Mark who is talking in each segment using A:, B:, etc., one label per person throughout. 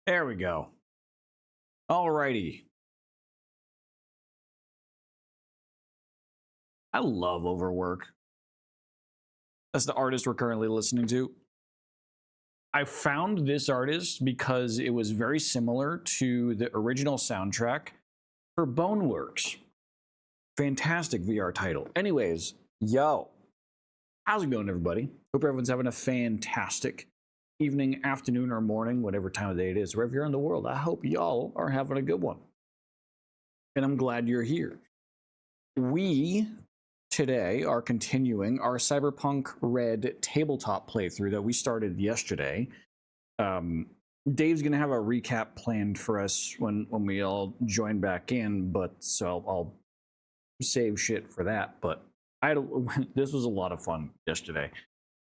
A: There we go. Alrighty. I love Overwork. That's the artist we're currently listening to. I found this artist because it was very similar to the original soundtrack for Boneworks. Fantastic VR title. Anyways, yo. How's it going, everybody? Hope everyone's having a fantastic evening, afternoon, or morning, whatever time of day it is, wherever you're in the world. I hope y'all are having a good one. And I'm glad you're here. We today are continuing our Cyberpunk Red tabletop playthrough that we started yesterday. Dave's gonna have a recap planned for us when we all join back in, but so I'll save shit for that. But this was a lot of fun yesterday,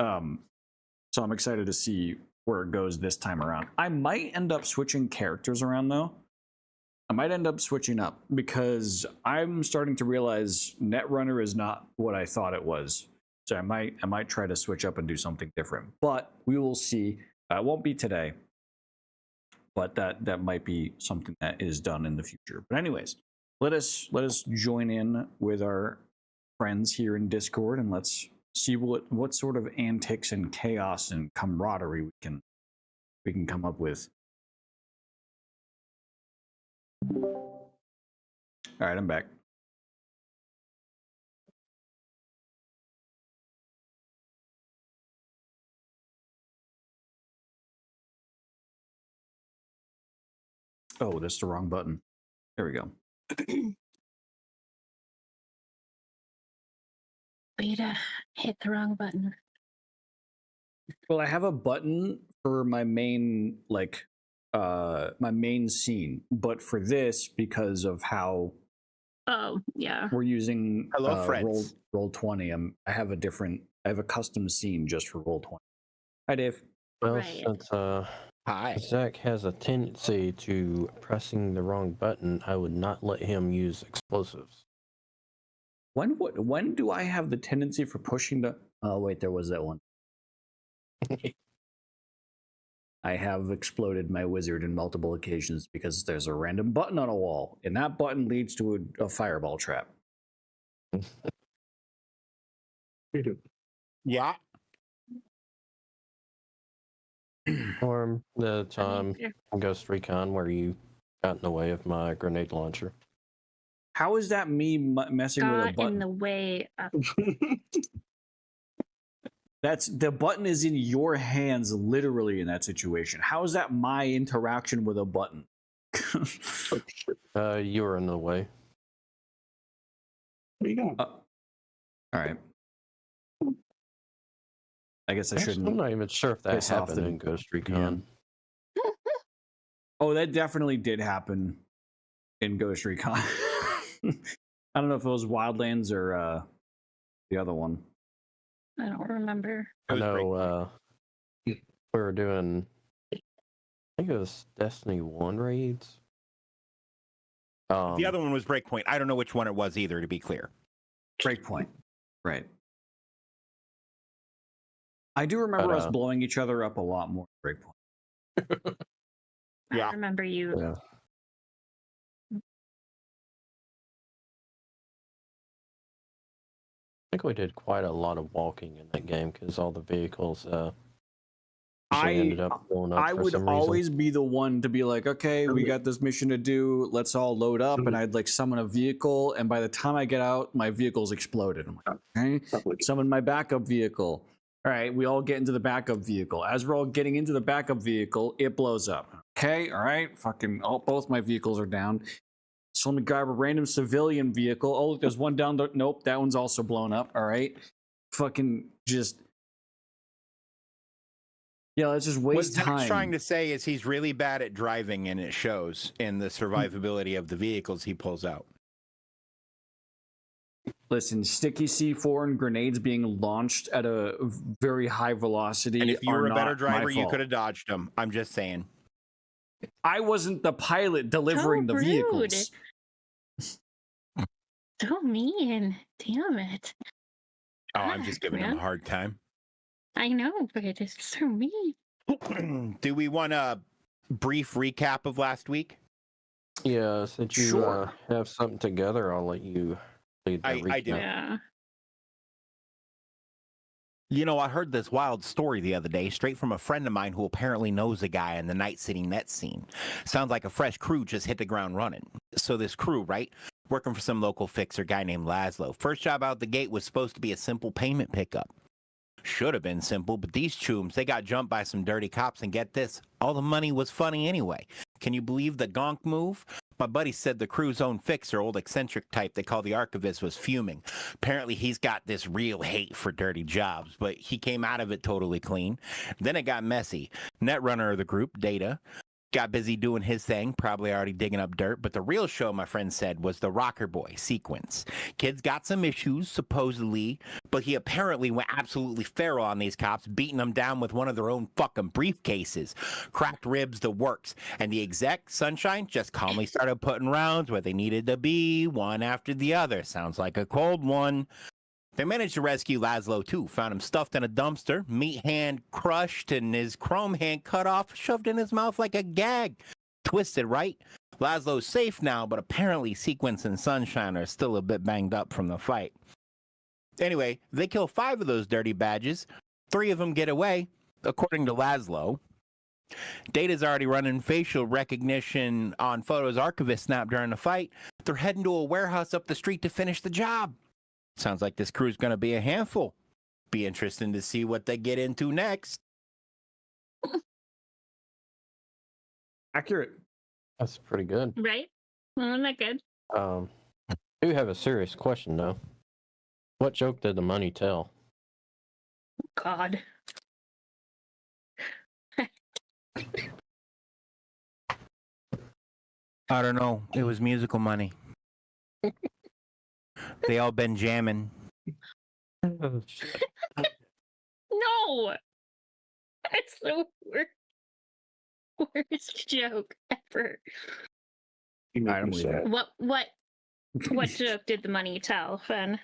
A: so I'm excited to see where it goes this time around. I might end up switching characters around though. I might end up switching up because I'm starting to realize Netrunner is not what I thought it was. So I might try to switch up and do something different. But we will see. It won't be today, but that might be something that is done in the future. But anyways, let us join in with our friends here in Discord and let's see what sort of antics and chaos and camaraderie we can come up with. All right, I'm back. Oh, that's the wrong button. There we go.
B: Way to hit the wrong button.
A: Well, I have a button for my main my main scene, but for this, because of how we're using roll 20, I have a custom scene just for roll 20. Hi, Dave.
C: Well, since Zach has a tendency to pressing the wrong button, I would not let him use explosives.
A: When do I have the tendency for pushing the? Oh wait, there was that one. I have exploded my wizard in multiple occasions because there's a random button on a wall, and that button leads to a fireball trap.
D: Yeah.
C: Or the time in Ghost Recon where you got in the way of my grenade launcher.
A: How is that me messing with a button?
B: In the way of...
A: The button is in your hands, literally, in that situation. How is that my interaction with a button?
C: You were in the way.
D: Where you going?
A: All right. I guess I shouldn't.
C: I'm not even sure if that happened in Ghost Recon.
A: Oh, that definitely did happen in Ghost Recon. I don't know if it was Wildlands or the other one.
B: I don't remember.
C: I know we were doing, I think it was Destiny 1 raids.
D: The other one was Breakpoint. I don't know which one it was either, to be clear.
A: Breakpoint. Right. I do remember us blowing each other up a lot more at Breakpoint.
B: I remember you.
C: Yeah. I think we did quite a lot of walking in that game because all the vehicles ended up blowing up.
A: I would always be the one to be like, okay, we got this mission to do. Let's all load up. And I'd like summon a vehicle. And by the time I get out, my vehicle's exploded. I'm like, okay, summon my backup vehicle. All right, we all get into the backup vehicle. As we're all getting into the backup vehicle, it blows up. Okay, all right, both my vehicles are down. So let me grab a random civilian vehicle. Oh, look, there's one down. Nope, that one's also blown up. All right. Fucking just. Yeah, let's just waste time.
D: What Zach's trying to say is he's really bad at driving, and it shows in the survivability of the vehicles he pulls out.
A: Listen, sticky C4 and grenades being launched at a very high velocity.
D: And if you were a better driver, you could have dodged them. I'm just saying.
A: I wasn't the pilot delivering the vehicles.
B: So mean. Damn it.
D: Oh, I'm just giving him a hard time.
B: I know, but it is so mean.
D: Do we want to brief recap of last week?
C: Yeah, since you
A: Sure.
C: have something together, I'll let you lead the
D: I do.
C: recap.
B: Yeah.
D: You know, I heard this wild story the other day, straight from a friend of mine who apparently knows a guy in the Night City net scene. Sounds like a fresh crew just hit the ground running. So this crew, right? Working for some local fixer guy named Laszlo. First job out the gate was supposed to be a simple payment pickup. Should have been simple, but these chooms, they got jumped by some dirty cops, and get this, all the money was funny anyway. Can you believe the gonk move? My buddy said the crew's own fixer, old eccentric type they call the archivist, was fuming. Apparently he's got this real hate for dirty jobs, but he came out of it totally clean. Then it got messy. Netrunner of the group, Data, got busy doing his thing, probably already digging up dirt, but the real show, my friend said, was the Rocker Boy Sequence. Kid's got some issues, supposedly, but he apparently went absolutely feral on these cops, beating them down with one of their own fucking briefcases. Cracked ribs, the works. And the exec, Sunshine, just calmly started putting rounds where they needed to be, one after the other. Sounds like a cold one. They managed to rescue Laszlo, too. Found him stuffed in a dumpster, meat hand crushed, and his chrome hand cut off, shoved in his mouth like a gag. Twisted, right? Laszlo's safe now, but apparently Sequence and Sunshine are still a bit banged up from the fight. Anyway, they kill 5 of those dirty badges. 3 of them get away, according to Laszlo. Data's already running facial recognition on photos Archivist snapped during the fight. They're heading to a warehouse up the street to finish the job. Sounds like this crew's going to be a handful. Be interesting to see what they get into next.
A: Accurate.
C: That's pretty good.
B: Right? Isn't that good?
C: I do have a serious question, though. What joke did the money tell?
B: God.
D: I don't know. It was musical money. They all been jamming.
C: Oh, shit.
B: No! That's the worst joke ever.
A: I'm with it.
B: What joke did the money tell, Fen?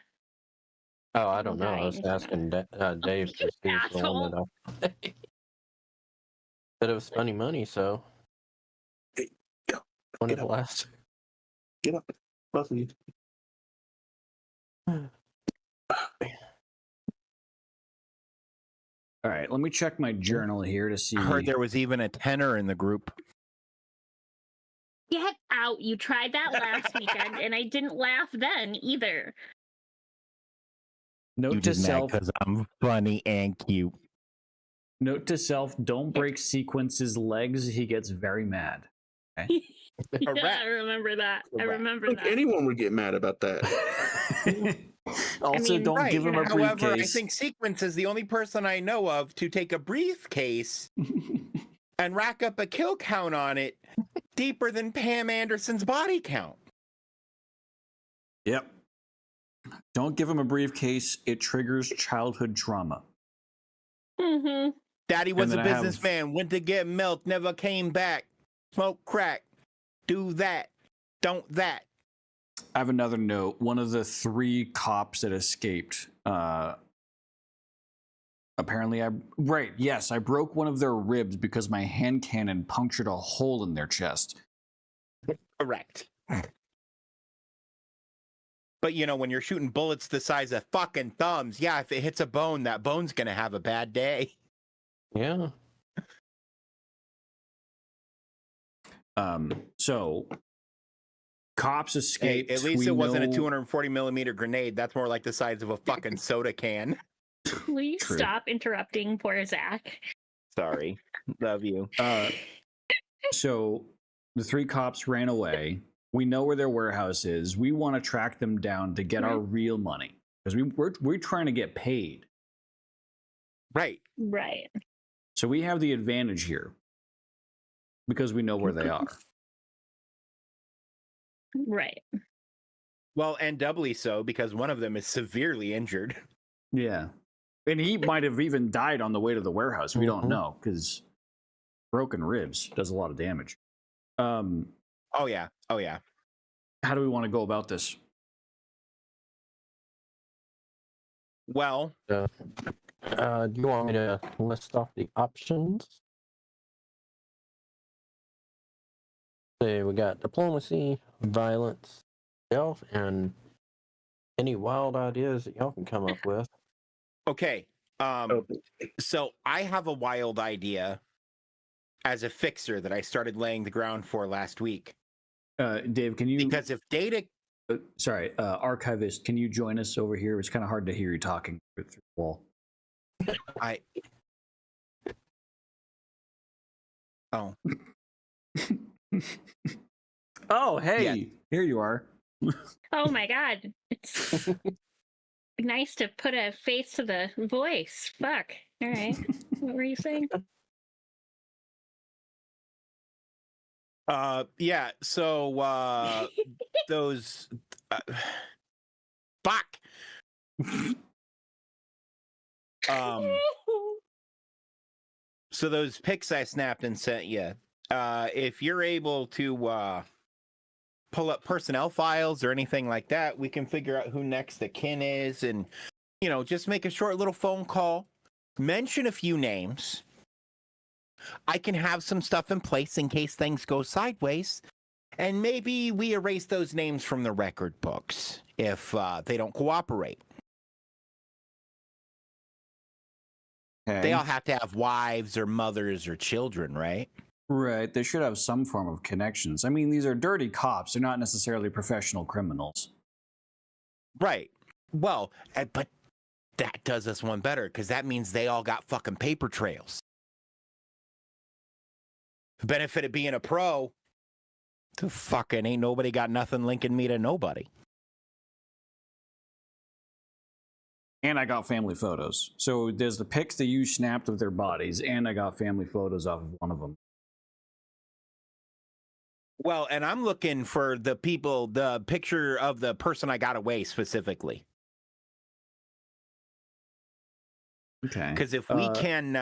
C: Oh, I don't know. I was
B: Dying.
C: asking Dave
B: You
C: because he was the one that I... But it was funny money, so...
E: Hey, go.
C: When
E: Get
C: it
E: up.
C: lasts.
E: Get up. Both of you.
A: All right, let me check my journal here to see.
D: I heard there was even a tenor in the group.
B: Get out. You tried that last weekend, and I didn't laugh then either.
A: Note to self.
D: Because I'm funny and cute.
A: Note to self: don't break Sequence's legs. He gets very mad.
B: Yeah,
D: Correct.
B: I remember that. I
D: Correct.
B: remember
E: I think
B: that.
E: anyone would get mad about that.
A: Also,
B: mean,
A: don't give him a
D: However, I
A: briefcase.
D: think Sequence is the only person I know of to take a briefcase and rack up a kill count on it deeper than Pam Anderson's body count.
A: Yep. Don't give him a briefcase. It triggers childhood trauma.
B: Mm-hmm.
D: Daddy was a
A: then I have-
D: businessman, went to get milk, never came back. Smoke crack. Do that. Don't that.
A: I have another note. One of the 3 cops that escaped. Apparently, I broke one of their ribs because my hand cannon punctured a hole in their chest.
D: Correct. But you know, when you're shooting bullets the size of fucking thumbs, yeah, if it hits a bone, that bone's gonna have a bad day.
C: Yeah.
A: So cops
D: Hey,
A: escaped.
D: at least
A: We
D: it wasn't a
A: know-
D: 240 millimeter grenade. That's more like the size of a fucking soda can.
B: Will you
A: True.
B: stop interrupting poor Zach?
D: Sorry. Love you.
A: So the 3 cops ran away. We know where their warehouse is. We want to track them down to get our real money because we're trying to get paid.
D: Right.
B: Right.
A: So we have the advantage here because we know where they are.
B: Right.
D: Well, and doubly so because one of them is severely injured.
A: Yeah. And he might have even died on the way to the warehouse. We don't
C: Mhm.
A: know because broken ribs does a lot of damage.
D: Oh yeah. Oh yeah.
A: How do we want to go about this?
D: Well,
C: Do you want me to list off the options? So we got diplomacy, violence, stealth, and any wild ideas that y'all can come up with.
D: Okay.
E: Oh,
D: So I have a wild idea as a fixer that I started laying the ground for last week.
A: Dave, can you?
D: Because if data,
A: Sorry, archivist, can you join us over here? It's kind of hard to hear you talking through the wall.
D: I. Oh.
A: Oh, hey,
D: Yeah.
A: here you are.
B: Oh my god. It's nice to put a face to the voice. Fuck. All right. What were you saying?
D: Yeah. So those. Fuck. So those pics I snapped and sent you. If you're able to pull up personnel files or anything like that, we can figure out who next of kin is, and just make a short little phone call, mention a few names. I can have some stuff in place in case things go sideways, and maybe we erase those names from the record books if they don't cooperate.
A: Okay.
D: They all have to have wives or mothers or children, right?
A: Right. They should have some form of connections. I mean, these are dirty cops. They're not necessarily professional criminals.
D: Right. Well, but that does us one better, because that means they all got fucking paper trails. The benefit of being a pro, the fucking ain't nobody got nothing linking me to nobody.
A: And I got family photos. So there's the pics that you snapped of their bodies, and I got family photos off of one of them.
D: Well, and I'm looking for the picture of the person I got away specifically.
A: Okay.
D: Because if we can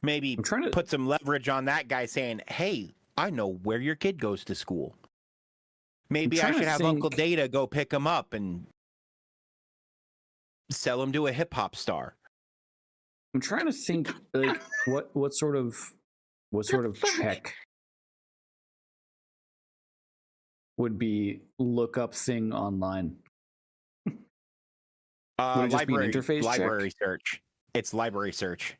D: maybe
A: I'm trying to
D: put some leverage on that guy saying, hey, I know where your kid goes to school. Maybe I should have Uncle Data go pick him up and sell him to a hip hop star.
A: I'm trying to think, like, what sort of check would be look up thing online? Would it just be an interface
D: library
A: check?
D: search. It's library search.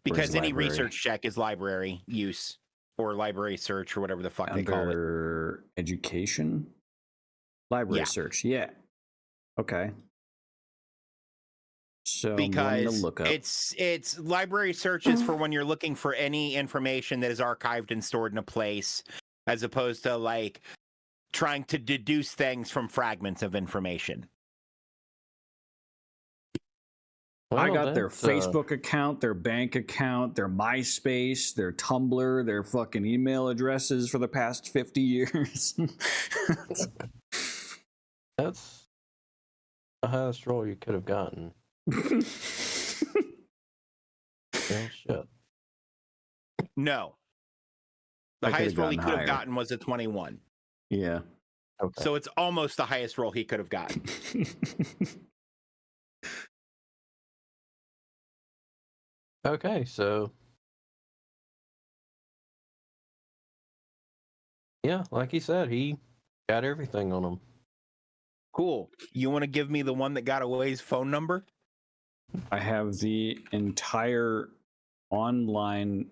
D: Because any research check is library use or library search or whatever the fuck they call it.
A: Under education? Library search, yeah. Okay. So
D: because
A: look up.
D: it's library searches for when you're looking for any information that is archived and stored in a place, as opposed to like trying to deduce things from fragments of information.
A: Well, I got their Facebook account, their bank account, their MySpace, their Tumblr, their fucking email addresses for the past 50 years.
C: That's the highest roll you could have gotten. Oh, shit.
D: No. The highest roll he could have gotten was a 21.
A: Yeah.
C: Okay.
D: So it's almost the highest roll he could have gotten.
C: Okay, so yeah, like he said, he got everything on him.
D: Cool. You want to give me the one that got away's phone number?
A: I have the entire online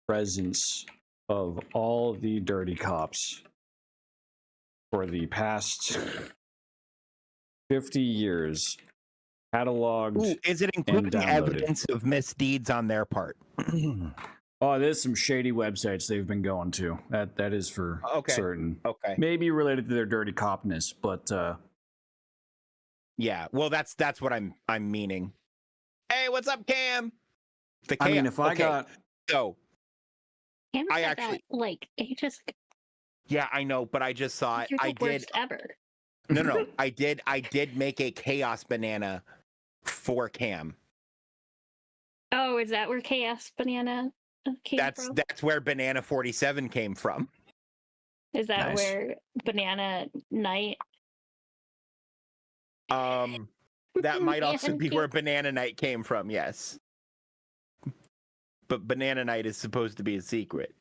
A: presence of all the dirty cops for the past 50 years. Cataloged.
D: Ooh, is it including evidence of misdeeds on their part?
A: Oh, there's some shady websites they've been going to. That is for certain.
D: Okay.
A: Maybe related to their dirty copness, but
D: yeah. Well, that's what I'm meaning. Hey, what's up, Cam?
A: I mean, if I got
D: so,
B: Cam
D: I
B: said
D: actually
B: that, like ages ago.
D: Yeah, I know, but I just saw it.
B: You're the
D: I did.
B: worst ever.
D: No. I did make a chaos banana for Cam.
B: Oh, is that where Chaos Banana came from?
D: That's where Banana 47 came from.
B: Is that where Banana Night?
D: That might also be where Banana Night came from. Yes. but Banana Night is supposed to be a secret.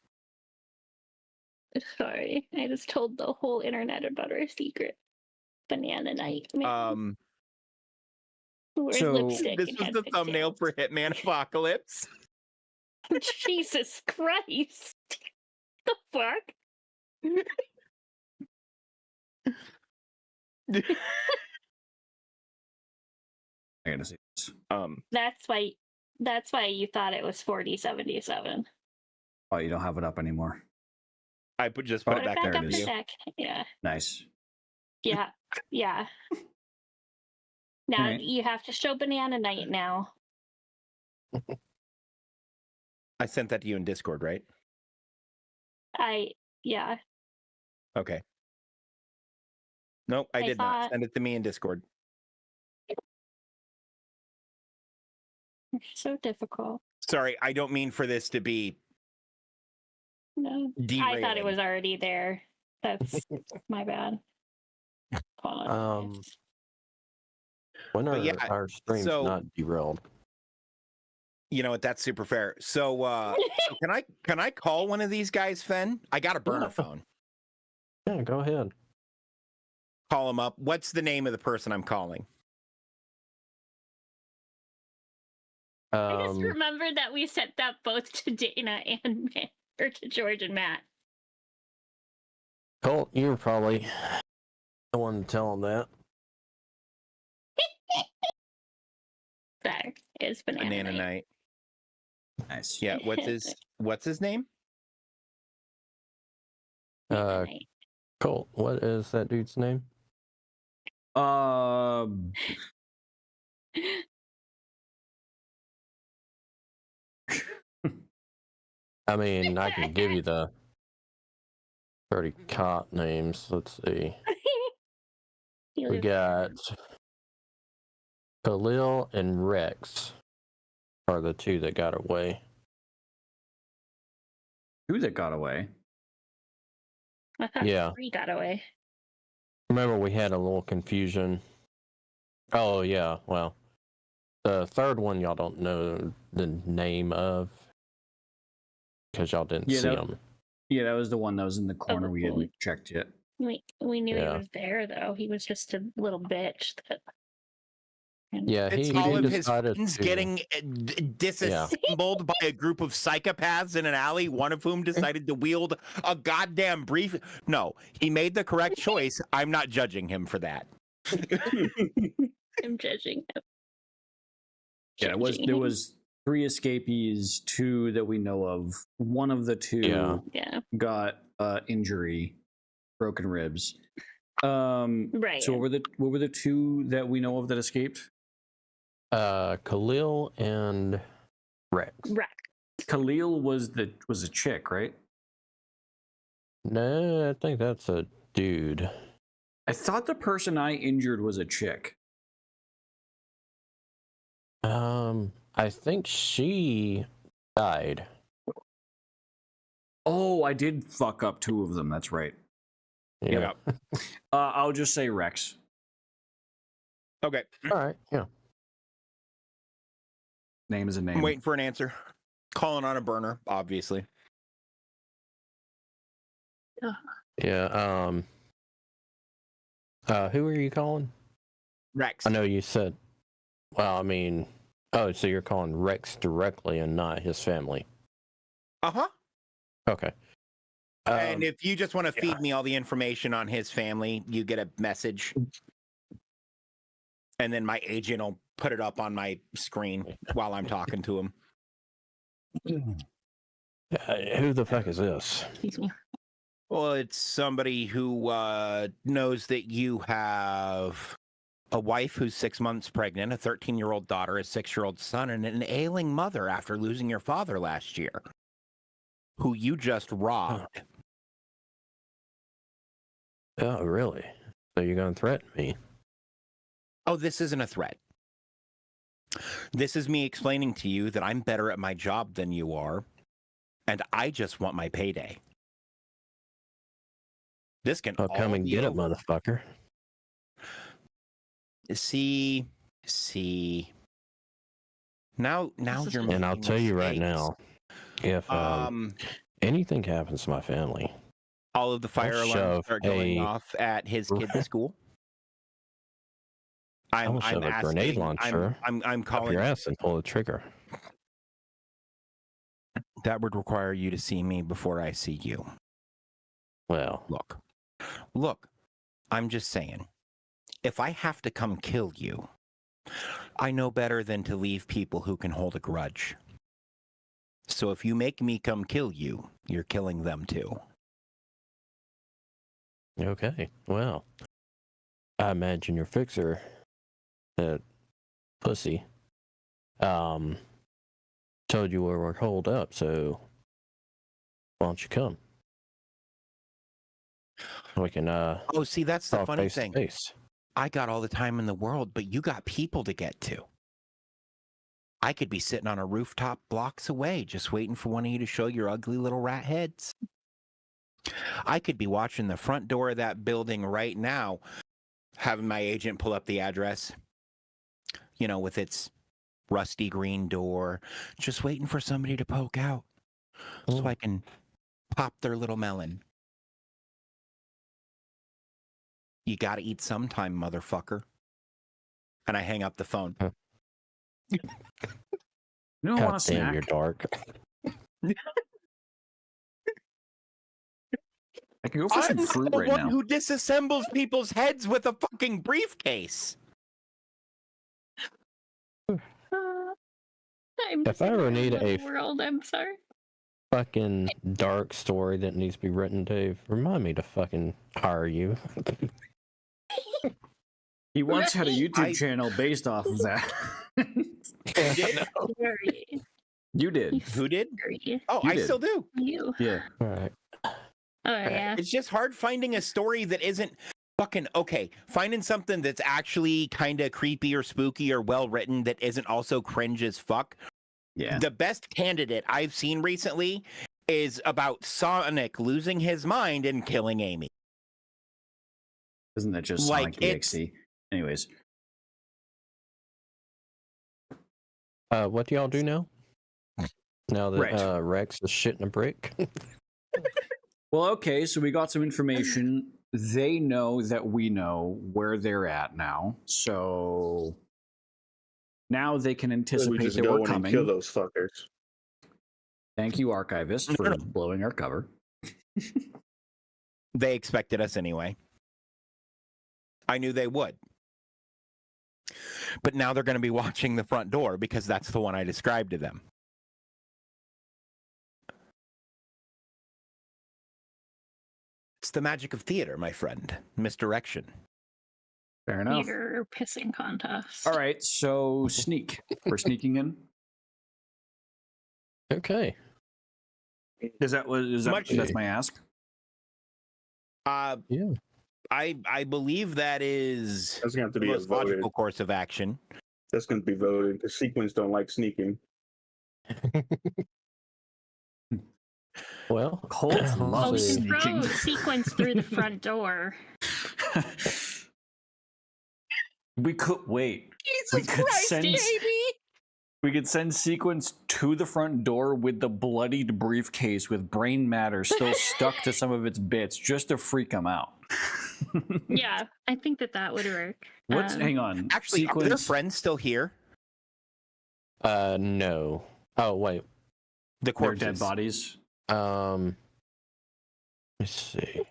B: Sorry, I just told the whole internet about our secret. Banana Night. Man. Wears
A: So-
B: lipstick
D: This
B: and
D: was
B: has
D: the
B: big
D: thumbnail
B: tits.
D: for Hitman Apocalypse.
B: Jesus Christ. The fuck?
A: I gotta see this.
B: That's why you thought it was 4077.
A: Oh, you don't have it up anymore.
D: I just put
A: Oh,
D: it back
A: there
B: up
A: it
D: there.
B: the
A: is.
B: deck. Yeah.
A: Nice.
B: Yeah. Yeah. Now
A: Alright.
B: you have to show Banana Night now.
D: I sent that to you in Discord, right?
B: Yeah.
D: Okay. Nope, I
B: I
D: did
B: thought-
D: not. Send it to me in Discord.
B: It's so difficult.
D: Sorry, I don't mean for this to be
B: No.
D: derailing.
B: I thought it was already there. That's my bad. Apologize.
C: When
D: But
C: are
D: yeah,
C: our streams
D: so-
C: not derailed?
D: You know what? That's super fair. So, so can I call one of these guys, Fen? I got a burner
C: Yeah.
D: phone.
C: Yeah, go ahead.
D: Call him up. What's the name of the person I'm calling?
B: I just remembered that we sent that both to Dana and Matt, or to George and Matt.
C: Colt, you were probably the one to tell him that.
B: There is
D: Banana
B: Night.
D: Night.
A: Nice.
D: Yeah. What's his name?
B: Banana
C: Uh,
B: Night.
C: Colt, what is that dude's name? I mean, I can give you the 30 cop names. Let's see.
B: He
C: We
B: lives-
C: got Khalil and Rex are the two that got away.
A: Who that got away?
B: I thought
C: Yeah.
B: 3 got away.
C: Remember, we had a little confusion. Oh, yeah. Well, the third one, y'all don't know the name of because y'all didn't
A: Yeah,
C: see
A: that-
C: him.
A: Yeah, that was the one that was in the corner we
B: cool.
A: hadn't checked yet.
B: We knew
C: Yeah.
B: he was there though. He was just a little bitch.
C: Yeah,
D: It's
C: he
D: all of his
C: decided
D: friends
C: to-
D: getting disassembled by a group of psychopaths in an alley, one of whom decided to wield a goddamn brief. No, he made the correct choice. I'm not judging him for that.
B: I'm judging him.
A: Yeah, there
B: Judging
A: was 3 escapees, 2 that we know of. One of the 2
C: Yeah.
B: Yeah.
A: got injury, broken ribs.
B: Right.
A: So what were the 2 that we know of that escaped?
C: Khalil and Rex.
B: Right.
A: Khalil was a chick, right?
C: No, I think that's a dude.
A: I thought the person I injured was a chick.
C: I think she died.
A: Oh, I did fuck up 2 of them. That's right.
C: Yeah.
A: I'll just say Rex.
D: Okay,
C: All right. Yeah.
A: Name is a name.
D: I'm waiting for an answer. Calling on a burner, obviously.
C: Yeah. Who are you calling?
D: Rex.
C: I know you said. Well, I mean, oh, so you're calling Rex directly and not his family.
D: Uh-huh.
C: Okay.
D: And if you just want to feed me all the information on his family, you get a message. And then my agent will put it up on my screen while I'm talking to him.
C: Who the fuck is this?
B: Excuse me.
D: Well, it's somebody who knows that you have a wife who's 6 months pregnant, a 13-year-old daughter, a 6-year-old son, and an ailing mother after losing your father last year, who you just robbed.
C: Oh, really? So you're going to threaten me?
D: Oh, this isn't a threat. This is me explaining to you that I'm better at my job than you are, and I just want my payday. This can
C: I'll come
D: all
C: and
D: be
C: get it,
D: over.
C: motherfucker.
D: See. Now
B: This is
D: you're
C: And I'll
D: making
C: tell you right
D: mistakes.
C: now, If anything happens to my family,
D: all of the fire
C: I'll
D: alarms
C: shove
D: start going
C: a-
D: off at his kid's school.
C: I'll shove a grenade launcher
D: I'm
C: up
D: calling.
C: your ass and pull the trigger.
D: That would require you to see me before I see you.
C: Well,
D: Look, I'm just saying, if I have to come kill you, I know better than to leave people who can hold a grudge. So if you make me come kill you, you're killing them too.
C: okay. Well, I imagine your fixer, that pussy, told you where we're holed up, so why don't you come? We can
D: Oh, see, that's the
C: talk
D: funny
C: face to
D: thing.
C: face.
D: I got all the time in the world, but you got people to get to. I could be sitting on a rooftop blocks away, just waiting for one of you to show your ugly little rat heads. I could be watching the front door of that building right now, having my agent pull up the address, you know, with its rusty green door, just waiting for somebody to poke out so I can pop their little melon. You gotta eat sometime, motherfucker. And I hang up the phone.
A: You don't
C: God
A: want a
C: damn,
A: snack?
C: you're dark.
A: I can go for some fruit
D: the
A: right
D: one
A: now.
D: who disassembles people's heads with a fucking briefcase.
B: I'm
C: If
B: just
C: I ever
B: in
C: need
B: another
C: a
B: world, I'm sorry.
C: fucking dark story that needs to be written, Dave, remind me to fucking hire you.
A: He once had a
B: Right.
A: YouTube channel based off of that.
D: Did?
B: Scary.
A: You did.
D: Who did?
B: Scary.
D: Oh,
A: You
D: I
A: did.
D: still do.
B: You.
A: Yeah.
C: All right.
B: Oh yeah.
D: It's just hard finding a story that isn't fucking okay. Finding something that's actually kind of creepy or spooky or well written that isn't also cringe as fuck.
A: Yeah.
D: The best candidate I've seen recently is about Sonic losing his mind and killing Amy.
A: Isn't that just
D: Like,
A: Sonic EXE? Anyways.
C: What do y'all do now? Now that
A: Right.
C: Rex is shitting a brick?
A: Well, okay, so we got some information. They know that we know where they're at now. So now they can
E: We
A: anticipate
E: just
A: that
E: go
A: we're
E: in and
A: coming.
E: kill those fuckers.
A: Thank you, Archivist, for blowing our cover.
D: They expected us anyway. I knew they would. But now they're going to be watching the front door because that's the one I described to them. It's the magic of theater, my friend. Misdirection.
A: Fair enough.
B: Theater pissing contest.
A: All right, so sneak. We're sneaking in.
C: Okay.
A: Is that what is that?
D: Much-
A: That's my ask.
C: Yeah.
D: I believe that is
E: That's going to have to
D: the
E: be a
D: most
E: voted.
D: logical course of action.
E: That's going to be voted. The sequence don't like sneaking.
C: Well,
A: Colts
C: let's
A: love
B: Well, we
C: see.
B: can
A: sneaking.
B: throw sequence through the front door.
A: We could wait. We
D: Jesus
A: could
D: Christ,
A: send-
D: baby!
A: We could send Sequence to the front door with the bloodied briefcase with brain matter still stuck to some of its bits just to freak him out.
B: Yeah, I think that would work.
A: What's hang on?
D: Actually, are their friends still here?
C: No. Oh, wait.
D: The
A: Their
D: corpses.
A: dead bodies.
C: Let's see.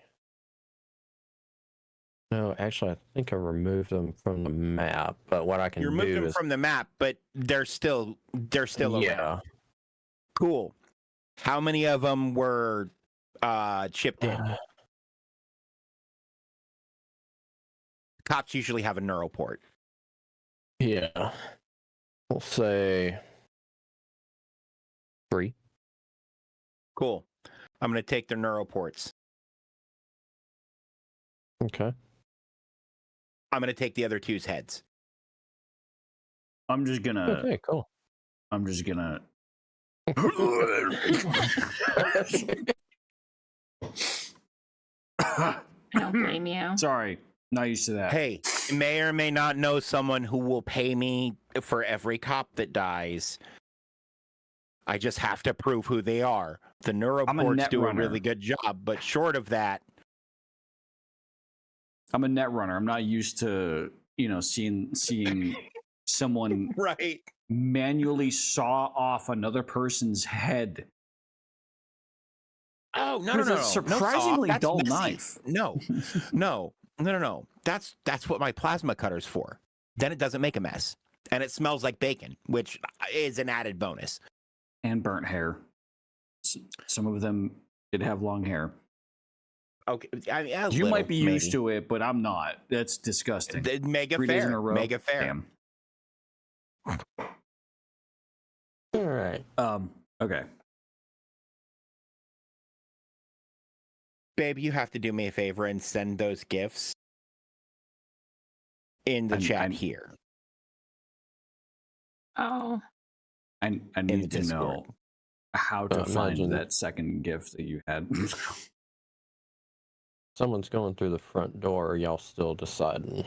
C: No, actually, I think I removed them from the map. But what I can
D: You
C: do
D: removed them
C: is,
D: from the map, but they're still around.
C: yeah.
D: Cool. How many of them were chipped in? Cops usually have a neural port.
C: Yeah. We'll say 3.
D: Cool. I'm going to take their neural ports.
C: Okay.
D: I'm going to take the other two's heads.
A: I'm just gonna.
C: Okay, cool.
A: I'm just gonna.
B: I don't blame you.
A: Sorry, not used to that.
D: Hey, I may or may not know someone who will pay me for every cop that dies. I just have to prove who they are. The neuroports
A: net
D: do
A: runner.
D: a really good job, but short of that,
A: I'm a net runner. I'm not used to, seeing someone
D: right?
A: manually saw off another person's head.
D: Oh no, no,
A: With
D: no,
A: a
D: no!
A: surprisingly
D: no, soft.
A: dull
D: That's messy.
A: knife.
D: No. That's what my plasma cutter's for. Then it doesn't make a mess, and it smells like bacon, which is an added bonus.
A: And burnt hair. Some of them did have long hair.
D: Okay, I mean,
A: You might be used
D: maybe.
A: to it, but I'm not. That's disgusting.
D: Mega
A: 3 days in a
D: fair.
A: row.
D: Mega fair.
A: Damn.
C: All right.
A: Okay.
D: Babe, you have to do me a favor and send those gifts in the chat here.
B: Oh.
A: I need to
D: Discord.
A: know how to find
C: imagine-
A: that second gift that you had.
C: Someone's going through the front door. Are y'all still deciding?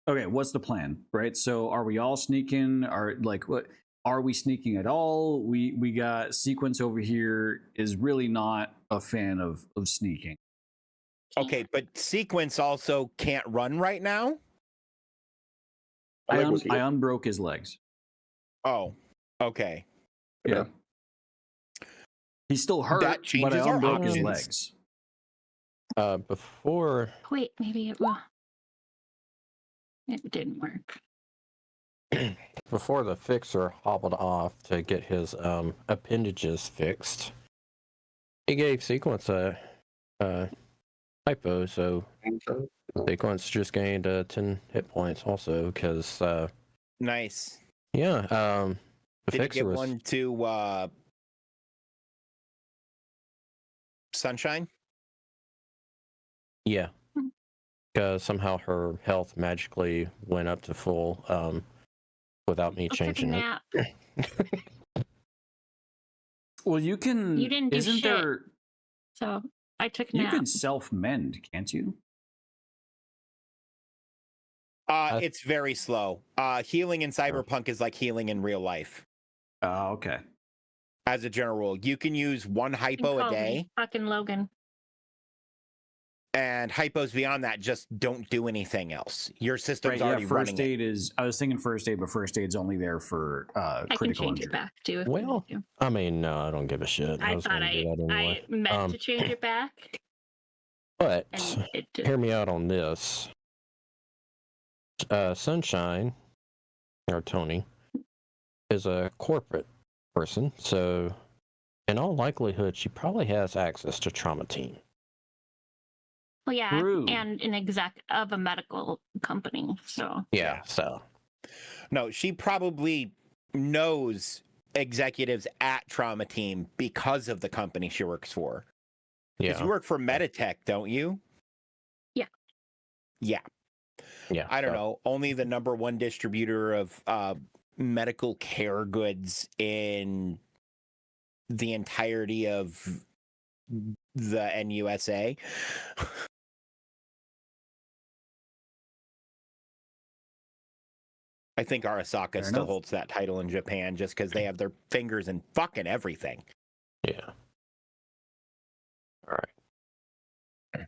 A: Okay, what's the plan? Right? So are we all sneaking? What are we sneaking at all? We got Sequence over here is really not a fan of sneaking.
D: Okay, but Sequence also can't run right now?
A: I
E: Leg was healed.
A: unbroke his legs.
D: Oh, okay.
A: Yeah. He's still hurt,
D: That
A: but
D: changes
A: I
D: our
A: unbroke his
D: options.
A: legs.
C: Before
B: Wait, maybe it will. It didn't work.
C: before the fixer hobbled off to get his appendages fixed, he gave Sequence a hypo, so Sequence just gained 10 hit points also because
D: Nice.
C: the
D: Did you
C: fixer
D: get
C: was
D: one to Sunshine?
C: yeah,
B: Hmm.
C: because somehow her health magically went up to full without me
B: I'll take a
C: changing it.
B: nap.
A: Well, you can.
B: You didn't do
A: Isn't
B: shit.
A: there?
B: So I took a
A: You
B: nap.
A: can self mend, can't you?
D: It's very slow. Healing in Cyberpunk is like healing in real life.
A: Oh, okay.
D: As a general rule, you can use one
B: You can
D: hypo a
B: call me
D: day,
B: fucking Logan.
D: and hypos beyond that just don't do anything else. Your system's already
A: first
D: running it.
A: aid is. I was thinking first aid, but first aid's only there for
B: I can
A: critical
B: change
A: injury.
B: it back too. If
C: Well,
B: you need to.
C: I mean, no, I don't give a shit.
B: I
C: was
B: thought
C: gonna do that anyway.
B: I meant to change it back,
C: But
B: and it did.
C: hear me out on this. Sunshine, or Tony, is a corporate person, so in all likelihood, she probably has access to Trauma Team.
B: Well, yeah,
A: True.
B: and an exec of a medical company. So
C: Yeah, so
D: No, she probably knows executives at Trauma Team because of the company she works for. Because
C: yeah,
D: you work for Meditech, don't you?
B: Yeah.
D: Yeah.
C: yeah.
D: I don't
C: so-
D: know. Only the number one distributor of medical care goods in the entirety of the NUSA. I think Arasaka
A: Fair
D: still
A: enough.
D: holds that title in Japan just because they have their fingers in fucking everything.
C: Yeah. All right.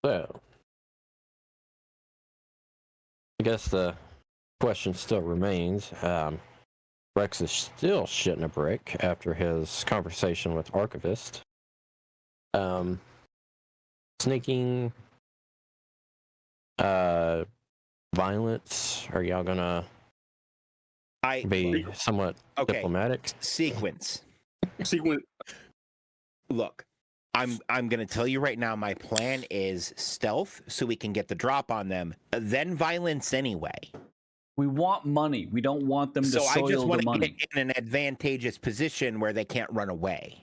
C: So, I guess the question still remains. Rex is still shitting a brick after his conversation with Archivist. Sneaking, violence. Are y'all gonna be somewhat
D: Okay.
C: diplomatic?
D: Sequence.
E: Sequence.
D: Look, I'm going to tell you right now. My plan is stealth, so we can get the drop on them. Then violence anyway.
A: We want money. We don't want them to
D: So I just
A: soil
D: want
A: the
D: to
A: money.
D: get in an advantageous position where they can't run away.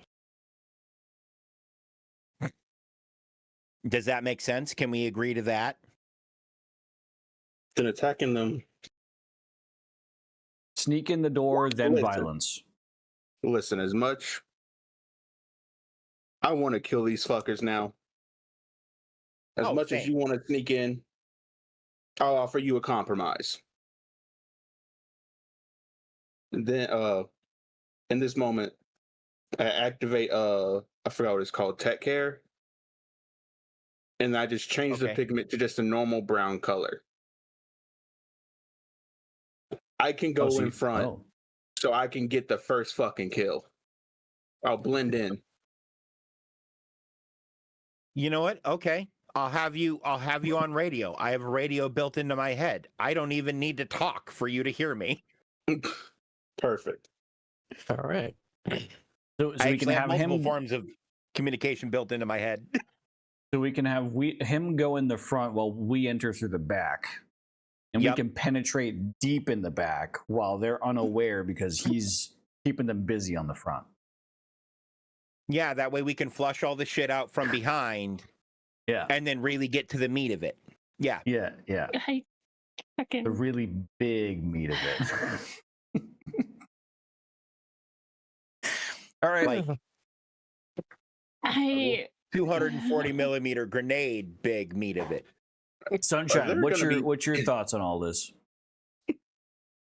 D: Does that make sense? Can we agree to that?
E: Then attacking them.
A: Sneak in the door, then
E: Listen.
A: violence.
E: Listen, as much I want to kill these fuckers now. As much as
D: same.
E: you want to sneak in, I'll offer you a compromise. And then in this moment, I activate I forgot what it's called, tech care. And I just change the
D: Okay.
E: pigment to just a normal brown color. I can go
A: so
E: in
A: you-
E: front
A: oh.
E: so I can get the first fucking kill. I'll blend in.
D: You know what? Okay. I'll have you on radio. I have a radio built into my head. I don't even need to talk for you to hear me.
E: Perfect.
C: All right.
A: So
D: I
A: we can
D: actually
A: have
D: multiple
A: him.
D: forms of communication built into my head.
A: So we can have him go in the front while we enter through the back, and
D: Yep.
A: we can penetrate deep in the back while they're unaware because he's keeping them busy on the front.
D: Yeah, that way we can flush all the shit out from behind
A: Yeah,
D: and then really get to the meat of it. Yeah.
A: yeah.
B: I fucking.
A: The really big meat of it. All right.
D: Like
B: I
D: 240 millimeter grenade big meat of it.
A: Sunshine,
E: there
A: what's
E: gonna
A: your
E: be-
A: what's your thoughts on all this?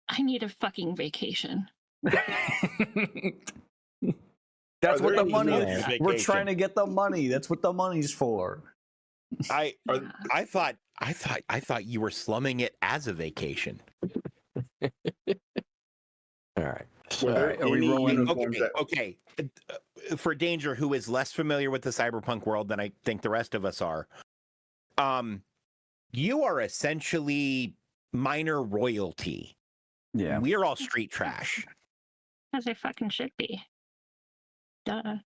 B: I need a fucking vacation.
A: That's
E: Are
A: what
E: there
A: the
E: any
A: money
E: more
A: is.
D: vacation?
A: We're trying to get the money. That's what the money's for.
D: I
B: Yeah.
D: thought you were slumming it as a vacation.
C: All right.
E: Were
A: All
E: there
A: right, are we
E: any
A: rolling-
E: uniforms
D: Okay. For Danger, who is less familiar with the cyberpunk world than I think the rest of us are, you are essentially minor royalty.
A: Yeah.
D: We're all street trash.
B: As I fucking should be. Duh. I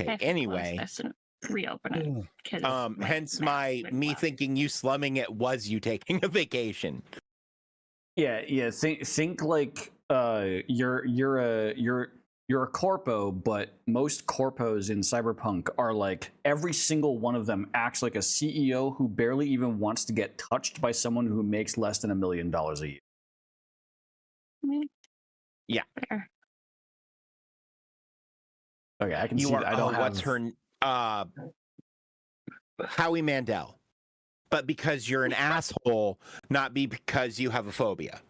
D: Okay.
B: have to close
D: Anyway,
B: this and reopen it. 'Cause
D: hence
B: my
D: my
B: math
D: me
B: went
D: thinking you slumming it was you taking a vacation.
A: Yeah. Think like you're a corpo, but most corpos in Cyberpunk are like every single one of them acts like a CEO who barely even wants to get touched by someone who makes less than $1 million a year.
D: Yeah.
B: Fair.
A: Okay, I can
D: You
A: see
D: are
A: that. I don't have
D: what's her Howie Mandel. But because you're an asshole, not because you have a phobia.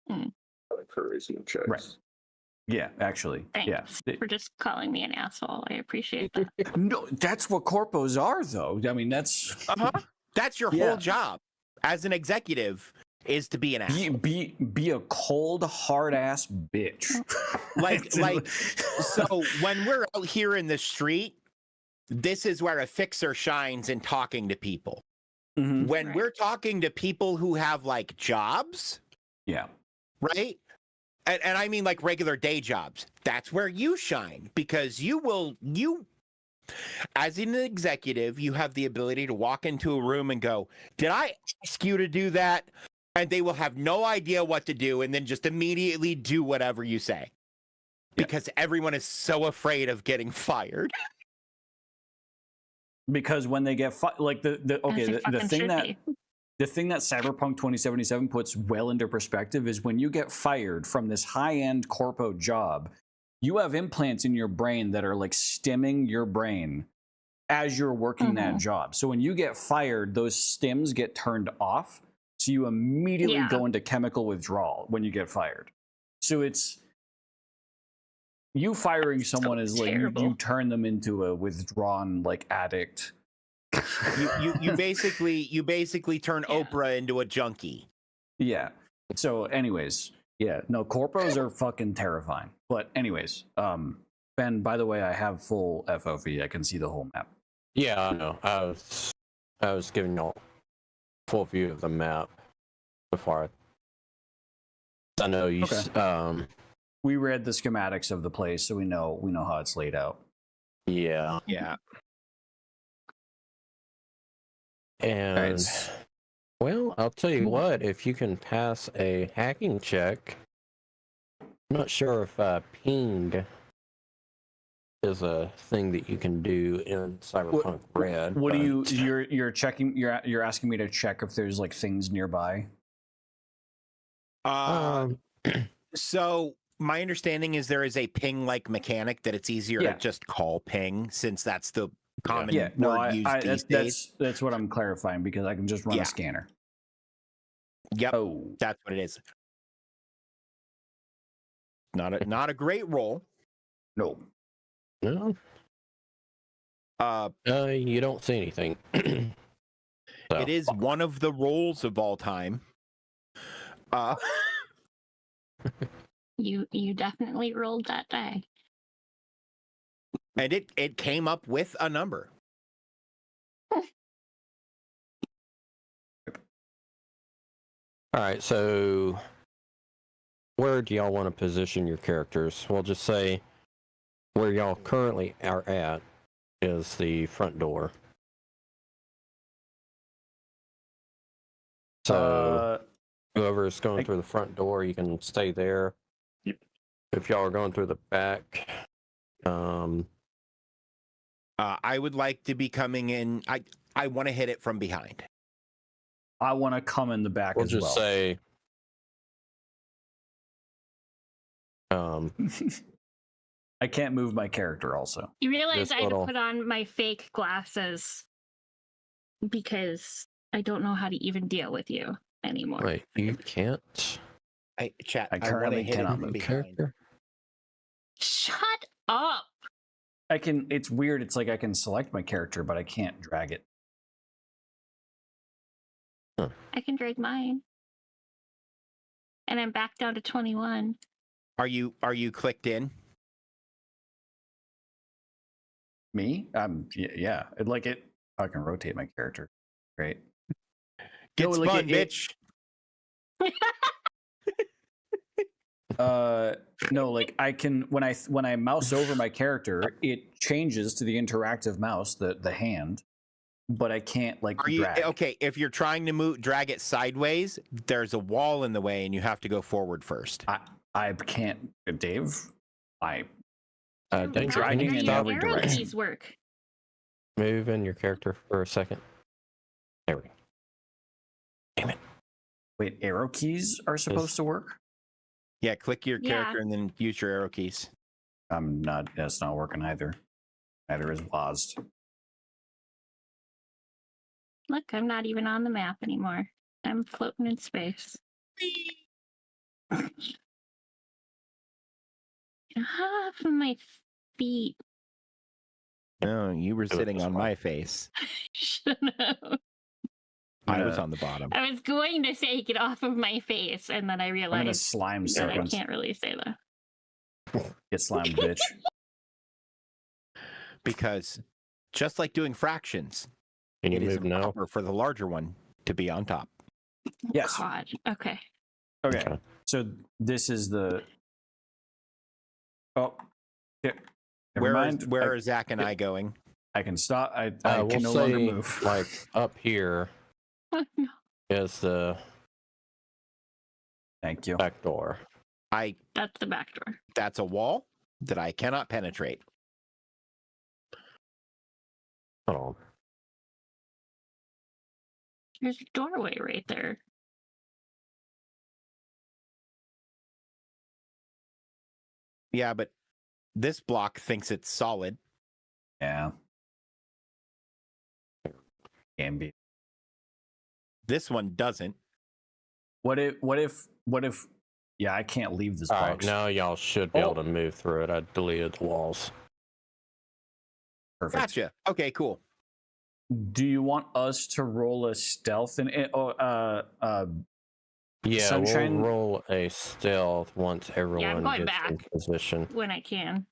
E: charisma checks?
A: Right. Yeah, actually.
B: Thanks
A: Yeah.
B: for just calling me an asshole. I appreciate that.
A: No, that's what corpos are though. I mean, that's
D: Uh-huh. That's your
A: Yeah.
D: whole job as an executive is to be an asshole.
A: be a cold, hard ass bitch.
D: Like so when we're out here in the street, this is where a fixer shines in talking to people.
A: Mhm.
D: When
B: Right.
D: we're talking to people who have like jobs,
A: Yeah.
D: right? And I mean like regular day jobs. That's where you shine because you as an executive, you have the ability to walk into a room and go, "Did I ask you to do that?" And they will have no idea what to do and then just immediately do whatever you say.
A: Yeah.
D: Because everyone is so afraid of getting fired.
A: Because when they get like the
B: As they fucking
A: thing
B: should
A: that
B: be.
A: the thing that Cyberpunk 2077 puts well into perspective is when you get fired from this high-end corpo job, you have implants in your brain that are like stimming your brain as you're working that job. So when you get fired, those stims get turned off. So you immediately
B: Yeah.
A: go into chemical withdrawal when you get fired. So it's you firing someone is like you
B: terrible.
A: turn them into a withdrawn like addict.
D: You basically turn
B: Yeah.
D: Oprah into a junkie.
A: Yeah. So anyways, yeah, no, corpos are fucking terrifying. But anyways, Ben, by the way, I have full FOV. I can see the whole map.
C: Yeah, I know. I was giving y'all full view of the map before. I know you.
A: Okay. We read the schematics of the place, so we know how it's laid out.
C: Yeah,
D: Yeah.
C: and
A: Right.
C: well, I'll tell you what. If you can pass a hacking check, I'm not sure if ping is a thing that you can do in Cyberpunk Red.
A: What do
C: but-
A: you're checking? You're asking me to check if there's like things nearby.
D: So my understanding is there is a ping-like mechanic that it's easier
A: Yeah.
D: to just call ping since that's the common
A: Yeah, no,
D: word used these days.
A: that's what I'm clarifying because I can just run
D: Yeah.
A: a scanner.
D: Yep,
A: Oh,
D: that's what it is. not a great roll.
A: No.
C: No, you don't see anything. So,
D: It is one of the rolls of all time.
B: You definitely rolled that die.
D: And it came up with a number.
C: all right, so where do y'all want to position your characters? We'll just say where y'all currently are at is the front door. So whoever is going through the front door, you can stay there.
A: Yep.
C: If y'all are going through the back,
D: I would like to be coming in. I want to hit it from behind.
A: I want to come in the back
C: we'll
A: as
C: just
A: well.
C: say,
A: I can't move my character also.
B: You realize
C: This
B: I had to
C: little-
B: put on my fake glasses because I don't know how to even deal with you anymore.
C: wait, you can't
D: Chat.
A: I currently
D: wanna hit it
A: cannot
D: from
A: move
D: behind.
C: character.
B: Shut up!
A: I can. It's weird. It's like I can select my character, but I can't drag it.
B: I can drag mine. And I'm back down to 21.
D: Are you clicked in?
A: Me? Yeah. It like it. I can rotate my character. Great.
D: Gets
A: like
D: fun,
A: it-
D: bitch.
A: No, like I can when I mouse over my character, it changes to the interactive mouse, the hand, but I can't like
D: Are you
A: drag.
D: okay? If you're trying to drag it sideways, there's a wall in the way, and you have to go forward first.
A: I can't, Dave.
C: Danger,
A: dragging
C: can you
A: in
C: stop
A: every
B: Your arrow
A: direction.
B: keys work.
C: moving your character for a second? There we go. Damn it.
A: Wait, arrow keys are supposed to work?
D: Yeah, click your
B: Yeah.
D: character and then use your arrow keys.
A: I'm not. That's not working either. Neither is WASD.
B: Look, I'm not even on the map anymore. I'm floating in space. Half of my feet.
D: No, you were
C: Do it
D: sitting
C: this
D: on
C: way.
D: my face.
B: Shut up.
D: I was on the bottom.
B: I was going to say get off of my face, and then I
A: I'm in a
B: realized
A: slime
B: that I
A: sequence.
B: can't really say that.
A: Get slimed, bitch.
D: Because just like doing fractions,
C: Can you
D: it is
C: move now?
D: improper for the larger one to be on top.
A: Yes.
B: God. Okay.
A: Okay.
C: Okay.
A: So this is the. Oh. Yeah. Never
D: Where
A: mind.
D: are Zach and I going?
A: I can stop. I
C: We'll
A: can no
C: say,
A: longer move.
C: like, up here
B: Oh, no.
C: is the
A: Thank you.
C: back door.
B: That's the back door.
D: That's a wall that I cannot penetrate.
C: Hold on.
B: There's a doorway right there.
D: Yeah, but this block thinks it's solid.
A: Yeah. Can be.
D: This one doesn't.
A: What if? Yeah, I can't leave this
C: All right,
A: box.
C: now y'all should be able to move through it. I deleted the walls.
A: Perfect.
D: Gotcha. Okay, cool.
A: Do you want us to roll a stealth and
C: Yeah,
A: Sunshine-
C: we'll roll a stealth once everyone
B: going
C: gets in
B: back.
C: position.
B: When I can.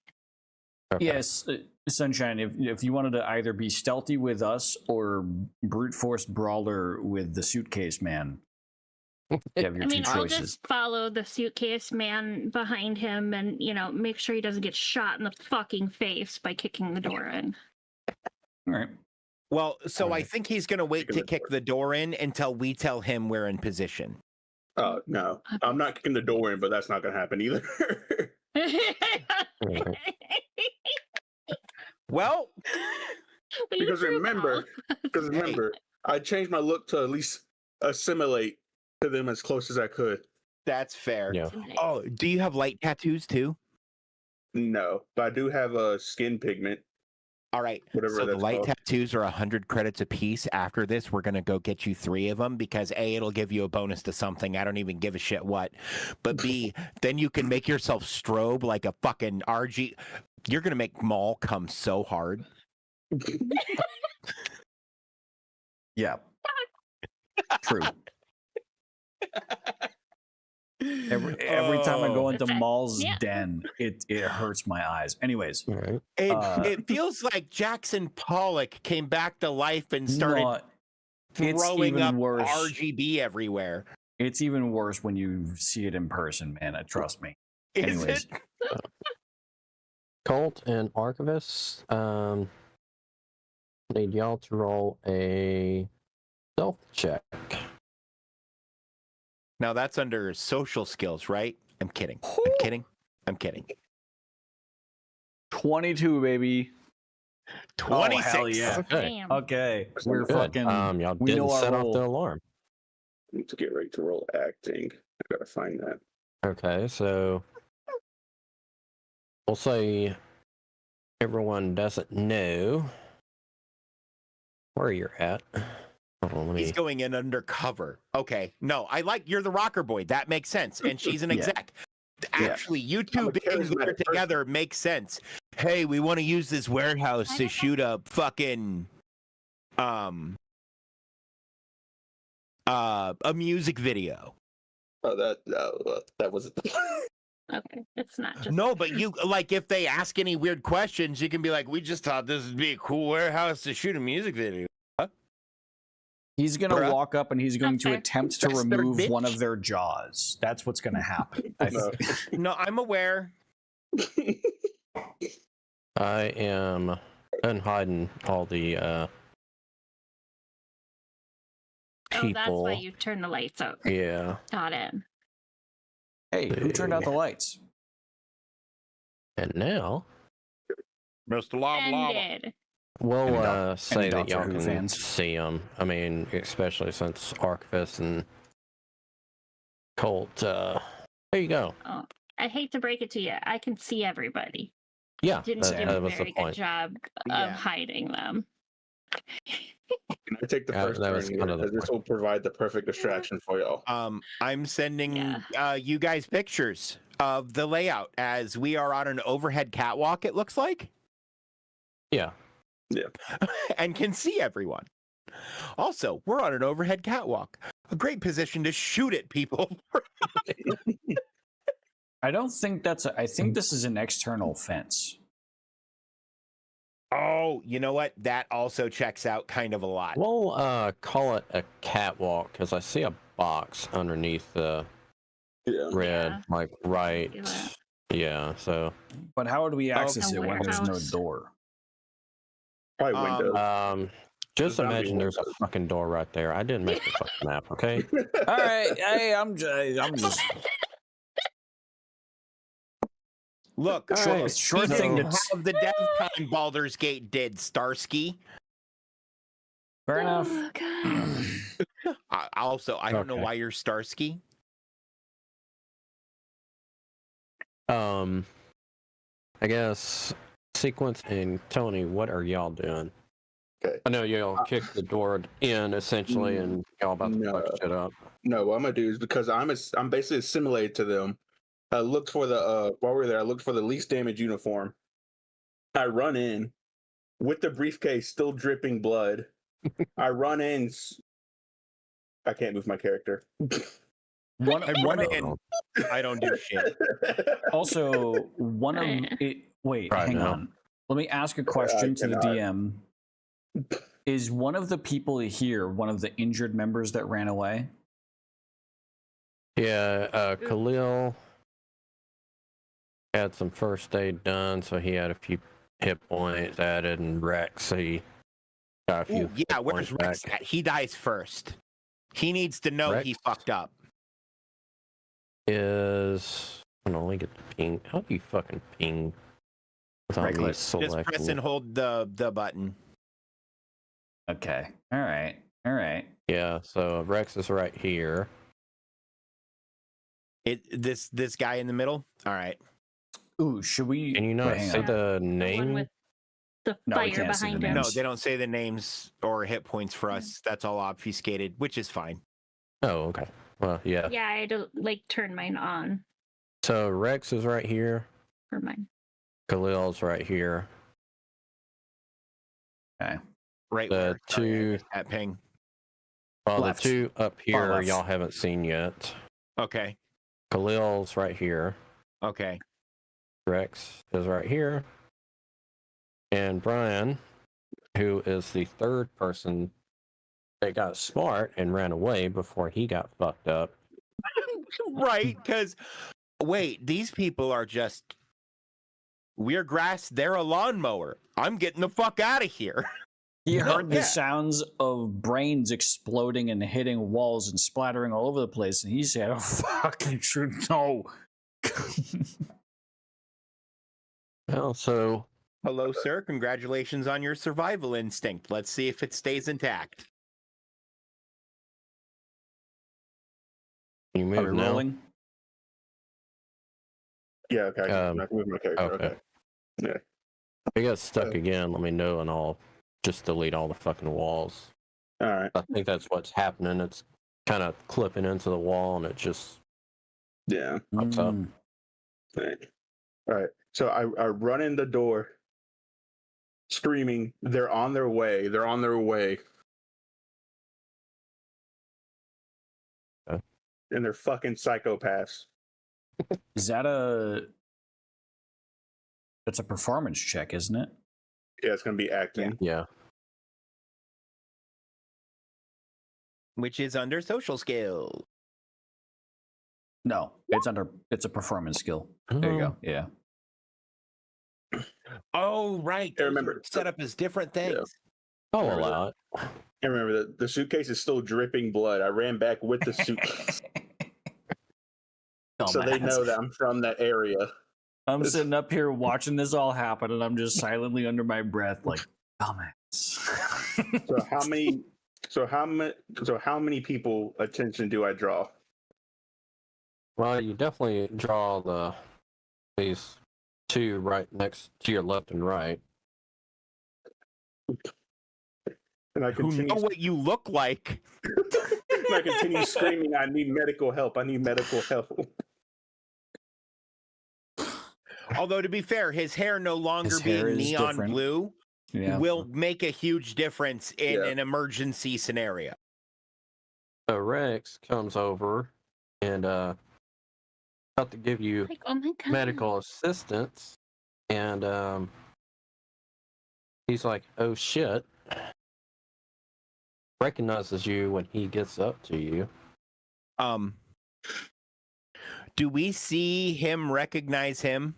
C: Okay.
A: yes, Sunshine. If you wanted to either be stealthy with us or brute force brawler with the suitcase man, you have your
B: I mean,
A: two
B: I'll
A: choices.
B: just follow the suitcase man behind him and, make sure he doesn't get shot in the fucking face by kicking the door in.
A: All right.
D: Well, so I
C: Alright.
D: think he's going to wait to kick the door in until we tell him we're in position.
E: No, I'm not kicking the door in, but that's not gonna happen either.
D: Well,
E: because remember, I changed my look to at least assimilate to them as close as I could.
D: that's fair.
C: Yeah.
D: Oh, do you have light tattoos too?
E: No, but I do have a skin pigment.
D: All right.
E: Whatever
D: So the
E: that's
D: light
E: called.
D: tattoos are 100 credits a piece. After this, we're gonna go get you 3 of them because A, it'll give you a bonus to something. I don't even give a shit what. But B, then you can make yourself strobe like a fucking RG. You're gonna make Maul come so hard.
A: Yeah. True. Every time I go into
B: Okay.
A: Maul's
B: Yeah.
A: den, it hurts my eyes. Anyways,
C: All right.
D: It feels like Jackson Pollock came back to life and started
A: not, it's
D: throwing
A: even
D: up
A: worse.
D: RGB everywhere.
A: It's even worse when you see it in person, man. Trust me.
D: Is
A: Anyways,
D: it?
C: Colt and Archivist, need y'all to roll a stealth check.
D: Now that's under social skills, right? I'm kidding. I'm kidding. I'm kidding.
A: 22, baby.
D: 26.
A: Oh, hell yeah.
C: Okay.
B: Damn.
A: Okay, we're
C: Good.
A: fucking.
C: Y'all
A: we know
C: didn't
A: our
C: set off
A: role.
C: the alarm.
E: I need to get ready to roll acting. I gotta find that.
C: Okay, so we'll say everyone doesn't know where you're at. Hold on, let me.
D: He's going in undercover. Okay. No, I like you're the rocker boy. That makes sense. And she's an
A: Yeah.
D: exec. Actually, you
E: I'm
D: two
E: a
D: being
E: charismatic
D: there
E: person.
D: together makes sense. Hey, we want to use this warehouse to shoot a fucking a music video.
E: Oh, that was.
B: Okay, it's not just.
D: No, but you like if they ask any weird questions, you can be like, "We just thought this would be a cool warehouse to shoot a music video."
A: He's gonna
D: Bruh.
A: walk up and he's going to
B: Okay.
A: attempt to
D: That's their
A: remove one
D: bitch.
A: of their jaws. That's what's gonna happen.
E: No.
D: No, I'm aware.
C: I am unhiding all the
B: Oh,
C: people.
B: that's why you turn the lights out.
C: Yeah.
B: Got it.
A: Hey, who turned out the lights?
C: And now
D: Mr. Lava.
B: Ended.
C: we'll
A: Any Doc-
C: say that
A: Doctor
C: y'all
A: Who
C: can
A: fans?
C: see them. I mean, especially since Archivist and Colt. There you go.
B: Oh, I hate to break it to you. I can see everybody.
C: Yeah,
B: Didn't
C: that,
B: do
C: that
B: a
C: was the
B: very good
C: point.
B: job
D: Yeah.
B: of hiding them.
E: Can I take the
C: Yeah,
E: first
C: that
E: turn
C: was
E: here?
C: kind of the
E: 'Cause this will provide the perfect distraction for y'all.
D: I'm sending
B: Yeah.
D: you guys pictures of the layout as we are on an overhead catwalk. It looks like,
C: Yeah.
D: and can see everyone. Also, we're on an overhead catwalk, a great position to shoot at people.
A: I don't think that's. I think this is an external fence.
D: Oh, you know what? That also checks out kind of a lot.
C: We'll call it a catwalk because I see a box underneath the
E: Yeah.
C: red,
B: Yeah.
C: like right.
B: See that.
C: Yeah, so
A: But how would we access
B: A
A: it when there's no
B: warehouse.
A: door?
E: Probably
D: Um,
E: windows.
C: just
E: Zombie
C: imagine there's a
E: windows.
C: fucking door right there. I didn't make the fucking map, okay?
A: All right, hey, I'm just
D: Look,
C: All right,
A: sure
D: he
A: thing
D: didn't
A: that's
D: have the dev time Baldur's Gate did, Starsky.
A: fair enough.
B: Oh, God.
D: I don't know
C: Okay.
D: why you're Starsky.
C: I guess Sequence and Tony, what are y'all doing?
E: Okay.
C: I know y'all kicked the door in essentially, and y'all about to fuck
E: No.
C: shit up.
E: No, what I'm gonna do is because I'm basically assimilated to them. I looked for the while we were there. I looked for the least damaged uniform. I run in with the briefcase still dripping blood. I run in. I can't move my character.
A: One
D: I
A: one
D: run
A: of,
D: in. I don't do shit.
A: also one of it. Wait,
C: Right
A: hang
C: now.
A: on. Let me ask a question to the
E: cannot.
A: DM. Is one of the people here one of the injured members that ran away?
C: Yeah, Khalil had some first aid done, so he had a few hit points added, and Rex, he got a few.
D: Ooh, yeah,
C: hit
D: where's
C: points
D: Rex
C: back.
D: at? He dies first. He needs to know he
C: Rex?
D: fucked up.
C: Is hold on, let me get the ping. How do you fucking ping without
A: Right
C: me
A: click.
D: Just
C: selecting?
D: press and hold the button.
A: Okay. All right. All right.
C: Yeah, so Rex is right here.
D: This guy in the middle. All right.
A: Ooh, should we?
C: Can you
A: wait,
C: not
A: hang
C: see
A: on.
C: the
B: The one
C: name?
B: with the
A: No, we
B: fire
A: can't see the
B: behind him.
A: names.
D: No, they don't say the names or hit points for us. That's all obfuscated, which is fine.
C: Oh, okay. Well, yeah.
B: Yeah, I had to like turn mine on
C: So Rex is right here.
B: for mine.
C: Khalil's right here.
A: Okay.
D: Right
C: The
D: where? Sorry, I
C: two-
D: missed that ping.
C: Well,
A: Left.
C: the two up here
A: left.
C: y'all haven't seen yet.
D: Okay.
C: Khalil's right here.
D: Okay.
C: Rex is right here. And Brian, who is the third person that got smart and ran away before he got fucked up.
D: Right, because wait, these people are just we're grass, they're a lawnmower. I'm getting the fuck out of here.
A: He heard the
D: Yeah.
A: sounds of brains exploding and hitting walls and splattering all over the place, and he said, "Oh fucking true, no."
C: Well, so
D: Hello, sir. Congratulations on your survival instinct. Let's see if it stays intact.
C: you
A: Are we
C: move now.
A: rolling?
E: Yeah, okay. I
C: Um,
E: can move my character.
C: okay.
E: Okay. Yeah.
C: If it gets stuck again, let me know and I'll just delete all the fucking walls.
E: All right.
C: I think that's what's happening. It's kind of clipping into the wall and it just
E: Yeah.
C: pops up.
A: Mm.
E: All right. So I run in the door, screaming, "They're on their way! They're on their way!"
C: Okay.
E: And they're fucking psychopaths.
A: Is that a? That's a performance check, isn't it?
E: Yeah, it's gonna be acting.
C: Yeah.
D: Which is under social skill.
A: No, it's a performance skill. There you go. Yeah.
D: Oh, right.
E: I
D: Those
E: remember-
D: are set up as different things.
C: I'll
E: Remember
C: allow it.
E: And remember, the suitcase is still dripping blood. I ran back with the suitcase, so they
A: Dumbass.
E: know that I'm from that area.
A: I'm sitting up here watching this all happen, and I'm just silently under my breath, like, dumbass.
E: So how many? How many people attention do I draw?
C: Well, you definitely draw these two right next to your left and right.
E: And I
D: Who
E: continue.
D: know what you look like?
E: And I continue screaming, "I need medical help! I need medical help!"
D: Although, to be fair, his hair no longer
A: His hair
D: being
A: is
D: neon
A: different.
D: blue
A: Yeah.
D: will make a huge difference in
E: Yeah.
D: an emergency scenario.
C: So Rex comes over and about to give you
B: Like, oh my god.
C: medical assistance, and he's like, "Oh shit!" Recognizes you when he gets up to you.
D: Do we see him recognize him?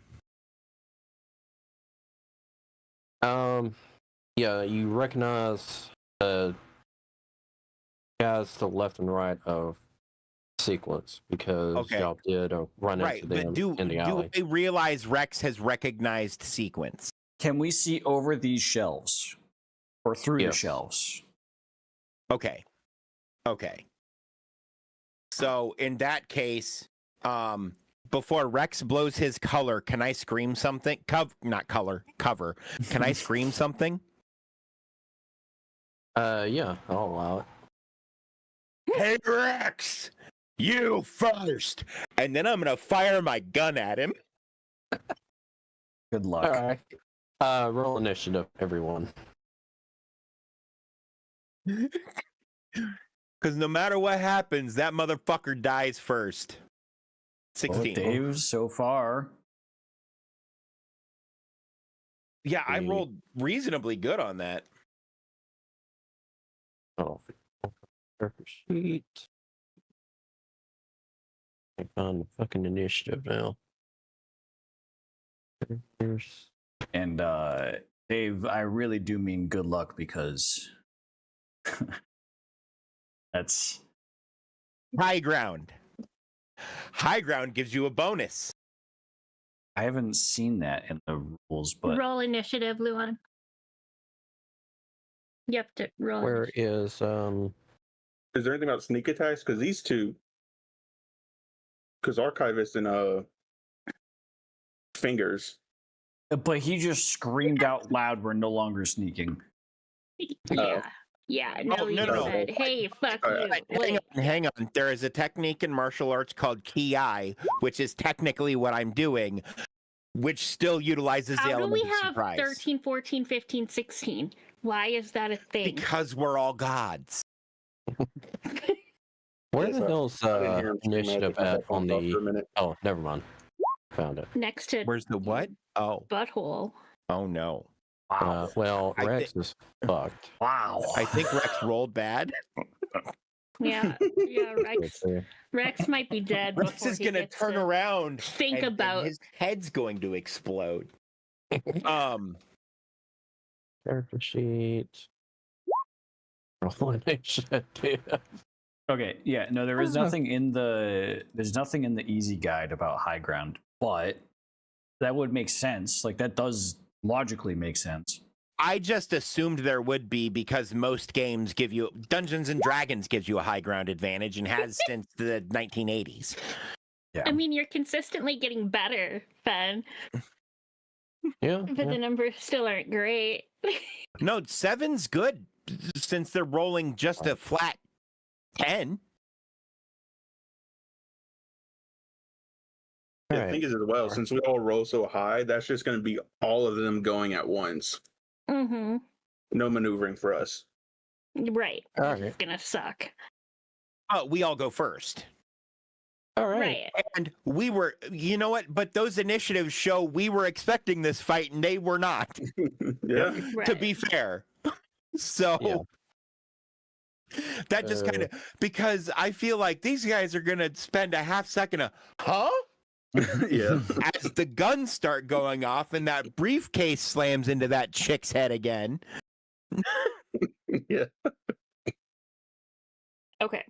C: Yeah, you recognize the guys to the left and right of sequence because
D: Okay.
C: y'all did run
D: Right,
C: into
D: but
C: them
D: do
C: in the alley.
D: they realize Rex has recognized sequence?
A: Can we see over these shelves or through the
C: Yes.
A: shelves?
D: Okay. So in that case, before Rex blows his color, can I scream something? Not color, cover. Can I scream something?
C: Yeah, I'll allow it.
D: Hey Rex, you first, and then I'm gonna fire my gun at him.
A: Good luck.
C: All right. Roll initiative, everyone.
D: Because no matter what happens, that motherfucker dies first.
A: Well,
D: 16.
A: Dave, so far.
D: Yeah, I rolled reasonably good on that.
C: Oh, character sheet. I found the fucking initiative now. Characters.
A: And Dave, I really do mean good luck because that's
D: High ground. High ground gives you a bonus.
A: I haven't seen that in the rules, but
B: Roll initiative, Luan. You have to roll.
C: Where
B: initiative.
C: is
E: Is there anything about sneak attacks? Because these two, because archivist and fingers.
A: but he just screamed out loud, "We're no longer sneaking."
B: Yeah. Yeah. No,
D: Oh,
B: he
D: no,
B: just
D: no.
B: said, hey, fuck you.
D: Hang on. There is a technique in martial arts called Ki, which is technically what I'm doing, which still utilizes the
B: How do
D: element
B: we
D: of
B: have
D: surprise.
B: 13, 14, 15, 16? Why is that a thing?
D: Because we're all gods.
C: Where
E: Yes,
C: the
E: I
C: hell's
E: didn't hear him scream
C: initiative
E: magic. I
C: at
E: got
C: on
E: bumped off for a
C: the?
E: minute.
C: Oh, never mind. Found it.
B: Next to
D: Where's the what? Oh,
B: butthole.
D: oh no.
C: Well,
D: I
C: Rex is fucked.
A: Wow.
D: I think Rex rolled bad.
B: Yeah. Yeah. Rex might be dead.
D: Rex
B: before
D: is
B: he
D: gonna
B: gets
D: turn
B: to
D: around.
B: Think
D: and
B: about.
D: his head's going to explode.
C: Character sheet. Roll initiative.
A: Okay, yeah, no, there's nothing in the easy guide about high ground, but that would make sense. Like that does logically make sense.
D: I just assumed there would be because most games give you Dungeons and Dragons gives you a high ground advantage and has since the 1980s.
A: Yeah.
B: I mean, you're consistently getting better, Ben,
C: Yeah.
B: but the numbers still aren't great.
D: No, 7's good since they're rolling just a flat 10.
E: The
C: Alright.
E: thing is, as well, since we all roll so high, that's just going to be all of them going at once.
B: Mm-hmm.
E: No maneuvering for us.
B: Right.
C: All
B: Which is
C: right.
B: gonna suck.
D: Oh, we all go first.
C: All right.
B: Right.
D: And we were, you know what? But those initiatives show we were expecting this fight and they were not,
E: Yeah.
B: Right.
D: to be fair. So
C: Yeah.
D: that just kind of, because I feel like these guys are going to spend a half second of, huh?
E: Yeah.
D: As the guns start going off and that briefcase slams into that chick's head again.
E: Yeah.
B: Okay.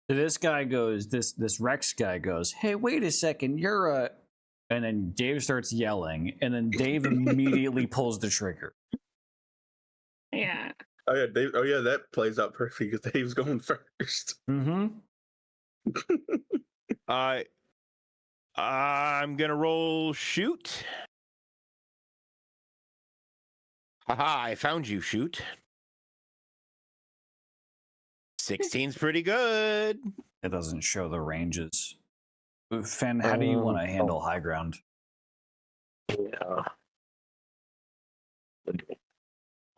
A: This guy goes, this Rex guy goes, "Hey, wait a second, you're a," and then Dave starts yelling, and then Dave immediately pulls the trigger.
B: Yeah.
E: Oh yeah, Dave. Oh yeah, that plays out perfect because Dave's going first.
A: Mm-hmm.
D: I'm gonna roll shoot. Haha, I found you, shoot. 16's pretty good.
A: It doesn't show the ranges. Fen, how do you want to handle high ground?
C: Yeah.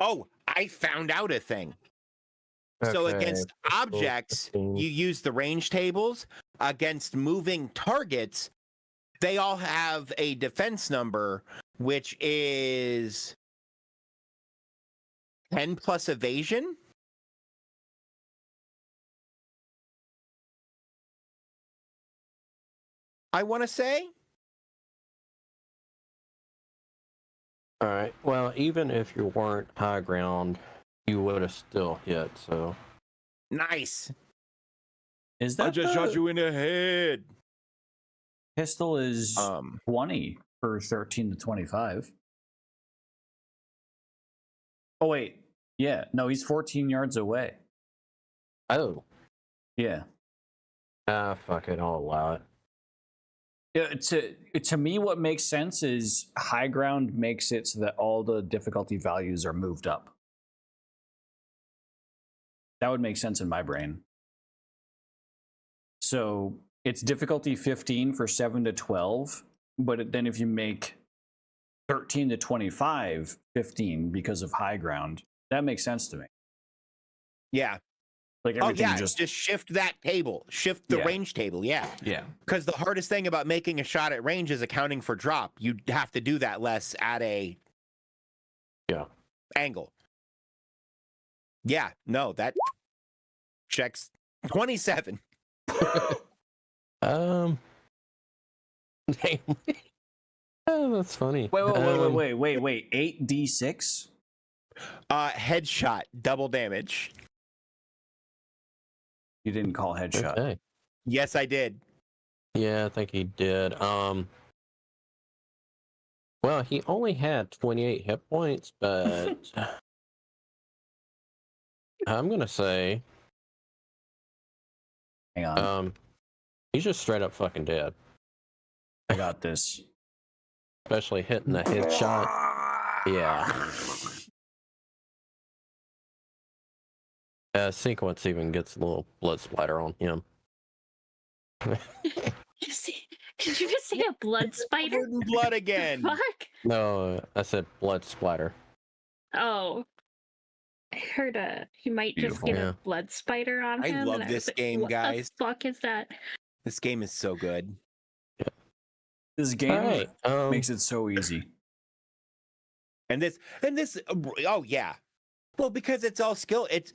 D: Oh, I found out a thing. So
C: Okay,
D: against objects,
C: 15.
D: you use the range tables. Against moving targets, they all have a defense number, which is 10 plus evasion. I want to say.
C: All right. Well, even if you weren't high ground, you would have still hit. So
D: Nice.
A: Is that
D: you in the head.
A: pistol is
D: 20
A: 20 for 13 to 25? Oh wait, yeah, no, he's 14 yards away.
C: oh,
A: Yeah.
C: fuck it, I'll allow it.
A: Yeah, to me, what makes sense is high ground makes it so that all the difficulty values are moved up. That would make sense in my brain. So it's difficulty 15 for 7 to 12, but then if you make 13 to 25 15 because of high ground, that makes sense to me.
D: Yeah.
A: Like
D: Oh
A: everything
D: yeah, just shift that table. Shift the
A: Yeah.
D: range table. Yeah.
A: yeah.
D: Because the hardest thing about making a shot at range is accounting for drop. You have to do that less at a angle. Yeah, no, that checks 27.
C: Damn. Oh, that's funny.
A: Wait. 8d6?
D: Headshot, double damage.
A: You didn't call headshot.
C: Okay.
D: Yes, I did.
C: Yeah, I think he did. Well, he only had 28 hit points, but I'm gonna say
A: Hang on.
C: He's just straight up fucking dead.
A: I got this.
C: Especially hitting the headshot. Yeah. Sequence even gets a little blood splatter on him.
B: Did you just say a blood spider?
D: Covered in blood again.
B: Fuck.
C: No, I said blood splatter.
B: Oh. I heard he might just
A: Beautiful.
B: get
C: Yeah.
B: a blood spider on
D: I
B: him.
D: love
B: and
D: this
B: was like,
D: game,
B: what
D: guys.
B: the fuck is that?
D: This game is so good.
A: This game
C: Alright,
A: makes it so easy.
D: And this, oh yeah. Well, because it's all skill. It's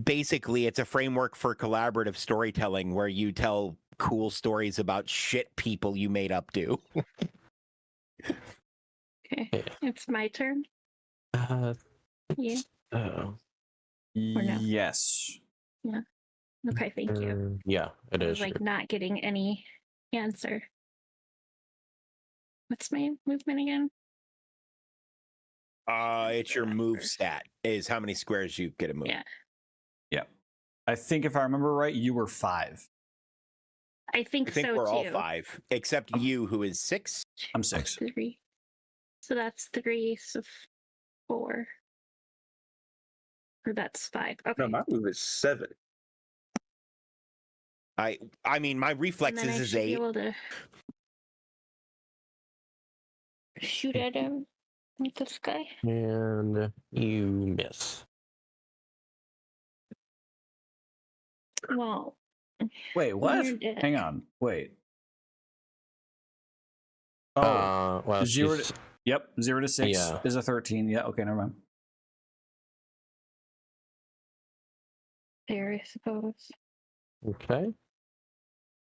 D: basically it's a framework for collaborative storytelling where you tell cool stories about shit people you made up do.
B: Okay.
C: Yeah.
B: It's my turn. Yeah.
C: Oh.
B: no?
A: Yes.
B: Okay, thank you.
C: Yeah, it
B: I
C: is.
B: was like not getting any answer. What's my movement again?
D: It's your move stat is how many squares you get a move.
B: Yeah.
A: I think if I remember right, you were 5.
B: I think
D: I think
B: so
D: we're
B: too.
D: all 5, except you, who is 6.
A: I'm 6.
B: 3. So that's 3, so 4. Or that's 5. Okay.
E: No, my move is 7.
D: I mean, my
B: And then
D: reflexes
B: I
D: is
B: should be
D: 8.
B: able to shoot at him with this guy.
C: And you miss.
B: Well,
A: Wait, what?
B: You're dead.
A: Hang on. Wait. Oh,
C: Well,
A: 0
C: she's-
A: to, yep, 0 to 6
C: Yeah.
A: is a 13. Yeah, okay, never mind.
B: there, I suppose.
C: Okay.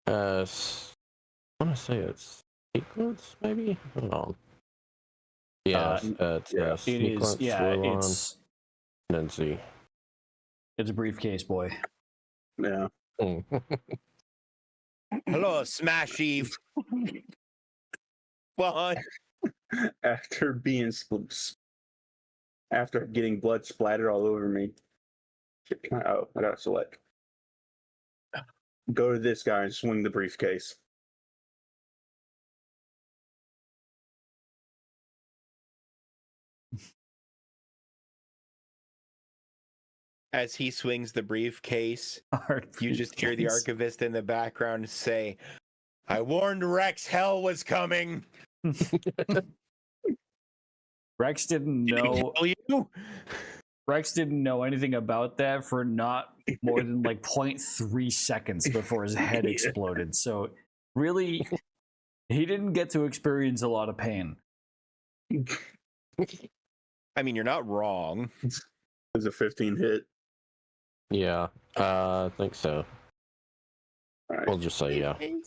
C: I want to say it's sequence, maybe? Hold on. Yeah, it's
A: It
C: sequence.
A: is. Yeah,
C: Rulon,
A: it's
C: and then Z.
A: a briefcase, boy.
E: Yeah.
D: Hello, Smash Eve. What?
E: After being after getting blood splattered all over me. Shit, I gotta select. Go to this guy and swing the briefcase.
D: As he swings the briefcase,
A: Hard
D: you just hear the
A: briefcase.
D: archivist in the background say, I warned Rex hell was coming.
A: Rex didn't
D: Did he
A: know.
D: kill you?
A: Rex didn't know anything about that for not more than like 0.3 seconds before his head
E: Yeah.
A: exploded. So really, he didn't get to experience a lot of pain.
D: I mean, you're not wrong.
E: It was a 15 hit.
C: Yeah, I think so.
E: All right.
C: We'll just say yeah.
E: And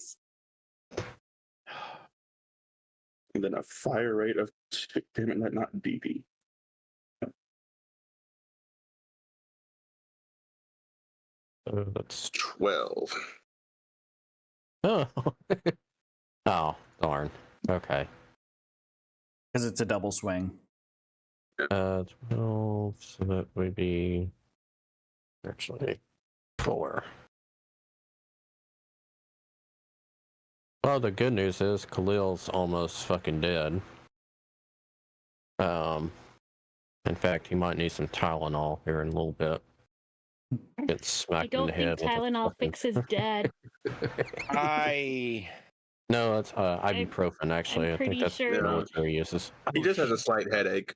E: then a fire rate of damn it, not DP.
C: That's
E: 12.
C: oh. Oh, darn. Okay.
A: Because it's a double swing.
C: 12, so that would be actually 4. Well, the good news is Khalil's almost fucking dead. In fact, he might need some Tylenol here in a little bit. Get
B: I
C: smacked in
B: don't
C: the
B: think
C: head. with a
B: Tylenol
C: fucking-
B: fixes dead.
C: No, it's ibuprofen. Actually, I think
B: pretty
C: that's
B: sure
C: what the
E: that-
C: military uses.
E: He just has a slight headache.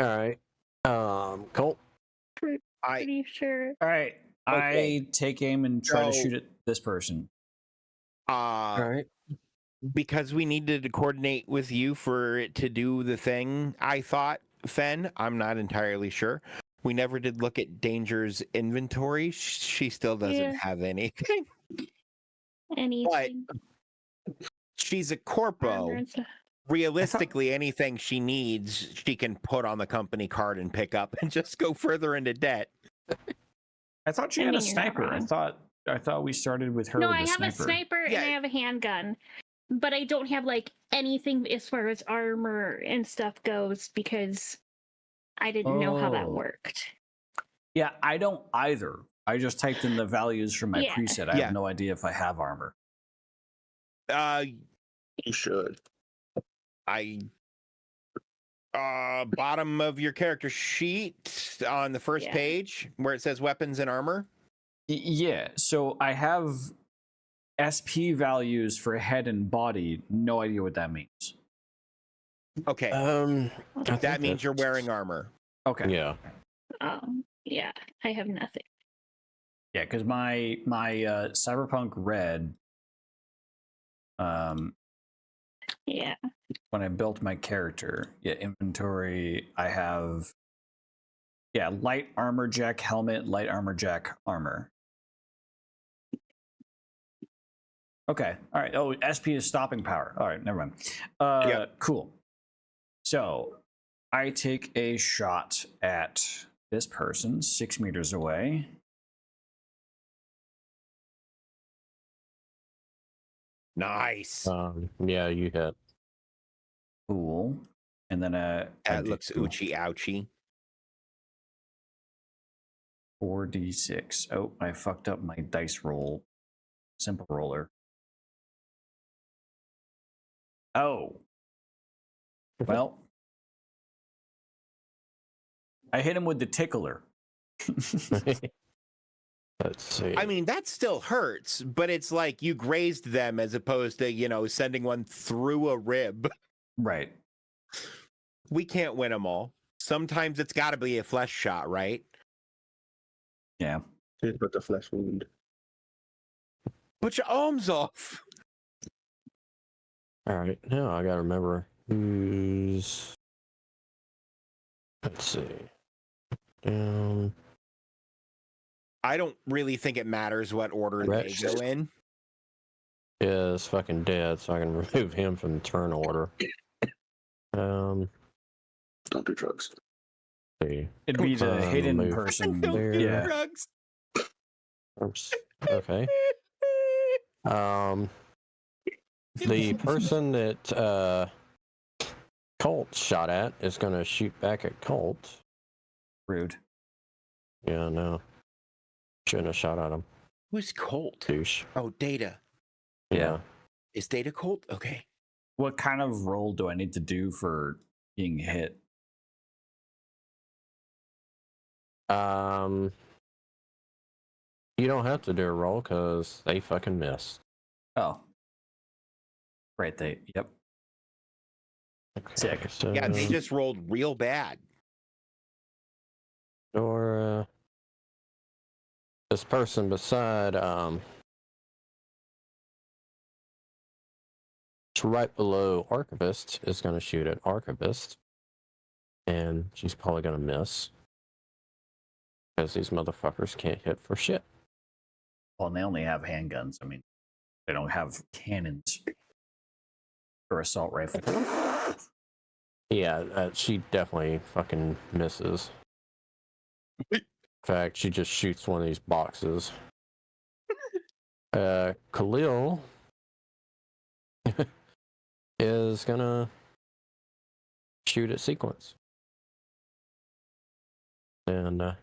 C: All right. Colt.
B: Pretty sure.
A: All right.
D: Okay.
A: I take aim and try to
D: So-
A: shoot at this person.
C: right.
D: Because we needed to coordinate with you for it to do the thing, I thought, Fen, I'm not entirely sure. We never did look at Danger's inventory. She still doesn't
B: Yeah.
D: have anything.
B: Anything.
D: She's a
B: Armor
D: corpo.
B: and stuff.
D: Realistically, anything she needs, she can put on the company card and pick up and just go further into debt.
A: I thought she
B: I
A: had a
B: mean, you're not
A: sniper. I
B: wrong.
A: thought we started with her.
B: No,
A: with
B: I
A: the
B: have a
A: sniper.
B: sniper and
D: Yeah.
B: I have a handgun, but I don't have like anything as far as armor and stuff goes because I didn't know how that
A: Oh.
B: worked.
A: Yeah, I don't either. I just typed in the values from my
B: Yeah.
A: preset. I
D: Yeah.
A: have no idea if I have armor.
E: You should.
D: Bottom of your character sheet on the first
B: Yeah.
D: page where it says weapons and armor.
A: Yeah, so I have SP values for head and body. No idea what that means.
D: Okay,
C: I think
D: that means
C: that's-
D: you're wearing armor.
A: Okay.
C: Yeah.
B: Yeah, I have nothing.
A: Yeah, because my Cyberpunk Red,
B: Yeah.
A: when I built my character, inventory, I have light armor jack helmet, light armor jack armor. Okay, all right. Oh, SP is stopping power. All right, never mind. Cool. So I take a shot at this person 6 meters away.
D: Nice.
C: Yeah, you hit.
A: Cool. And then
D: That looks ouchie ouchie.
A: 4d6. Oh, I fucked up my dice roll. Simple roller. Oh. Well. I hit him with the tickler.
C: Let's see.
D: I mean, that still hurts, but it's like you grazed them as opposed to, sending one through a rib.
A: Right.
D: We can't win them all. Sometimes it's got to be a flesh shot, right?
A: Yeah.
E: Here's but the flesh wound.
D: Put your arms off.
C: All right, now I gotta remember who's. Let's see.
D: I don't really think it matters what order
C: Rex
D: they go in.
C: is fucking dead, so I can remove him from the turn order.
E: Don't do drugs.
C: See.
A: It'd be the hidden
C: move.
A: person.
D: Don't do
A: Yeah.
D: drugs.
C: Oops. Okay. The person that Colt shot at is gonna shoot back at Colt.
A: Rude.
C: Yeah, no. Shouldn't have shot at him.
D: Who's Colt?
C: Douche.
D: Oh, Data.
C: Yeah.
D: Is Data Colt? Okay.
A: What kind of roll do I need to do for being hit?
C: You don't have to do a roll because they fucking missed.
A: Oh. Right, yep.
C: Okay,
A: Sick.
C: so
D: Yeah, they just rolled real bad.
C: or this person beside it's right below Archivist is going to shoot at Archivist, and she's probably going to miss because these motherfuckers can't hit for shit.
A: Well, and they only have handguns. I mean, they don't have cannons or assault rifle.
C: Yeah, she definitely fucking misses. In fact, she just shoots one of these boxes. Khalil is gonna shoot at Sequence. And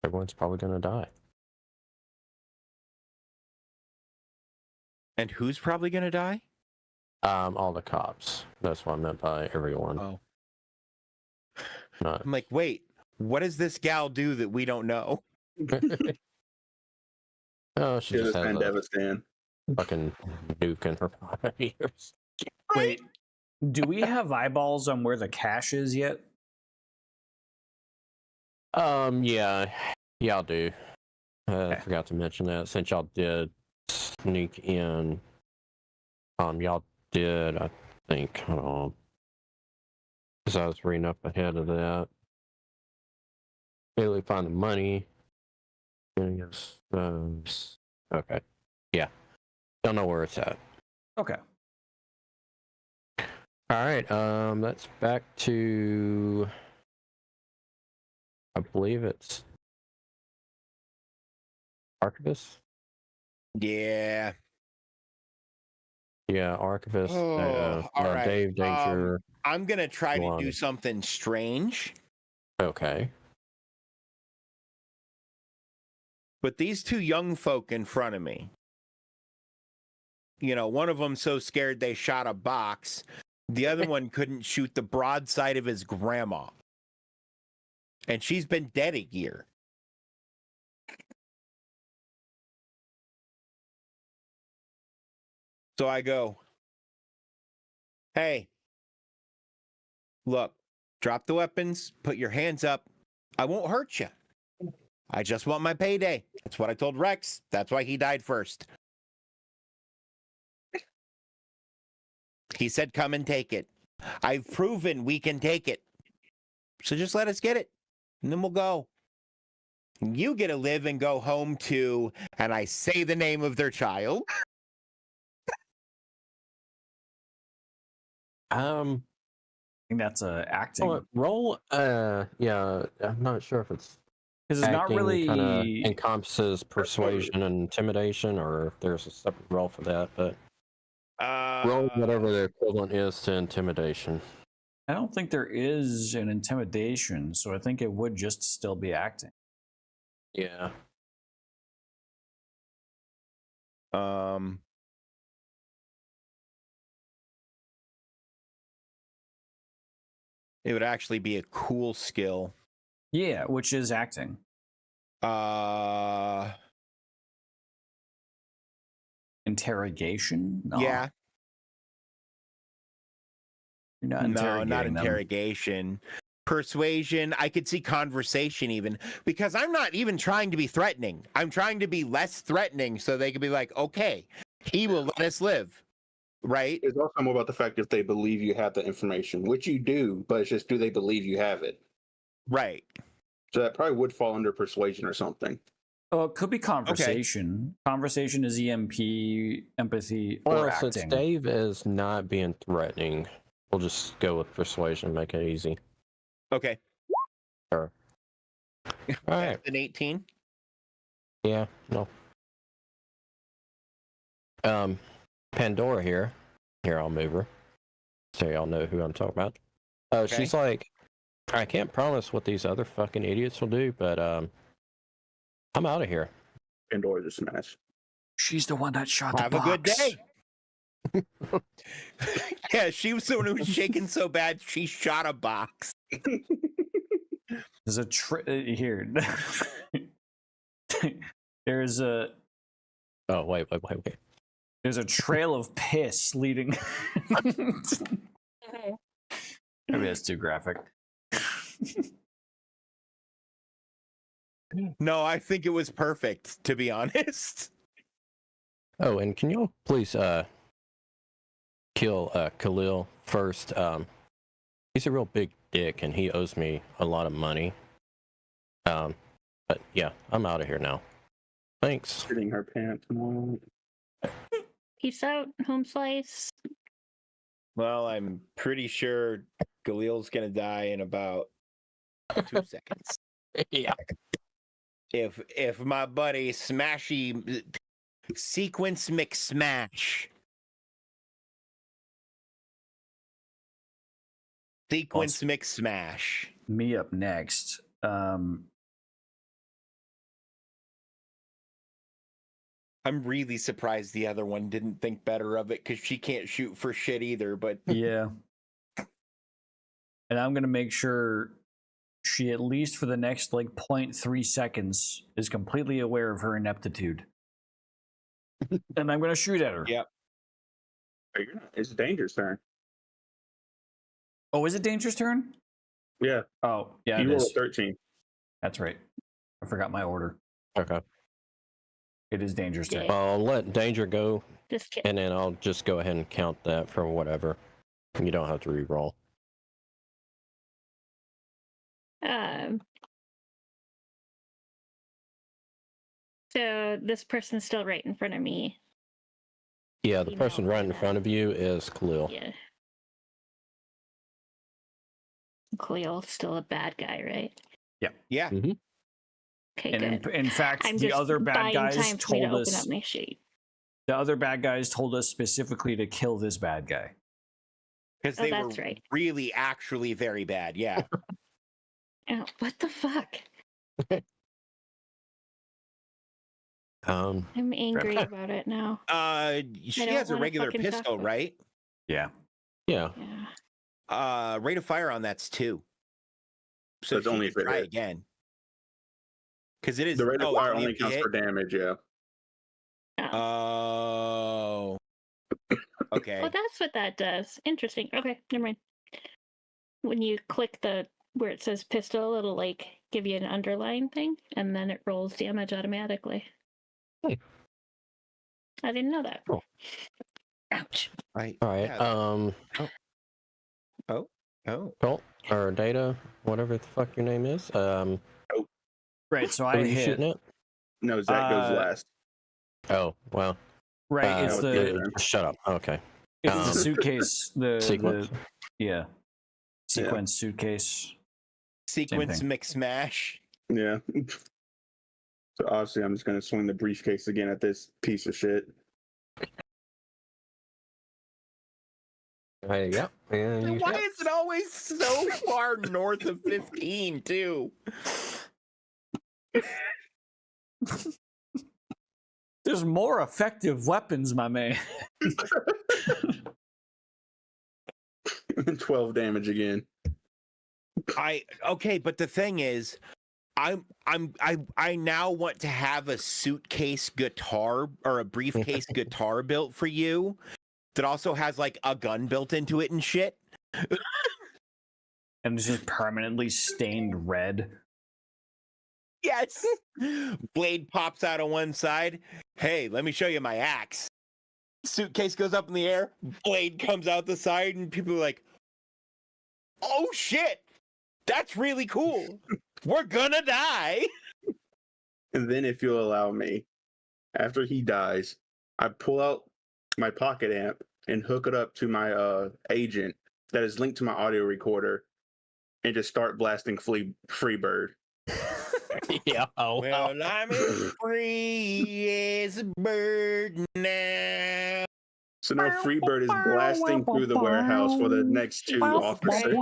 C: everyone's probably gonna die.
D: And who's probably going to die?
C: All the cops. That's what I meant by everyone.
D: Oh.
C: Not...
D: I'm like, wait, what does this gal do that we don't know?
C: Oh, she
E: Here's
C: just
E: this
C: has
E: man
C: a
E: Devastan.
C: fucking nuke in her ears.
A: Wait, do we have eyeballs on where the cache is yet?
C: Yeah, y'all do. I
A: Okay.
C: forgot to mention that since y'all did sneak in. Y'all did, I think, because I was reading up ahead of that. Really find the money. Okay. Yeah. Don't know where it's at.
A: Okay.
C: All right. That's back to. I believe it's Archivist.
D: Yeah.
C: Yeah, Archivist.
D: Oh, all right.
C: Dave Danger.
D: I'm going to try to
C: Go
D: do
C: on.
D: something strange.
C: Okay.
D: But these two young folk in front of me, you know, one of them so scared they shot a box. The other one couldn't shoot the broadside of his grandma. And she's been dead a year. So I go, hey, look, drop the weapons, put your hands up. I won't hurt you. I just want my payday. That's what I told Rex. That's why he died first. He said, come and take it. I've proven we can take it. So just let us get it, and then we'll go. You get to live and go home to, and I say the name of their child.
A: I think that's acting.
C: Roll. Yeah, I'm not sure if it's
A: Because it's not
C: acting
A: really.
C: kind of encompasses persuasion and intimidation, or if there's a separate roll for that. But roll whatever the equivalent is to intimidation.
A: I don't think there is an intimidation, so I think it would just still be acting.
C: Yeah.
D: It would actually be a cool skill.
A: Yeah, which is acting. Interrogation? No.
D: Yeah.
A: You're not
D: No,
A: interrogating
D: not
A: them.
D: interrogation. Persuasion. I could see conversation even, because I'm not even trying to be threatening. I'm trying to be less threatening so they could be like, okay, he will let us live. Right?
E: It's also more about the fact if they believe you have the information, which you do, but it's just do they believe you have it?
D: Right.
E: So that probably would fall under persuasion or something.
A: Oh, it could be conversation. Conversation is EMP, empathy,
C: Well,
A: or
C: since
A: acting.
C: Dave is not being threatening, we'll just go with persuasion, make it easy.
D: Okay.
C: Sure. All right.
D: An 18.
C: Yeah. No. Pandora here. Here, I'll move her so y'all know who I'm talking about.
D: Okay.
C: She's like, I can't promise what these other fucking idiots will do, but I'm out of here.
E: Pandora's a smash.
A: She's the one that shot
D: Have
A: the
D: a good
A: box.
D: day. Yeah, she was the one who was shaking so bad she shot a box.
A: There's a here. There's a
C: Oh, wait.
A: there's a trail of piss leading. Maybe that's too graphic.
D: No, I think it was perfect, to be honest.
C: Oh, and can y'all please kill Khalil first? He's a real big dick, and he owes me a lot of money. But yeah, I'm out of here now. Thanks.
E: Shitting her pants and all.
B: Peace out, home slice.
D: Well, I'm pretty sure Galil's gonna die in about 2 seconds.
C: Yeah.
D: If my buddy Smashy Sequence McSmash. Sequence McSmash.
A: Me up next.
D: I'm really surprised the other one didn't think better of it, because she can't shoot for shit either, but
A: Yeah. And I'm gonna make sure she, at least for the next like 0.3 seconds, is completely aware of her ineptitude. And I'm gonna shoot at her.
D: Yep.
E: It's Danger's turn.
A: Oh, is it Danger's turn?
E: Yeah.
A: Oh, yeah,
E: You
A: it
E: rolled
A: is.
E: a 13.
A: That's right. I forgot my order.
C: Okay.
A: It is Danger's turn.
B: Yeah.
C: I'll let Danger go,
B: Just kidding.
C: and then I'll just go ahead and count that for whatever. You don't have to re-roll.
B: So this person's still right in front of me.
C: Yeah, the
B: You
C: person
B: know
C: right in
B: that.
C: front of you is Khalil.
B: Yeah. Khalil's still a bad guy, right?
D: yeah.
B: Okay,
A: And
B: good.
A: in fact,
B: I'm
A: the
B: just
A: other bad
B: buying
A: guys
B: time for me to
A: told
B: open
A: us.
B: up my sheet.
A: The other bad guys told us specifically to kill this bad guy.
D: Because
B: Oh,
D: they
B: that's
D: were
B: right.
D: really actually very bad. Yeah.
B: Oh, what the fuck?
C: Um,
B: I'm angry about it now.
D: She
B: don't
D: has a
B: wanna
D: regular
B: fucking talk
D: pistol,
B: about it.
D: right?
A: Yeah.
C: yeah.
B: Yeah.
D: Rate of fire on that's 2.
E: So it's
D: she
E: only
D: can
E: if it
D: try
E: hits.
D: again. Because it is.
E: The rate of
D: it's
E: fire
D: only
E: only
D: if you
E: counts
D: hit?
E: for damage. Yeah.
D: Oh. Okay.
B: Well, that's what that does. Interesting. Okay, never mind. When you click the where it says pistol, it'll like give you an underline thing, and then it rolls damage automatically.
C: Hey.
B: I didn't know that.
C: Cool.
B: Ouch.
D: Right.
C: All right.
D: Yeah, oh.
C: Colt or Data, whatever the fuck your name is.
A: Right. So
C: Who
A: I
C: are you
A: hit.
C: shooting at?
E: No, Zach goes
A: Uh,
E: last.
C: Oh, well.
A: Right. It's
E: no,
A: the
C: Shut up. Okay.
A: it's the
C: um,
A: suitcase. The
C: Sequence.
A: yeah. Sequence suitcase.
D: Sequence
A: thing.
D: mix smash.
E: Yeah. So obviously, I'm just gonna swing the briefcase again at this piece of shit.
C: Yeah. And you
D: Why
C: hit.
D: is it always so far north of 15, too?
A: There's more effective weapons, my man.
E: 12 damage again.
D: Okay, but the thing is, I now want to have a suitcase guitar or a briefcase guitar built for you that also has like a gun built into it and shit.
A: And it's just permanently stained red.
D: Yes. Blade pops out on one side. Hey, let me show you my axe. Suitcase goes up in the air. Blade comes out the side, and people are like, "Oh shit, that's really cool. We're gonna die."
E: And then, if you'll allow me, after he dies, I pull out my pocket amp and hook it up to my agent that is linked to my audio recorder and just start blasting Freebird.
C: Yeah. Oh,
D: Well, I'm as free as a bird now.
E: So now Freebird is blasting through the warehouse for the next 2 officers.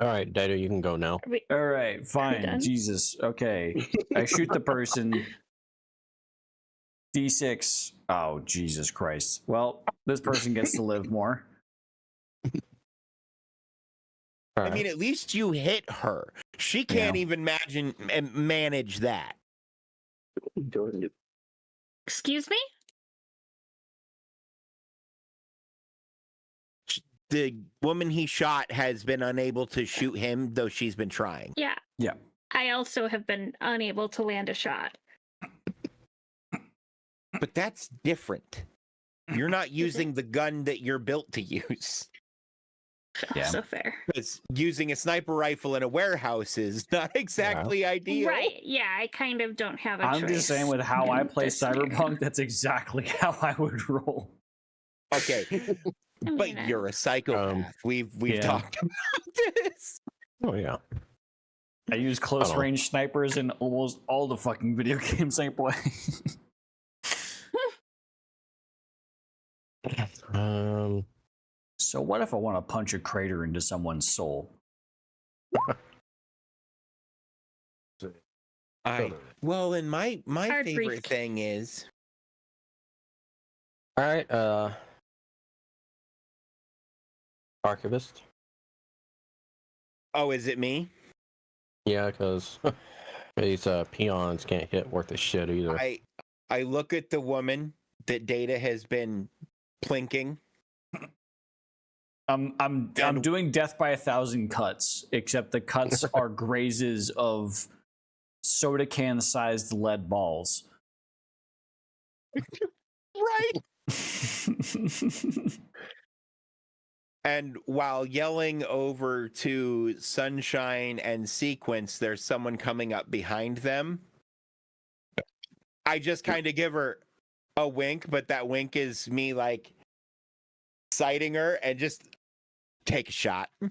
C: All right, Data, you can go now.
A: All right, fine.
B: done?
A: Jesus. Okay. I shoot the person. D6. Oh, Jesus Christ. Well, this person gets to live more.
C: All
D: I
C: right.
D: mean, at least you hit her. She can't
A: Yeah.
D: even manage that.
B: Excuse me?
D: The woman he shot has been unable to shoot him, though she's been trying.
B: Yeah.
A: Yeah.
B: I also have been unable to land a shot.
D: But that's different. You're not using the gun that you're built to use.
A: Yeah.
B: So fair.
D: Because using a sniper rifle in a warehouse is not exactly ideal.
B: Right. Yeah, I kind of don't have a
A: I'm
B: choice.
A: just saying, with how I
B: in
A: play
B: this scenario.
A: Cyberpunk, that's exactly how I would roll.
D: Okay.
B: I
D: But
B: mean,
D: you're a psychopath. We've
A: yeah.
D: talked about this.
C: Oh, yeah.
A: I use close
C: Oh.
A: range snipers in almost all the fucking video games I play. So what if I want to punch a crater into someone's soul?
D: Well, and my
B: Hard
D: favorite
B: brief.
D: thing is
C: All right, Archivist.
D: is it me?
C: Yeah, because these peons can't hit worth a shit either.
D: I look at the woman that Data has been plinking.
A: I'm doing death by 1,000 cuts, except the cuts are grazes of soda can sized lead balls.
D: Right. And while yelling over to Sunshine and Sequence, there's someone coming up behind them. I just kind of give her a wink, but that wink is me like sighting her and just take a shot.
E: And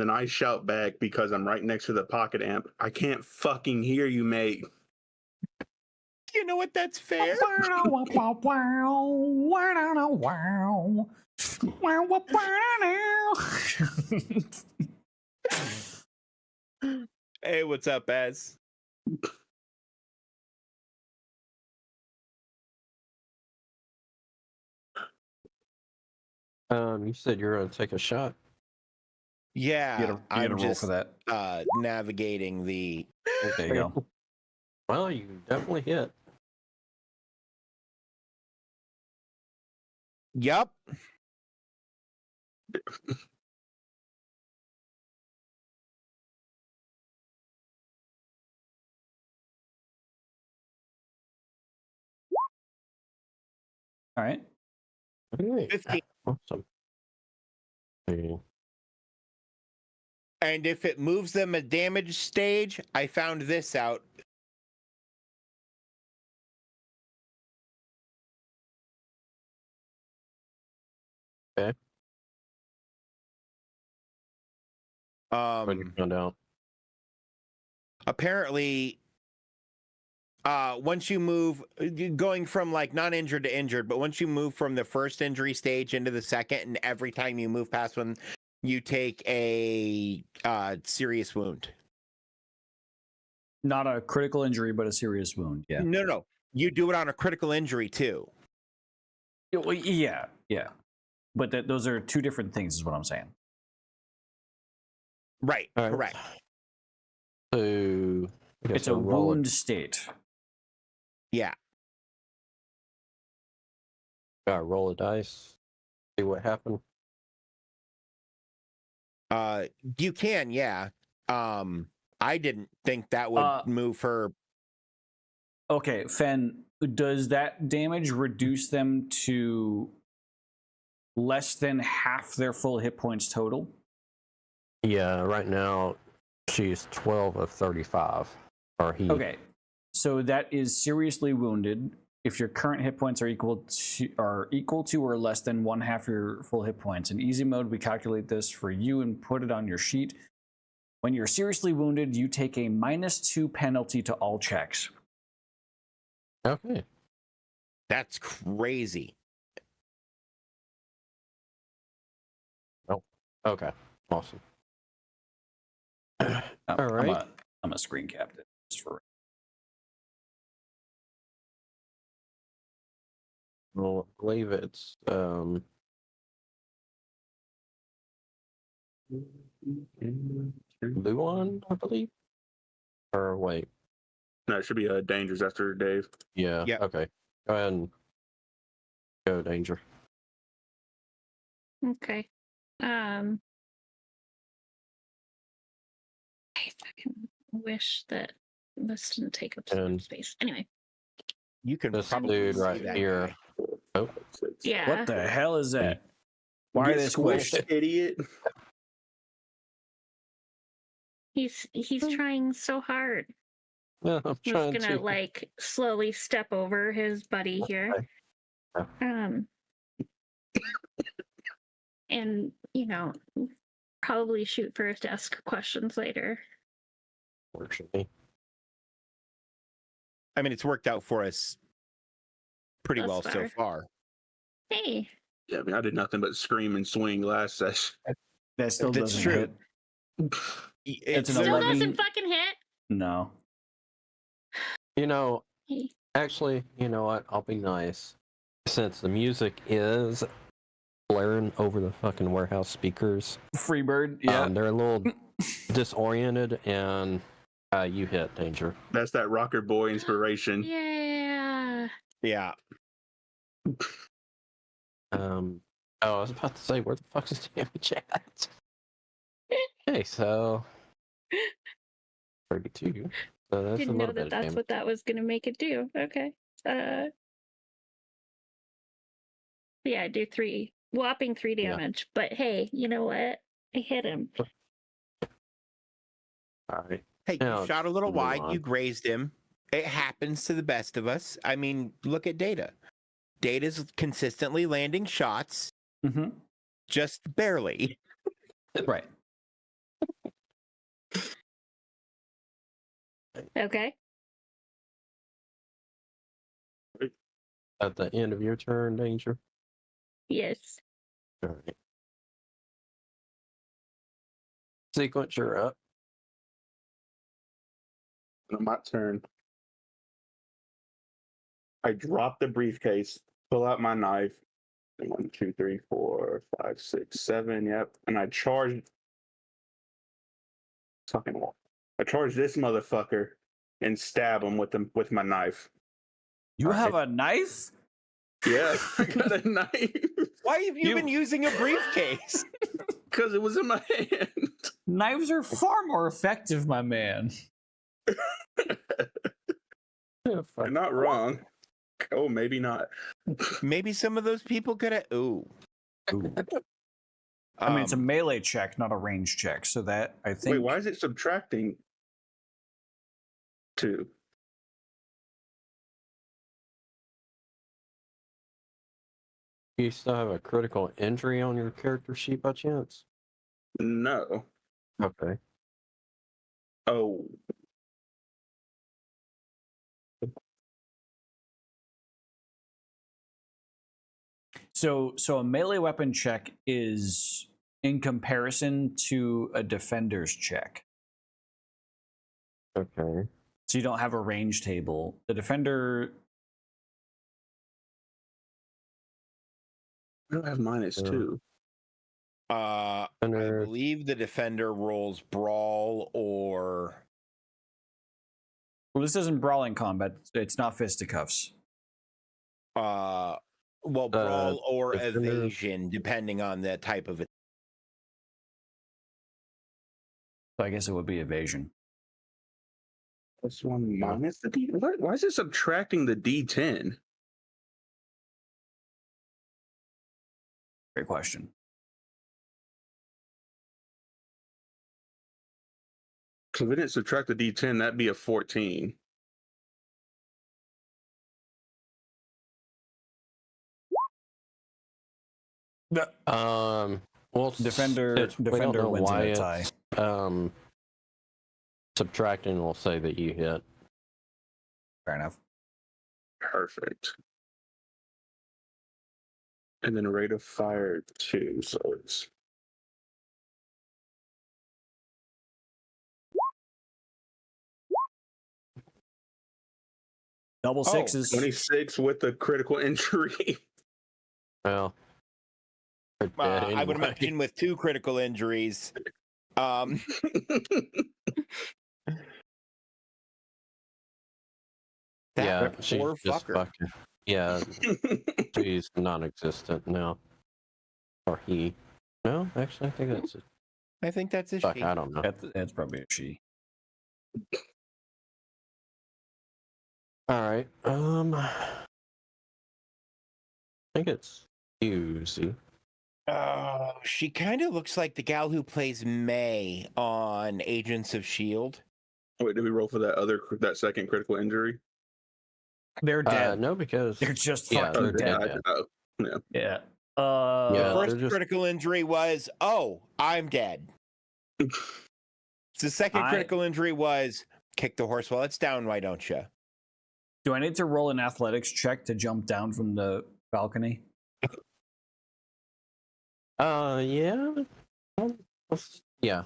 E: then I shout back because I'm right next to the pocket amp. I can't fucking hear you, mate.
D: You know what? That's fair. Hey, what's up, Az?
C: You said you're gonna take a shot.
D: Yeah,
A: You gotta
D: I'm
A: roll
D: just
A: for that.
D: navigating the.
A: There you go.
C: Well, you definitely hit.
D: Yup.
A: All right.
C: Hey,
D: 15.
C: awesome. Hey,
D: And if it moves them a damage stage, I found this out.
C: Okay. What did you find out?
D: Apparently, once you move, going from like non-injured to injured, but once you move from the first injury stage into the second, and every time you move past one, you take a serious wound.
A: Not a critical injury, but a serious wound. Yeah.
D: No. You do it on a critical injury too.
A: Well, yeah. But those are two different things, is what I'm saying.
D: Right.
C: All right.
D: Correct.
C: So I guess
A: It's a
C: I'll roll
A: wound state.
D: Yeah.
C: roll a dice. See what happened.
D: You can, yeah. I didn't think that would move her.
A: Okay, Fen, does that damage reduce them to less than half their full hit points total?
C: Yeah, right now she's 12 of 35. Or he.
A: Okay, so that is seriously wounded. If your current hit points are equal to or less than one half your full hit points. In easy mode, we calculate this for you and put it on your sheet. When you're seriously wounded, you take a -2 penalty to all checks.
C: Okay.
D: That's crazy.
C: Oh, okay. Awesome.
A: Oh,
C: All right.
A: I'm a screen cap it just for.
C: Well, I believe it's Luan, I believe. Or wait.
E: No, it should be Dangers after Dave.
C: Yeah.
D: Yep.
C: Okay. Go ahead and go, Danger.
B: Okay. I fucking wish that this didn't take up so much space. Anyway.
D: You can
C: This
D: probably
C: dude
D: see
C: right
D: that
C: here.
D: guy.
C: Oh,
B: Yeah.
A: What the hell is that? Why are
E: Get
A: they squished?
E: idiot.
B: He's trying so hard.
C: yeah, I'm
B: He's
C: trying
B: gonna
C: to.
B: like slowly step over his buddy here. And probably shoot first, ask questions later.
C: Fortunately.
D: I mean, it's worked out for us pretty
B: Thus
D: well so far.
B: Hey.
E: Yeah, I mean, I did nothing but scream and swing last session.
A: That still
D: That's
A: doesn't
D: true.
A: hit.
D: It's
A: an
B: Still
A: 11.
B: doesn't fucking hit.
A: No.
C: You know,
B: Hey.
C: actually, you know what? I'll be nice. Since the music is blaring over the fucking warehouse speakers.
A: Freebird, yeah.
C: They're a little disoriented, and you hit, Danger.
E: That's that rocker boy inspiration.
B: Yeah.
D: Yeah.
C: I was about to say, where the fuck is damage at? Okay, so 32. So that's
B: Didn't
C: a
B: know
C: little bit of
B: that's
C: damage.
B: what that was gonna make it do. Okay. Yeah, do 3. Whopping 3 damage. Yeah. But hey, you know what? I hit him.
C: All right.
D: Hey,
C: now,
D: you shot a little wide. You grazed him. It happens to the best of us. I mean, look at Data. Data's consistently landing shots.
A: Mm-hmm.
D: Just barely.
A: Right.
B: Okay.
C: At the end of your turn, Danger.
B: Yes.
C: All right. Sequence, you're up.
E: On my turn, I drop the briefcase, pull out my knife. 1, 2, 3, 4, 5, 6, 7. Yep, and I charge. Fucking wall. I charge this motherfucker and stab him with my knife.
A: You have a knife?
E: Yeah, I got a knife
D: Why have you been using a briefcase?
E: because it was in my hand.
A: Knives are far more effective, my man.
C: Yeah, fuck.
E: You're not wrong. Oh, maybe not.
D: Maybe some of those people could have. Ooh.
A: I mean, it's a melee check, not a range check. So that, I think.
E: Wait, why is it subtracting 2?
C: You still have a critical injury on your character sheet by chance?
E: No.
C: Okay.
E: Oh.
A: So a melee weapon check is in comparison to a defender's check.
C: Okay.
A: So you don't have a range table. The defender.
E: I don't have -2.
D: I
C: Defender.
D: believe the defender rolls brawl or.
A: Well, this isn't brawling combat. It's not fisticuffs.
D: Well, brawl or
C: defender.
D: evasion, depending on the type of it.
A: So I guess it would be evasion.
E: +1 minus the D. Why is it subtracting the D10?
A: Great question.
E: Because if it didn't subtract the D10, that'd be a 14.
C: Well,
A: Defender
C: we don't know
A: wins in
C: why
A: a tie.
C: it's, subtracting will say that you hit.
A: Fair enough.
E: Perfect. And then rate of fire 2, so it's
A: Double sixes.
E: 26 with a critical injury.
C: Well, they're dead
D: I would
C: anyway.
D: imagine with 2 critical injuries. That
C: Yeah,
D: poor
C: she's just
D: fucker.
C: fucking. Yeah, she's non-existent now. Or he. No, actually, I think that's it.
D: I think that's a
C: Fuck,
D: she.
C: I don't know.
A: That's probably a she.
C: All right. I think it's Susie.
D: She kind of looks like the gal who plays May on Agents of S.H.I.E.L.D.
E: Wait, did we roll for that second critical injury?
A: They're dead.
C: No, because
A: They're just
C: yeah,
A: fucking
C: they're
A: dead.
C: dead.
E: Oh, yeah.
A: Yeah.
D: The
C: Yeah,
D: first
C: they're just-
D: critical injury was, oh, I'm dead. The second critical injury was, kick the horse while it's down, why don't you?
A: Do I need to roll an athletics check to jump down from the balcony?
C: Yeah. Yeah.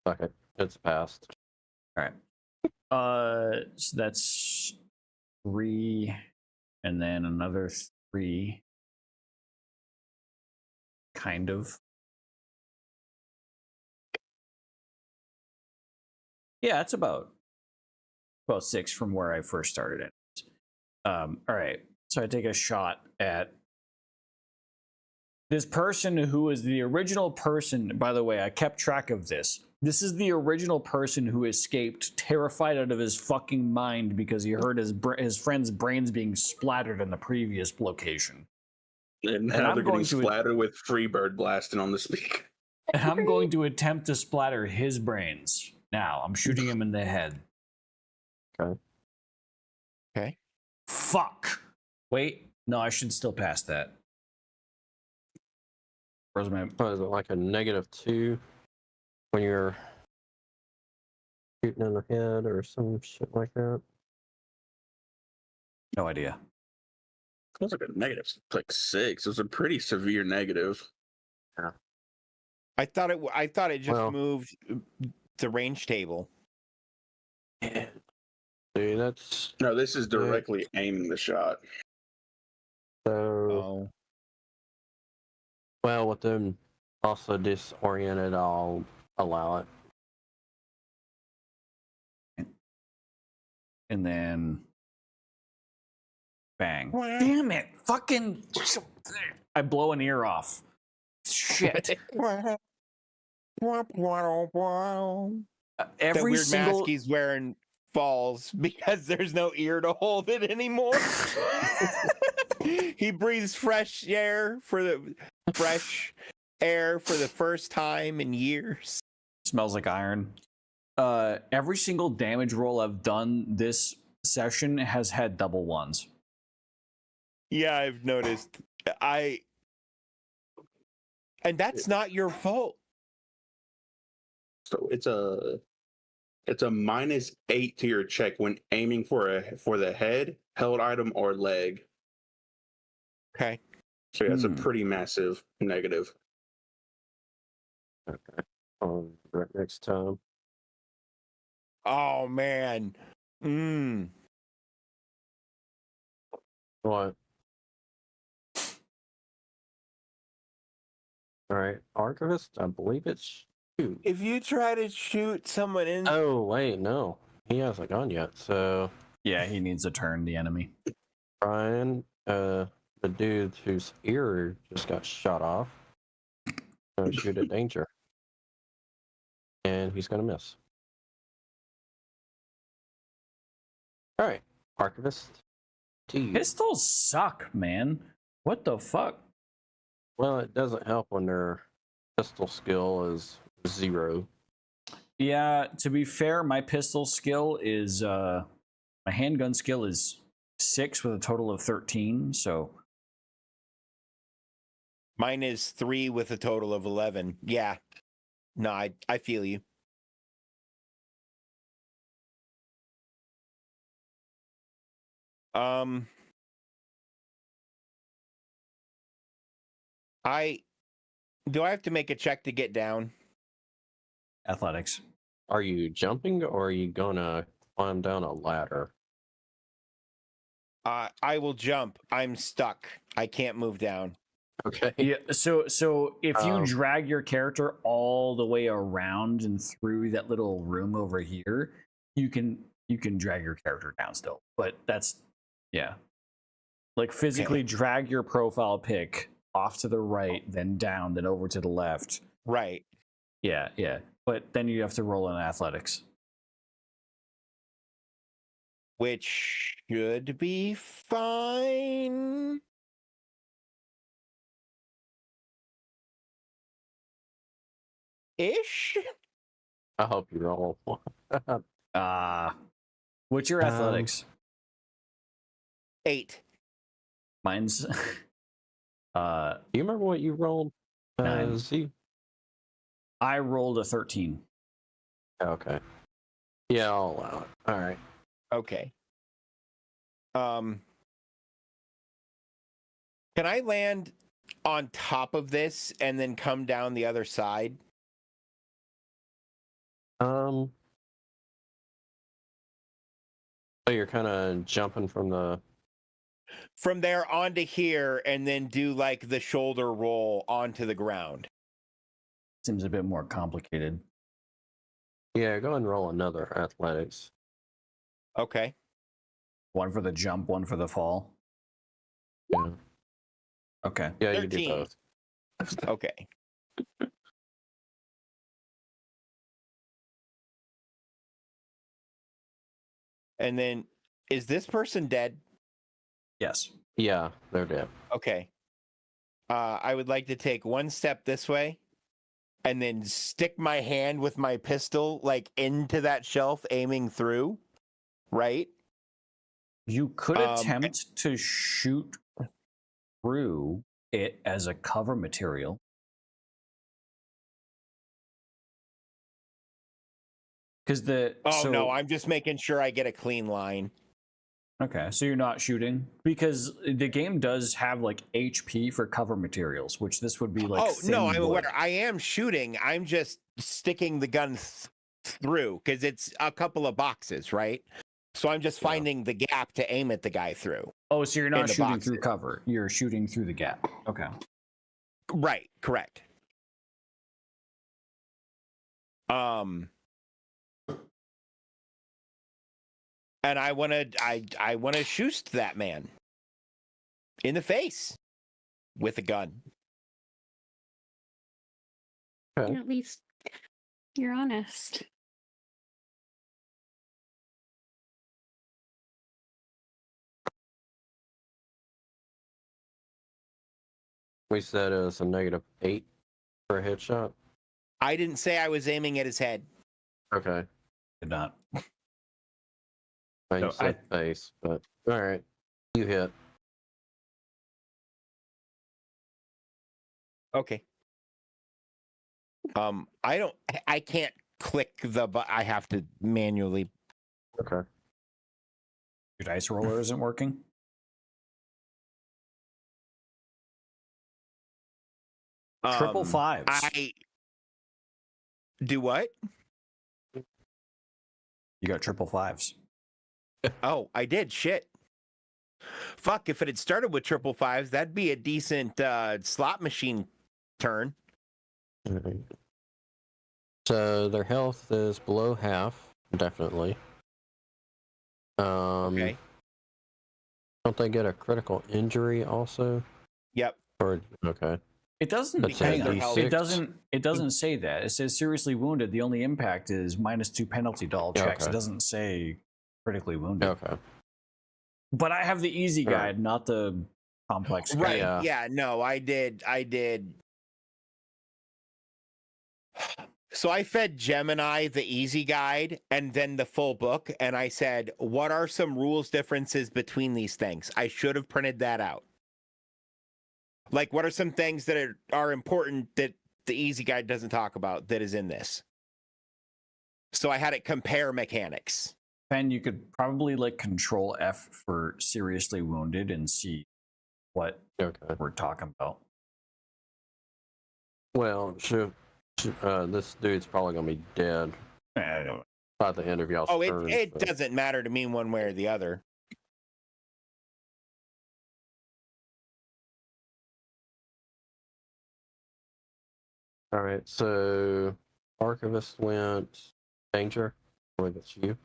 C: Fuck it. It's passed.
A: All right. So that's 3, and then another 3. Kind of. Yeah, it's about 6 from where I first started it. All right. So I take a shot at this person who is the original person. By the way, I kept track of this. This is the original person who escaped, terrified out of his fucking mind because he heard his friend's brains being splattered in the previous location.
E: And now
A: I'm
E: they're
A: going
E: getting
A: to-
E: splattered with Freebird blasting on the speaker.
A: And I'm going to attempt to splatter his brains. Now, I'm shooting him in the head.
D: Okay.
A: Fuck. Wait. No, I should still pass that. Where's my...
C: What is it, like a -2 when you're shooting in the head or some shit like that?
A: No idea.
E: It was like a negative, like 6. It was a pretty severe negative.
D: I thought it just
C: Well-
D: moved the range table.
C: Yeah. See, that's
E: No, this is directly aiming the shot.
C: so.
D: Oh.
C: Well, with them also disoriented, I'll allow it.
A: And then bang.
D: Wah.
A: Damn it. Fucking I blow an ear off. Shit.
D: That
A: Every
D: weird
A: single
D: mask he's wearing falls because there's no ear to hold it anymore. He breathes fresh air for the first time in years.
A: smells like iron. Every single damage roll I've done this session has had double ones.
D: Yeah, I've noticed. And that's not your fault.
E: So it's a -8 to your check when aiming for the head, held item, or leg.
D: Okay.
E: So yeah, it's a
A: Hmm.
E: pretty massive negative.
C: Right next time.
D: Oh man.
C: What? All right, Archivist. I believe it's shoot.
D: If you try to shoot someone in
C: Oh wait, no, he hasn't gone yet. So
A: Yeah, he needs to turn the enemy.
C: Brian, the dude whose ear just got shot off, gonna shoot at danger, and he's gonna miss. All right, Archivist. To you.
A: Pistols suck, man. What the fuck?
C: Well, it doesn't help when their pistol skill is 0.
A: Yeah, to be fair, my pistol skill is my handgun skill is 6 with a total of 13, so
D: Mine is 3 with a total of 11. Yeah. No, I feel you. Do I have to make a check to get down?
A: athletics.
C: Are you jumping or are you gonna climb down a ladder?
D: I will jump. I'm stuck. I can't move down.
C: Okay.
A: Yeah, so if you
C: Um,
A: drag your character all the way around and through that little room over here, you can drag your character down still. But that's yeah. Like physically drag your profile pic off to the right, then down, then over to the left.
D: Right.
A: Yeah, yeah. But then you have to roll in athletics.
D: Which should be fine. Ish.
C: I hope you roll.
A: What's your athletics?
D: 8.
A: Mine's
C: Do you remember what you rolled?
A: 9.
C: Z?
A: I rolled a 13.
C: Okay. Yeah, I'll allow it. All right.
D: Okay. Can I land on top of this and then come down the other side?
C: So you're kind of jumping from the.
D: From there onto here and then do like the shoulder roll onto the ground.
A: Seems a bit more complicated.
C: Yeah, go and roll another athletics.
D: Okay.
A: One for the jump, one for the fall.
C: Yeah.
A: Okay.
C: Yeah, you do
D: 13.
C: both.
D: Okay. And then is this person dead?
A: Yes.
C: Yeah, they're dead.
D: Okay. I would like to take one step this way and then stick my hand with my pistol like into that shelf aiming through, right?
A: You could
D: Um,
A: attempt to shoot through it as a cover material. Because
D: Oh no, I'm just making sure I get a clean line.
A: Okay, so you're not shooting because the game does have like HP for cover materials, which this would be like.
D: Oh no,
A: thin
D: I'm aware.
A: wood.
D: I am shooting. I'm just sticking the gun through because it's a couple of boxes, right? So I'm just finding the gap to aim at the guy through.
A: Oh, so you're
D: in
A: not
D: the
A: shooting through
D: boxes.
A: cover. You're shooting through the gap. Okay.
D: Right, correct. And I wanna shoot that man in the face with a gun.
C: Okay.
B: At least you're honest.
C: We said it was a -8 for a headshot.
D: I didn't say I was aiming at his head.
C: Okay.
A: Did not.
C: I
A: No,
C: said face, but all right. You hit.
D: Okay. I can't click the but I have to manually.
C: Okay.
A: Your dice roller isn't working. Triple fives.
D: I do what?
A: You got triple fives.
D: Oh, I did. Shit. Fuck, if it had started with triple fives, that'd be a decent slot machine turn.
C: All right. So their health is below half, definitely.
D: Okay.
C: Don't they get a critical injury also?
D: Yep.
C: Or okay.
A: It doesn't.
C: That's
A: Hang
D: a
A: on.
D: D6.
A: It doesn't say that. It says seriously wounded. The only impact is -2 penalty to all checks.
C: Okay.
A: It doesn't say critically wounded.
C: Okay.
A: But I have the easy
C: All right.
A: guide, not the complex guide.
D: Right.
C: Yeah.
D: Yeah. No, I did. So I fed Gemini the easy guide and then the full book, and I said, "What are some rules differences between these things?" I should have printed that out. Like, what are some things that are important that the easy guide doesn't talk about that is in this? So I had it compare mechanics.
A: Ben, you could probably like Control F for seriously wounded and see what
C: Okay.
A: we're talking about.
C: Well, this dude's probably gonna be dead by the end of y'all's
D: Oh,
C: turn.
D: it
C: so-
D: doesn't matter to me one way or the other.
C: All right. So Archivist went danger. I believe it's you.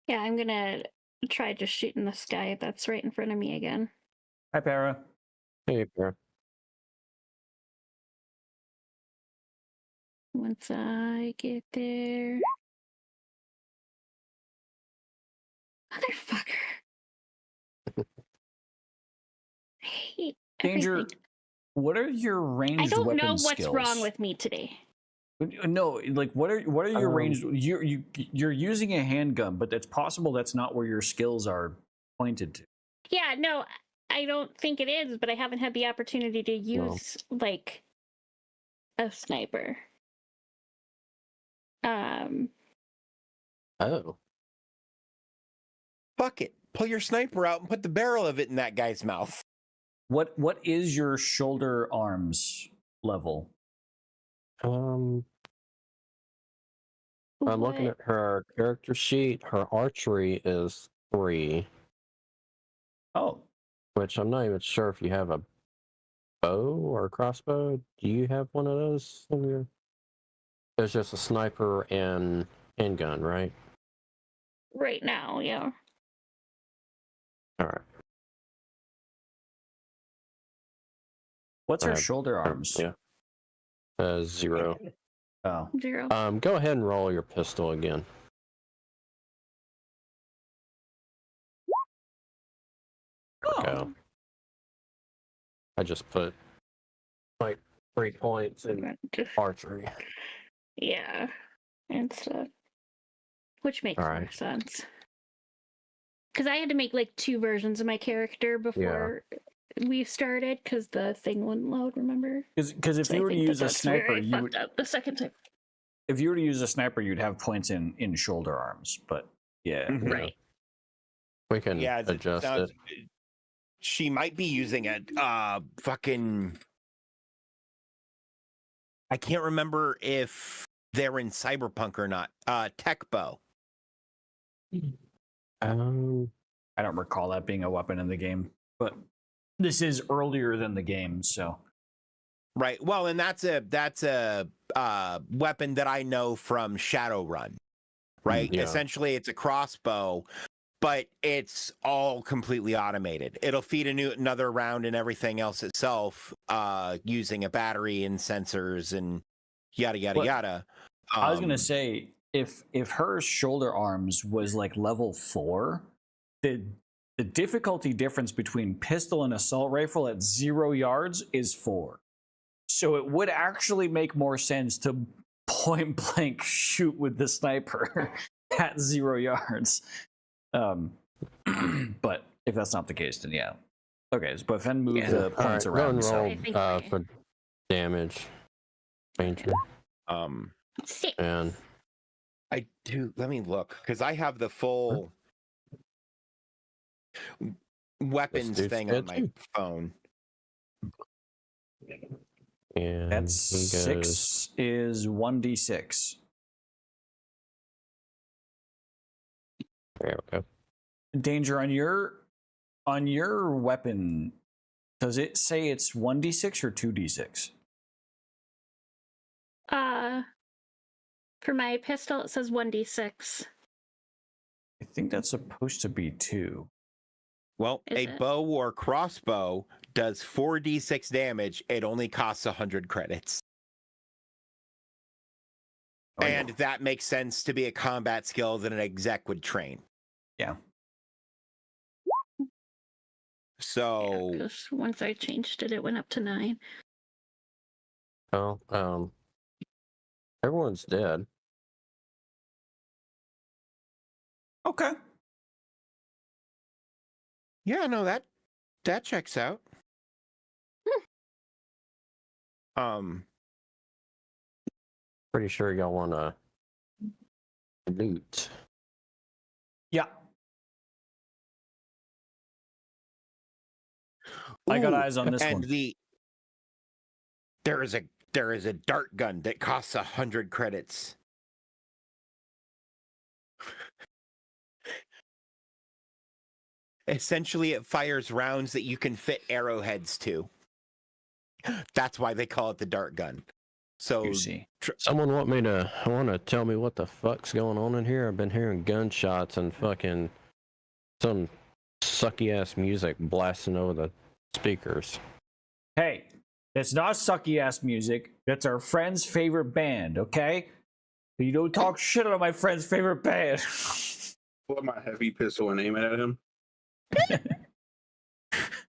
B: Yeah, I'm gonna try just shooting this guy that's right in front of me again.
A: Hi, Para.
C: Hey, Pierre.
B: Once I get there. Motherfucker. I hate
A: Danger.
B: everything.
A: What are your ranged
B: I don't
A: weapon
B: know what's
A: skills?
B: wrong with me today.
A: No, like what are your ranged? You're using a handgun, but it's possible that's not where your skills are pointed to.
B: Yeah, no, I don't think it is, but I haven't had the opportunity to use like a sniper.
C: Oh.
D: Fuck it. Pull your sniper out and put the barrel of it in that guy's mouth.
A: What is your shoulder arms level?
C: I'm looking at her character sheet. Her archery is 3,
A: Oh,
C: which I'm not even sure if you have a bow or a crossbow. Do you have one of those in your? There's just a sniper and handgun, right?
B: right now, yeah.
C: All right.
A: what's her
C: Uh,
A: shoulder arms?
C: Yeah. 0.
A: Oh,
B: 0.
C: Go ahead and roll your pistol again. Go. I just put like 3 points in archery.
B: Yeah, and stuff. Which makes more
C: Alright.
B: sense. Because I had to make like 2 versions of my character before we started, because the thing wouldn't load, remember?
A: because if
B: So
A: you
B: I
A: were to
B: think
A: use a
B: that's where
A: sniper,
B: I
A: you
B: fucked
A: would
B: up the second time.
A: if you were to use a sniper, you'd have points in shoulder arms. But yeah,
D: Mhm.
B: Right.
C: We can
D: Yeah, it
C: adjust
D: sounds-
C: it.
D: She might be using a fucking. I can't remember if they're in Cyberpunk or not. Tech bow.
A: I don't recall that being a weapon in the game. But this is earlier than the game, so
D: Right. Well, and that's a weapon that I know from Shadowrun. Right.
C: Yeah.
D: Essentially, it's a crossbow, but it's all completely automated. It'll feed another round and everything else itself, using a battery and sensors and yada yada
A: Well,
D: yada.
A: I was gonna say if her shoulder arms was like level 4, the difficulty difference between pistol and assault rifle at 0 yards is 4. So it would actually make more sense to point blank shoot with the sniper at 0 yards. But if that's not the case, then yeah. Okay, but Fen moved
B: Yeah.
A: the points
C: Go
A: around.
C: and
A: So
B: I think
C: roll
B: we-
C: for damage. Ranger.
B: Six.
C: And
D: I do. Let me look because I have the full weapons
C: dude's
D: thing
C: dead
D: on my
C: too.
D: phone.
C: and
A: that's
C: he goes
A: 6 is 1d6.
C: there we go.
A: Danger on your weapon. Does it say it's 1d6 or 2d6?
B: For my pistol, it says 1d6.
A: I think that's supposed to be 2.
D: Well,
B: Is
D: a
B: it?
D: bow or crossbow does 4d6 damage. It only costs 100 credits.
A: Oh,
D: And that makes sense to be a combat skill that an exec would train.
A: Yeah.
D: So,
B: Because once I changed it, it went up to 9.
C: Oh, everyone's dead.
A: Okay.
D: yeah, no, that checks out.
C: Pretty sure y'all want to loot.
A: Yeah. I got
D: Ooh,
A: eyes on this
D: and
A: one.
D: there is a dart gun that costs 100 credits. Essentially, it fires rounds that you can fit arrowheads to. That's why they call it the dart gun. So,
A: Juicy.
C: Someone want to tell me what the fuck's going on in here? I've been hearing gunshots and fucking some sucky ass music blasting over the speakers.
A: Hey, it's not sucky ass music. That's our friend's favorite band, okay? You don't talk shit on my friend's favorite band.
E: Pull out my heavy pistol and aim it at him.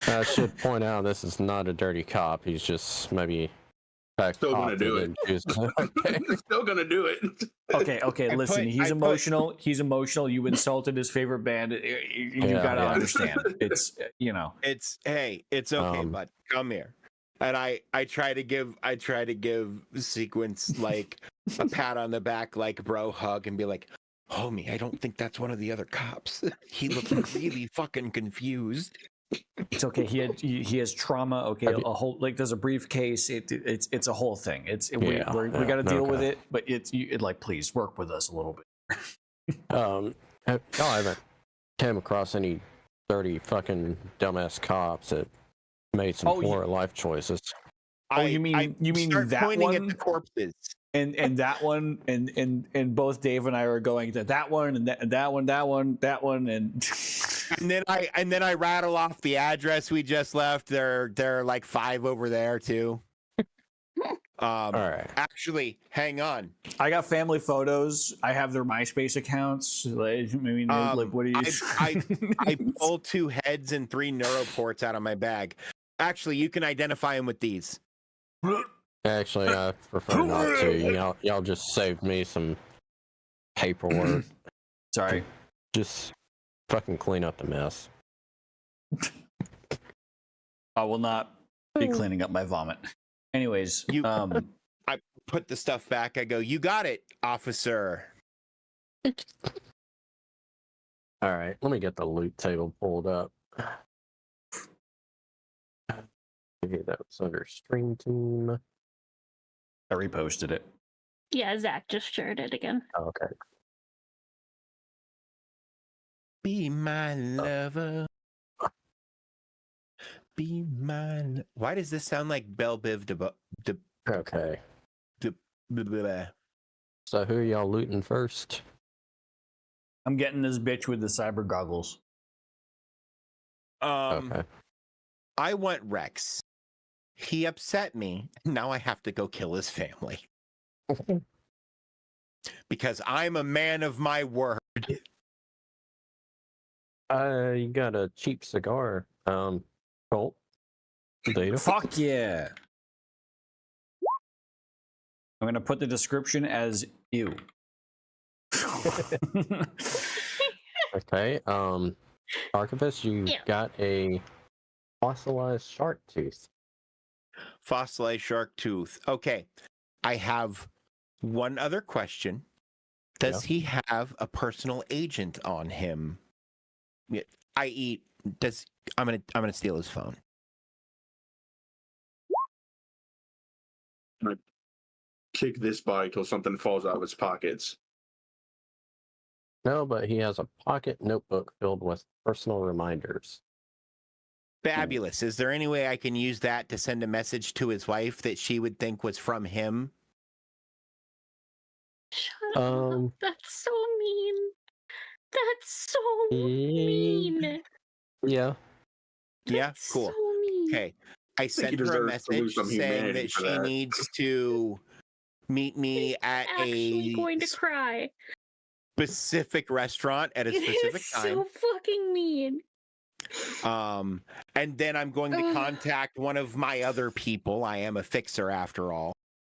C: I should point out this is not a dirty cop. He's just maybe a
E: Still
C: cop
E: gonna do
C: that
E: it.
C: didn't choose- Okay.
E: Still gonna do it.
A: Okay,
D: I
A: listen,
D: put-
A: he's
D: I put-
A: emotional. He's emotional. You insulted his favorite band. You gotta
C: yeah.
A: understand. It's,
D: it's okay, bud. Come here. And I try to give Sequence like a pat on the back, like bro hug, and be like, homie, I don't think that's one of the other cops. He looks really fucking confused.
A: it's okay. He has trauma. Okay,
C: Have you-
A: a whole like there's a briefcase. It's a whole thing. We
C: Yeah,
A: got to deal with
C: okay.
A: it. But like please work with us a little bit.
C: Y'all haven't came across any dirty fucking dumbass cops that made some
A: Oh,
C: poor life choices.
A: You mean
D: start
A: that
D: pointing
A: one?
D: at the corpses.
A: And that one and both Dave and I are going to that one and that one and
D: And then I rattle off the address we just left. There are like 5 over there too.
C: All right.
D: Actually, hang on.
A: I got family photos. I have their MySpace accounts. Like, I mean, like what do you?
D: I pull 2 heads and 3 neuroports out of my bag. Actually, you can identify them with these.
C: Actually, I prefer not to. Y'all just saved me some paperwork.
A: Sorry.
C: Just fucking clean up the mess.
A: I will not be cleaning up my vomit. Anyways,
D: You- I put the stuff back. I go, "You got it, officer."
C: All right, let me get the loot table pulled up. Okay, that was under stream team.
A: I reposted it.
B: Yeah, Zach just shared it again.
C: Oh, okay.
D: Be my lover. Be my. Why does this sound like Belle Biv de
C: Okay.
D: blah, blah, blah.
C: So who are y'all looting first?
A: I'm getting this bitch with the cyber goggles.
C: Okay.
D: I want Rex. He upset me. Now I have to go kill his family. Because I'm a man of my word.
C: You got a cheap cigar. Colt. Data.
A: Fuck yeah. I'm gonna put the description as ew.
C: Okay. Archivist, you
B: Yeah.
C: got a fossilized shark tooth.
D: Fossilized shark tooth. Okay. I have one other question. Does he have a personal agent on him? I.e., I'm gonna steal his phone.
E: Kick this body till something falls out of its pockets.
C: No, but he has a pocket notebook filled with personal reminders.
D: Fabulous. Is there any way I can use that to send a message to his wife that she would think was from him?
B: Shut
C: Um,
B: up. That's so mean. That's so
C: Yeah.
B: mean.
C: Yeah.
D: Yeah,
B: That's
D: cool.
B: So mean.
D: Okay. I sent
E: he
D: her a
E: deserves to lose
D: message
E: some
D: saying
E: humanity
D: that
E: for
D: she
E: that.
D: needs to meet me at
B: Actually
D: a
B: going to cry.
D: specific restaurant at a
B: It
D: specific
B: is
D: time.
B: so fucking mean.
D: And then I'm going to
B: Ugh.
D: contact one of my other people. I am a fixer after all.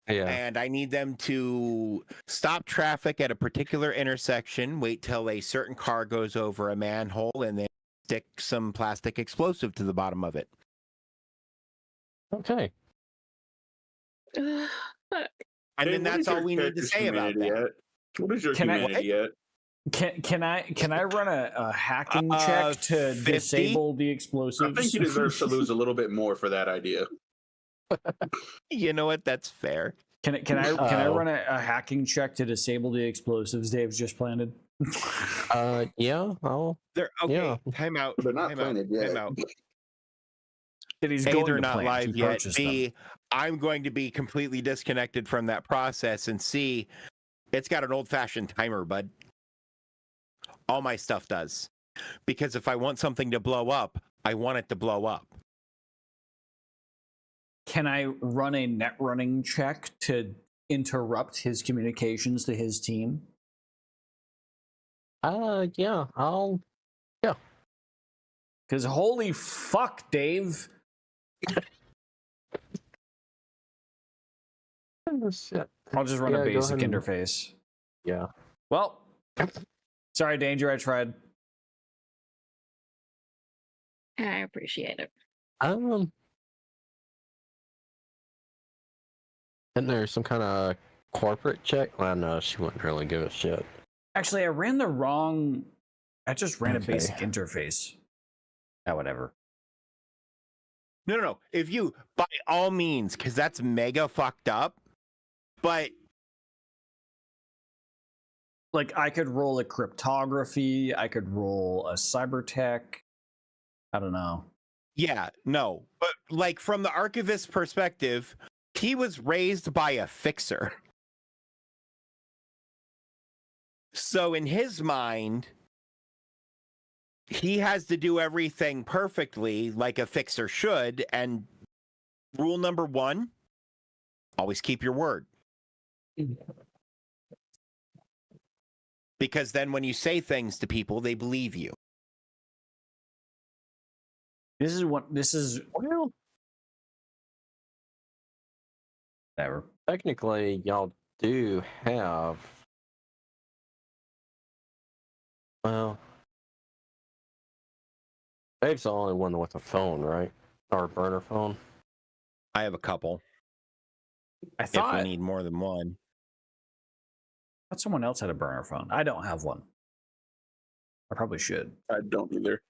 C: Yeah.
D: And I need them to stop traffic at a particular intersection, wait till a certain car goes over a manhole, and then stick some plastic explosive to the bottom of it.
C: Okay.
B: Ugh, fuck.
D: And
E: Dave,
D: then
E: what is
D: that's all
E: your
D: we need to
E: character's
D: say about
E: humanity
D: that.
E: at? What is your
A: Can I-
E: humanity at?
A: Can I run a hacking check to
D: 50?
A: disable the
E: I
A: explosives?
E: think he deserves to lose a little bit more for that idea.
D: You know what? That's fair.
A: Can I
C: Oh.
A: run a hacking check to disable the explosives Dave's just planted?
C: Yeah. I'll.
D: They're okay.
C: Yeah.
D: Time out.
E: They're not
D: Time
E: planted
D: out.
E: yet.
D: Time out.
A: That he's
D: A,
A: going
D: they're
A: to
D: not
A: plant.
D: live
A: He
D: yet.
A: purchased
D: B,
A: them.
D: I'm going to be completely disconnected from that process. And C, it's got an old-fashioned timer, bud. All my stuff does. Because if I want something to blow up, I want it to blow up.
A: Can I run a net running check to interrupt his communications to his team?
C: Yeah. I'll.
A: Because holy fuck, Dave.
C: Oh, shit.
A: I'll just run
C: Yeah,
A: a
C: go
A: basic
C: ahead and-
A: interface.
C: Yeah.
A: Well, sorry, Danger, I tried.
B: I appreciate it.
C: Isn't there some kind of corporate check? Well, no, she wouldn't really give a shit.
A: Actually, I ran the wrong. I just ran a
C: Okay.
A: basic interface. Whatever.
D: No. If you, by all means, because that's mega fucked up. But
A: Like, I could roll a cryptography. I could roll a cyber tech. I don't know.
D: yeah, no. But like from the archivist's perspective, he was raised by a fixer. So in his mind, he has to do everything perfectly like a fixer should. And rule number 1, always keep your word. Because then when you say things to people, they believe you.
A: This is
C: Well,
A: whatever.
C: technically, y'all do have. Well, Dave's the only one with a phone, right? Or a burner phone.
D: I have a couple.
A: I
D: If we
A: thought
D: need more than one.
A: someone else had a burner phone. I don't have one. I probably should.
E: I don't either.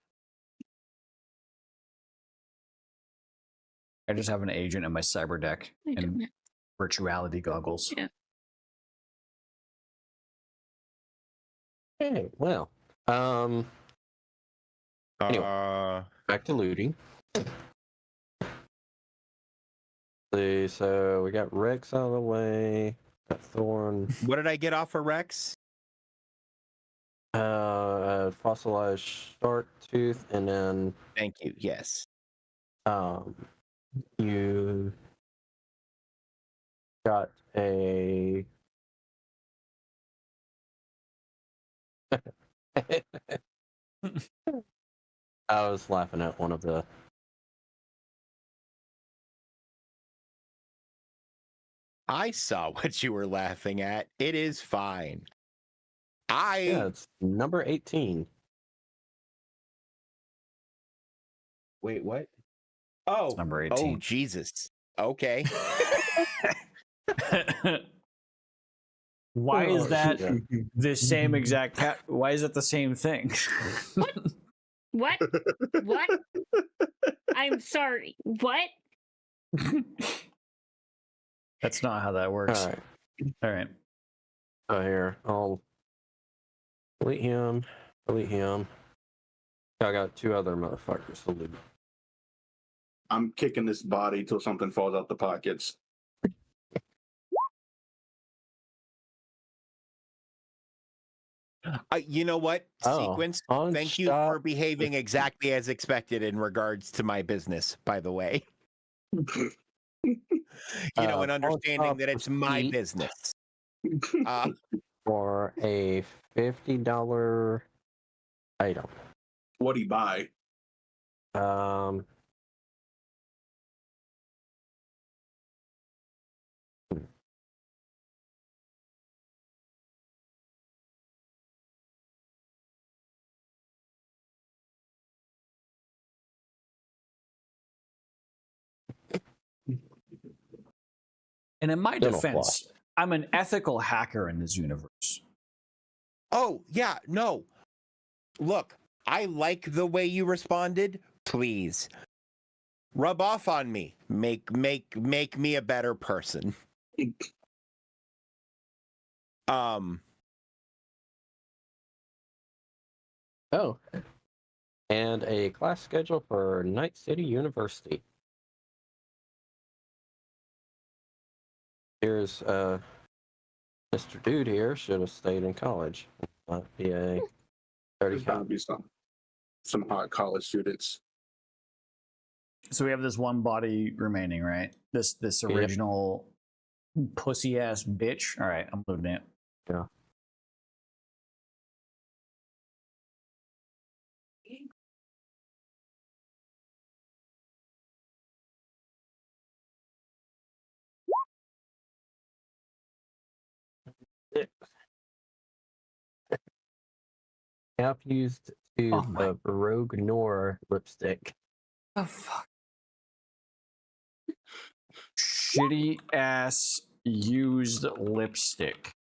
A: I just have an agent in my cyber deck
B: I
A: and
B: don't-
A: virtuality goggles.
B: Yeah.
C: Okay, well, Anyway. back to looting. See, so we got Rex out of the way. Got Thorn.
D: What did I get off of Rex?
C: Fossilized shark tooth, and then
D: Thank you. Yes.
C: you got a I was laughing at one of the
D: I saw what you were laughing at. It is fine.
C: yeah, it's number 18.
D: Wait, what? Oh,
A: Number
D: oh,
A: 18.
D: Jesus. Okay.
A: Why is
C: Oh,
A: that
C: shit.
A: the same exact why is it the same thing?
B: What? What? I'm sorry. What?
A: That's not how that works.
C: All right.
A: All right.
C: So here, I'll delete him. Delete him. I got two other motherfuckers to loot.
E: I'm kicking this body till something falls out the pockets.
D: You know what?
C: Oh,
D: Sequence.
C: on
D: Thank you
C: shop
D: for behaving exactly as expected in regards to my business, by the way. And
C: pawn
D: understanding
C: shop
D: that it's my
C: receipt
D: business. Uh,
C: for a $50 item.
E: What do you buy?
C: Um,
A: And in my
C: Dental
A: defense, I'm an ethical hacker in this universe.
D: oh, yeah, no. Look, I like the way you responded. Please. Rub off on me. Make me a better person.
C: Oh, and a class schedule for Night City University. Here's Mr. Dude here should have stayed in college. Not be a 30
E: There's bound to be some hot college students.
A: So we have this one body remaining, right? This
C: Yep.
A: original pussy ass bitch. All right, I'm looting it.
C: Yeah. App used to
A: Oh my-
C: the Rogue Noir lipstick.
A: Oh fuck. Shitty ass used lipstick.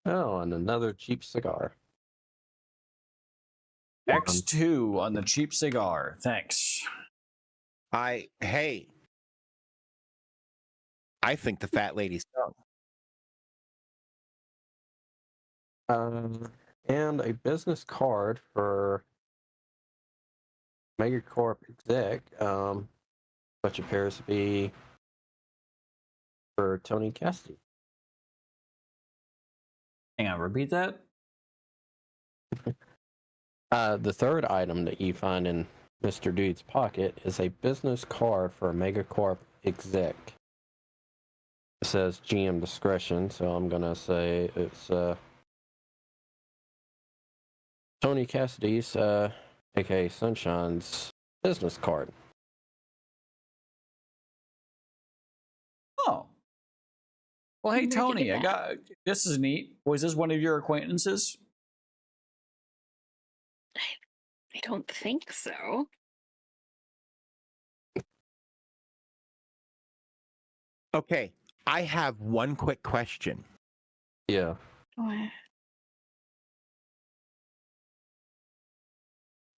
C: Oh, and another cheap cigar.
A: X2 on the cheap cigar. Thanks.
D: I think the fat lady's tongue.
C: And a business card for Megacorp exec, which appears to be for Tony Cassidy.
A: Hang on, repeat that.
C: The third item that you find in Mr. Dude's pocket is a business card for Megacorp exec. It says GM discretion, so I'm gonna say it's Tony Cassidy's, aka Sunshine's business card.
A: Oh. Well, hey
B: Where'd you
A: Tony,
B: get
A: I
B: that?
A: got this is neat. Was this one of your acquaintances?
B: I don't think so.
D: Okay, I have one quick question.
C: Yeah.
B: What?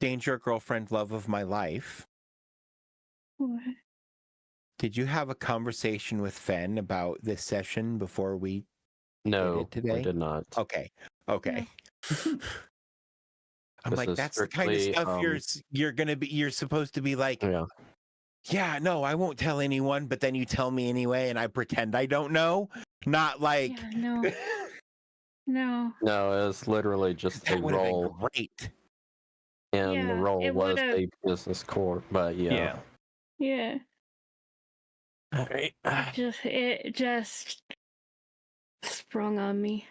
D: Danger girlfriend, love of my life.
B: What?
D: Did you have a conversation with Fen about this session before we did
C: No,
D: it today?
C: we did not.
D: Okay. Okay. I'm
C: This
D: like,
C: is
D: that's the kind of
C: strictly,
D: stuff you're supposed to be like,
C: Yeah.
D: yeah, no, I won't tell anyone, but then you tell me anyway, and I pretend I don't know. Not like
B: Yeah, no. No.
C: No, it's literally just a
D: that would have been
C: role,
D: great.
C: and the
B: Yeah,
C: role
B: it
C: was
B: would've-
C: a business core. But yeah.
B: Yeah.
C: Alright.
B: It just sprung on me.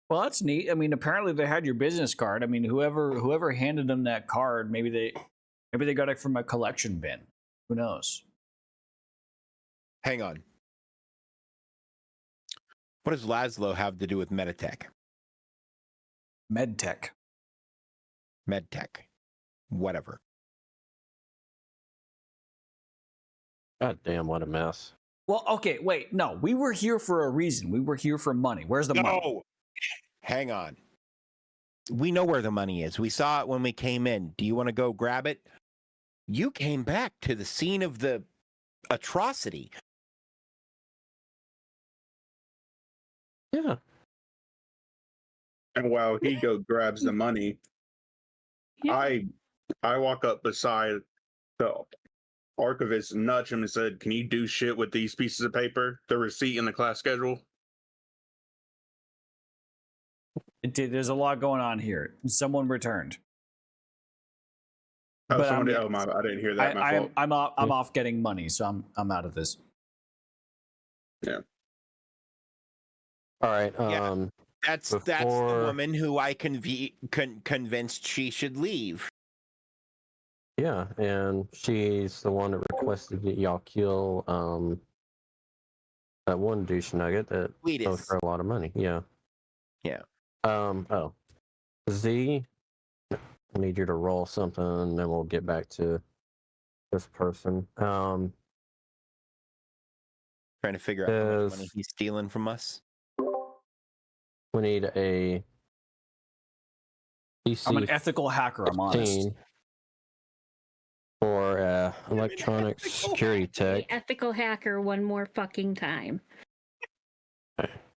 A: Well, that's neat. I mean, apparently they had your business card. I mean, whoever handed them that card, maybe they got it from a collection bin. Who knows?
D: Hang on. What does Laszlo have to do with Meditech?
A: MedTech.
D: Medtech. Whatever.
C: God damn, what a mess.
A: Well, okay, wait, no, we were here for a reason. We were here for money. Where's the money?
D: No. Hang on. We know where the money is. We saw it when we came in. Do you want to go grab it? You came back to the scene of the atrocity.
C: Yeah.
E: And while he grabs the money,
B: Yeah.
E: I walk up beside the archivist, nudge him and said, "Can you do shit with these pieces of paper? The receipt and the class schedule."
A: There's a lot going on here. Someone returned.
E: Oh,
A: But
E: somebody,
A: I'm-
E: I didn't hear that. My fault.
A: I'm off getting money, so I'm out of this.
C: Alright,
D: Yeah. That's the
C: Before-
D: woman who I convinced she should leave.
C: yeah, and she's the one that requested that y'all kill that one douche nugget that owed
D: Cletus.
C: her a lot of money. Yeah.
D: Yeah.
C: Oh. Z, I need you to roll something, and then we'll get back to this person.
D: Trying to figure out how much money
C: Yes.
D: he's stealing from us.
C: We need a PC
A: I'm an ethical hacker, I'm honest.
C: 15 for electronic security tech.
B: Ethical hacker one more fucking time.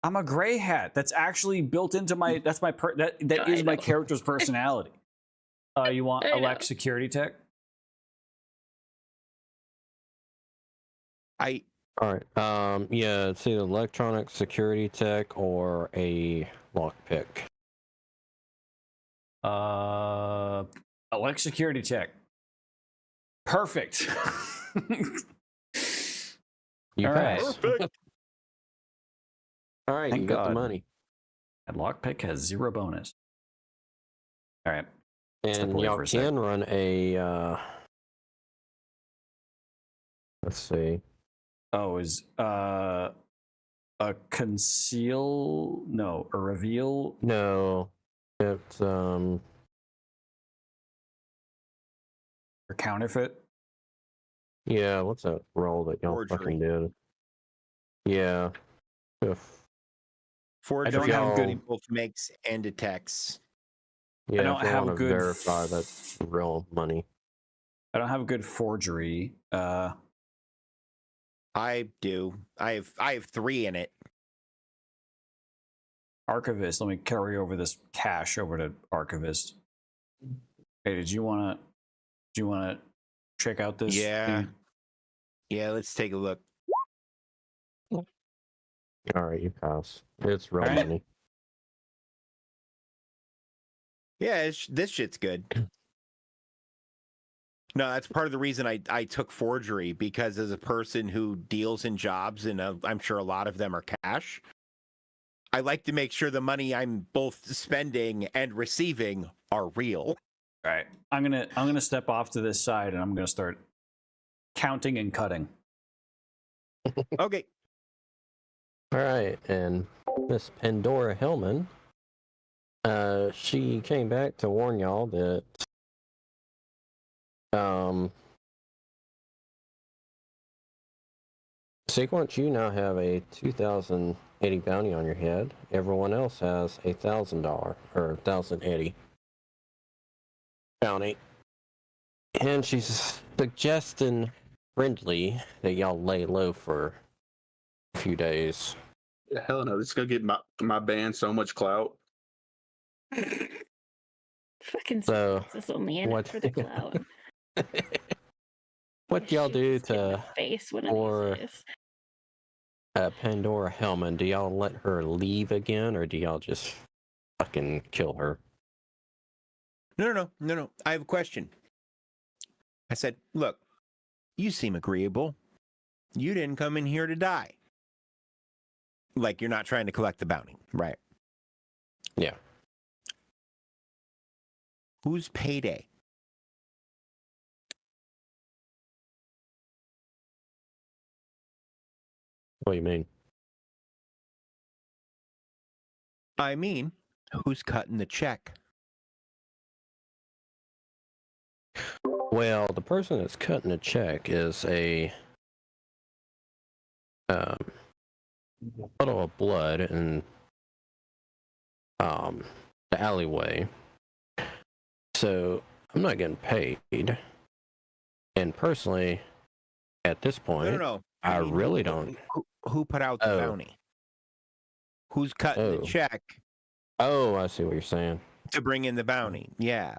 A: I'm a gray hat. That's actually built into my that is my character's personality. You want
B: I know.
A: elect security tech?
D: I
C: All right. Yeah, it's either electronic security tech or a lockpick.
A: Elect security tech. Perfect.
C: You
A: All right.
C: pass. All right,
A: Thank
C: you got the
A: God.
C: money.
A: And lockpick has 0 bonus. All right. Step
C: And
A: away
C: y'all
A: for a sec.
C: can run a let's see.
A: Oh, is a conceal? No, a reveal.
C: No. It's
A: Or counterfeit.
C: yeah, what's that roll that y'all
D: Forgery.
C: fucking did? Yeah.
D: forgery
A: don't
C: have good-
D: both makes and detects.
C: Yeah,
A: don't
C: if you
A: have
C: want to
A: good
C: verify that's real money.
A: I don't have good forgery.
D: I do. I have 3 in it.
A: Archivist. Let me carry over this cash over to Archivist. Hey, did you want to check out this?
D: Yeah.
A: thing?
D: Yeah, let's take a look.
C: All right, you pass. It's real
A: All right.
C: money.
D: Yeah, this shit's good. No, that's part of the reason I took forgery, because as a person who deals in jobs, and I'm sure a lot of them are cash, I like to make sure the money I'm both spending and receiving are real.
A: All right. I'm gonna step off to this side and I'm gonna start counting and cutting.
D: Okay.
C: All right, and Miss Pandora Hellman, she came back to warn y'all that Sequence, you now have a 2,080 bounty on your head. Everyone else has a $1,000 or 1,080 bounty. And she's suggesting friendly that y'all lay low for a few days.
E: Yeah, hell no, this is gonna get my band so much clout.
B: Fucking
C: So,
B: is only in
C: what-
B: it for the clout.
C: What do y'all do
B: Shoot this kid in the
C: to
B: face one of
C: or-
B: these days.
C: Pandora Hellman? Do y'all let her leave again, or do y'all just fucking kill her?
D: No. I have a question. I said, look, you seem agreeable. You didn't come in here to die. Like you're not trying to collect the bounty, right?
C: Yeah.
D: Whose payday?
C: What do you mean?
D: I mean, who's cutting the check?
C: Well, the person that's cutting the check is a puddle of blood in the alleyway. So I'm not getting paid. And personally, at this point,
D: No.
C: I
D: mean,
C: really don't.
D: Who put out the
C: Oh.
D: bounty? Who's cutting the
C: Oh.
D: check
C: Oh, I see what you're saying.
D: to bring in the bounty? Yeah.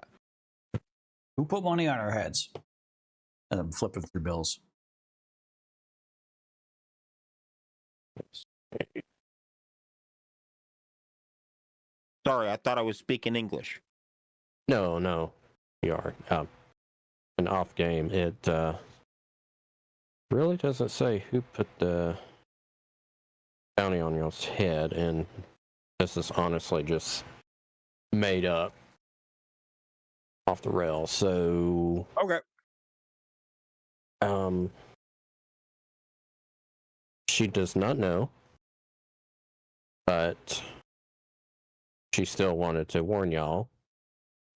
A: Who put money on our heads? And I'm flipping through bills.
D: Sorry, I thought I was speaking English.
C: No, you are. An off game. It really doesn't say who put the bounty on your head, and this is honestly just made up off the rails. So,
D: Okay.
C: she does not know, but she still wanted to warn y'all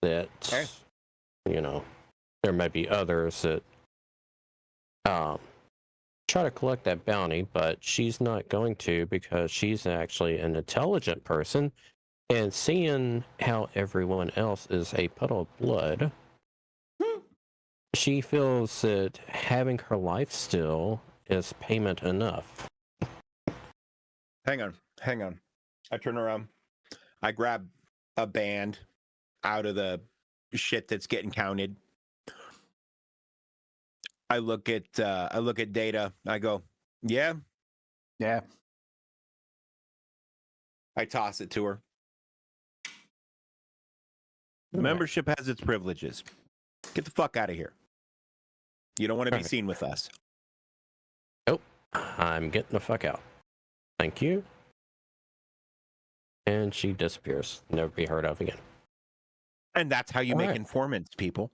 C: that,
D: Okay.
C: you know, there may be others that try to collect that bounty, but she's not going to because she's actually an intelligent person, and seeing how everyone else is a puddle of blood, she feels that having her life still is payment enough.
D: Hang on. I turn around. I grab a band out of the shit that's getting counted. I look at data. I go, yeah.
A: Yeah.
D: I toss it to her.
C: All right.
D: Membership has its privileges. Get the fuck out of here. You don't want to be
C: Perfect.
D: seen with us.
C: Nope. I'm getting the fuck out. Thank you. And she disappears. Never be heard of again.
D: And that's how you
C: All
D: make
C: right.
D: informants, people.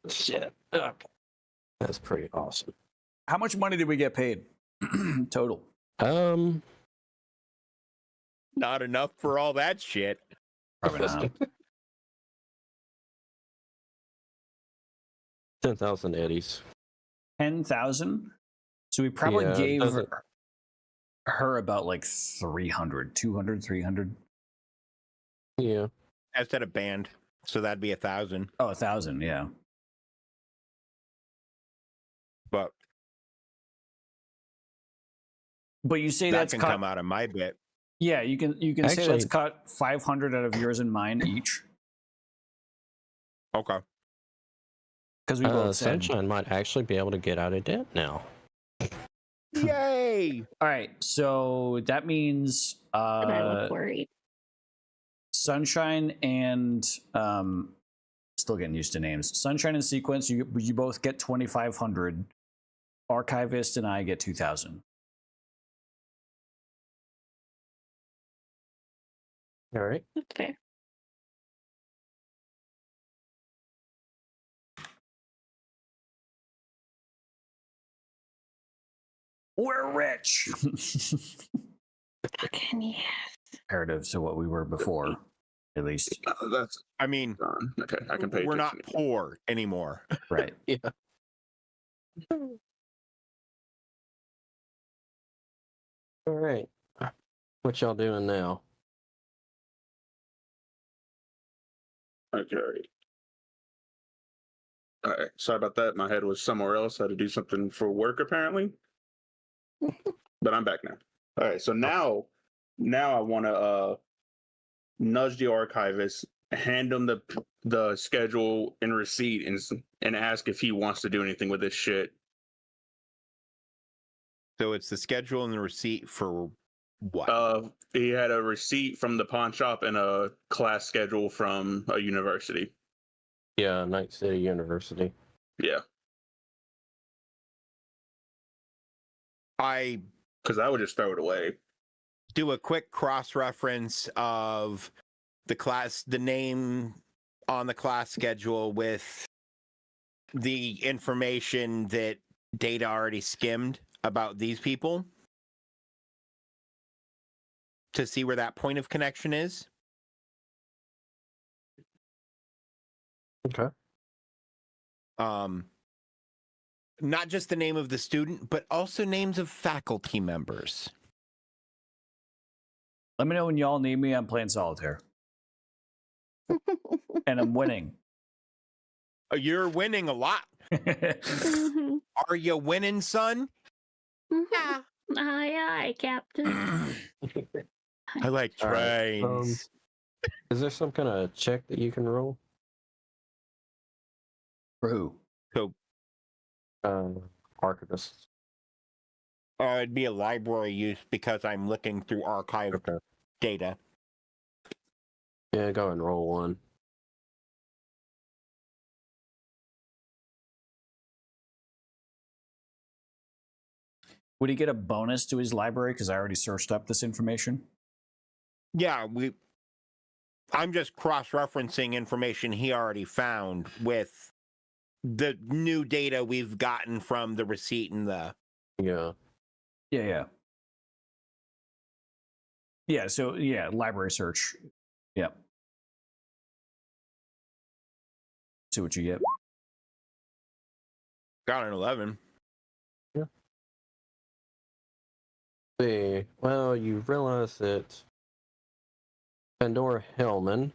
C: Shit. Okay. That's pretty awesome.
A: How much money did we get paid total?
D: Not enough for all that shit.
A: Probably not.
C: 10,000 eddies.
A: 10,000. So we probably
C: Yeah,
A: gave
C: doesn't-
A: her about like 300, 200, 300.
C: Yeah.
D: I said a band, so that'd be 1,000.
A: Oh, 1,000. Yeah.
D: But
A: But you say
D: that
A: that's
D: can
A: cut.
D: come out of my bit.
A: Yeah, you can say that's
C: Actually-
A: cut 500 out of yours and mine each
D: Okay.
A: because we both said.
C: Sunshine might actually be able to get out of debt now.
D: Yay!
A: All right, so that means
B: And I look worried.
A: Sunshine and still getting used to names. Sunshine and Sequence, you both get 2,500. Archivist and I get 2,000.
C: All right.
B: That's fair.
A: We're rich.
B: Fucking yes.
A: Comparative to what we were before, at least.
E: That's
D: I mean,
E: gone. Okay, I can pay.
D: we're not
E: attention.
D: poor anymore.
A: Right.
C: Yeah. All right. What y'all doing now?
E: Okay. All right. Sorry about that. My head was somewhere else. I had to do something for work apparently. But I'm back now. All right. So now I want to nudge the archivist, hand him the schedule and receipt, and ask if he wants to do anything with this shit.
D: So it's the schedule and the receipt for what?
E: He had a receipt from the pawn shop and a class schedule from a university.
C: Yeah, Night City University.
E: Yeah, because I would just throw it away.
D: Do a quick cross-reference of the name on the class schedule with the information that Data already skimmed about these people to see where that point of connection is.
C: Okay.
D: Not just the name of the student, but also names of faculty members.
A: Let me know when y'all need me. I'm playing solitaire. And I'm winning.
D: You're winning a lot.
B: Mhm.
D: Are you winning, son?
B: Yeah. Aye, aye, Captain.
D: I like
C: All right,
D: trains.
C: Is there some kind of check that you can roll?
A: For who?
C: Archivist.
D: It'd be a library use because I'm looking through archive
C: Okay.
D: data.
C: Yeah, go and roll one.
A: Would he get a bonus to his library because I already searched up this information?
D: Yeah, I'm just cross-referencing information he already found with the new data we've gotten from the receipt and the...
C: Yeah.
A: Yeah. Yeah, so yeah, library search. Yeah. See what you get.
D: Got an 11.
C: See, well, you realize that Pandora Hellman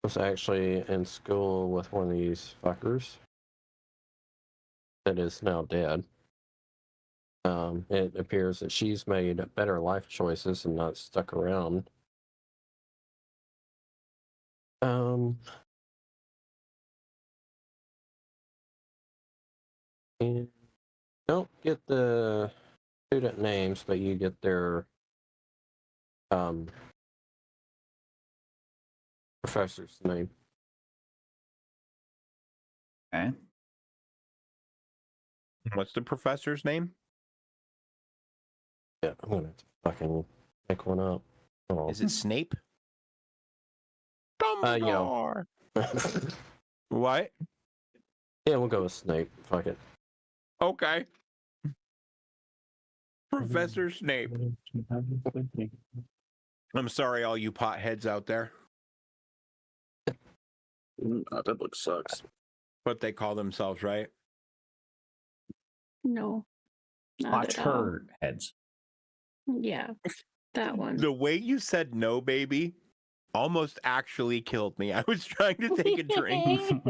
C: was actually in school with one of these fuckers that is now dead. It appears that she's made better life choices and not stuck around. And don't get the student names, but you get their professor's name.
A: Okay.
D: What's the professor's name?
C: Yeah, I'm gonna have to fucking pick one up. Oh.
D: Is it Snape?
C: Yeah.
D: Dumbledore! What?
C: Yeah, we'll go with Snape. Fuck it.
D: Okay. Professor Snape. I'm sorry, all you potheads out there.
E: That book sucks.
D: What they call themselves, right?
B: No. Not
A: Watch
B: at all.
A: her heads.
B: Yeah, that one.
D: The way you said no, baby, almost actually killed me. I was trying to take a drink.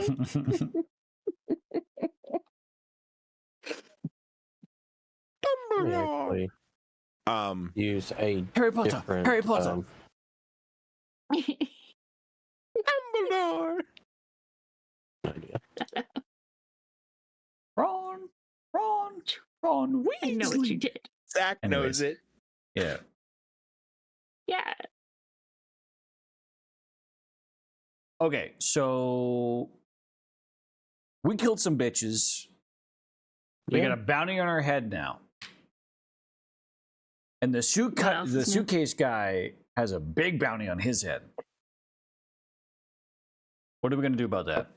C: Actually, use a
A: Harry Potter.
C: different.
A: Harry Potter.
D: Dumbledore.
C: Idea.
A: Ron Weasley.
B: I know what you did.
D: Zach knows
A: Anyways.
D: it.
A: Yeah.
B: Yeah.
A: Okay, so we killed some bitches. We got a bounty on our head now. And the
B: What else is new?
A: suitcase guy has a big bounty on his head. What are we going to do about that?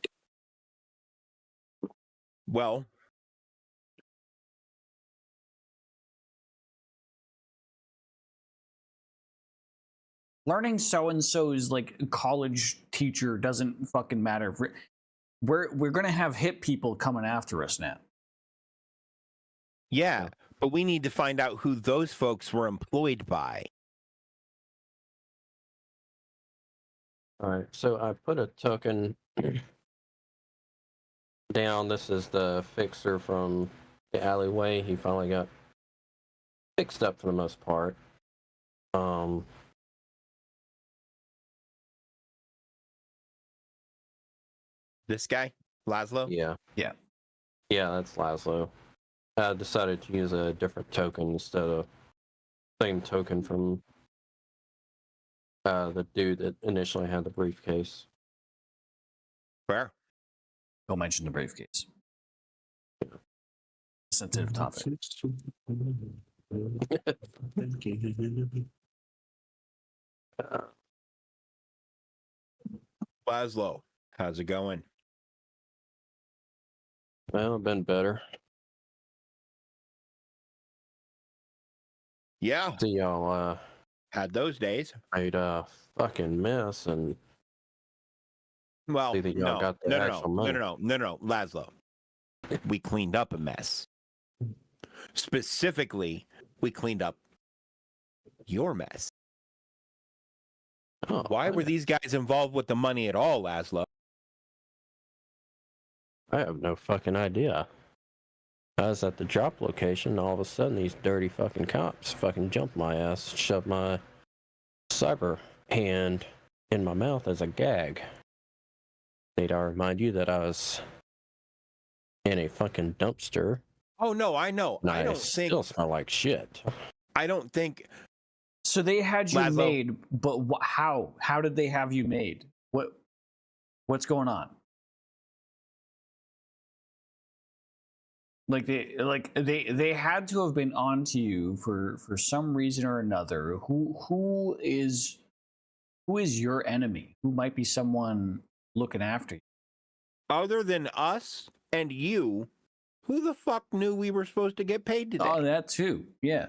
D: Well,
A: Learning so-and-so's like college teacher doesn't fucking matter. We're going to have hit people coming after us now.
D: Yeah, but we need to find out who those folks were employed by.
C: All right, so I put a token down. This is the fixer from the alleyway. He finally got fixed up for the most part.
D: This guy, Laszlo?
C: Yeah.
A: Yeah.
C: Yeah, that's Laszlo. I decided to use a different token instead of same token from the dude that initially had the briefcase.
D: Where?
A: Don't mention the briefcase. Sensitive topic.
D: Laszlo, how's it going?
C: Well, been better.
D: Yeah,
C: See y'all
D: had those days.
C: made a fucking mess, and
D: Well,
C: see that y'all
D: no,
C: got the
D: no,
C: actual money.
D: no, Laszlo. We cleaned up a mess. Specifically, we cleaned up your mess.
C: Oh,
D: Why were these guys involved with the money at all, Laszlo?
C: I have no fucking idea. I was at the drop location, and all of a sudden these dirty fucking cops fucking jumped my ass, shoved my cyber hand in my mouth as a gag. Need I remind you that I was in a fucking dumpster,
D: Oh no, I know.
C: and
D: I don't
C: still
D: think.
C: smell like shit.
D: I don't think.
A: So they had you
D: Laszlo.
A: made, but how? How did they have you made? What's going on? Like they had to have been onto you for some reason or another. Who is your enemy? Who might be someone looking after you?
D: Other than us and you, who the fuck knew we were supposed to get paid today?
A: Oh, that too. Yeah.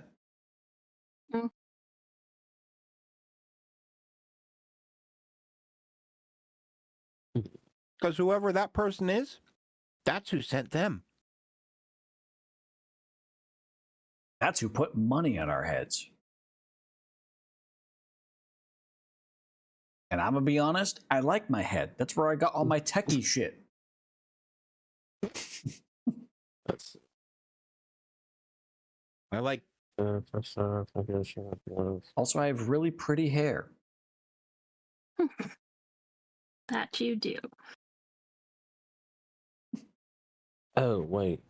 D: Because whoever that person is, that's who sent them.
A: That's who put money on our heads. And I'm gonna be honest, I like my head. That's where I got all my techie shit.
C: That's
D: I like.
A: Also, I have really pretty hair.
B: That you do.
C: Oh, wait.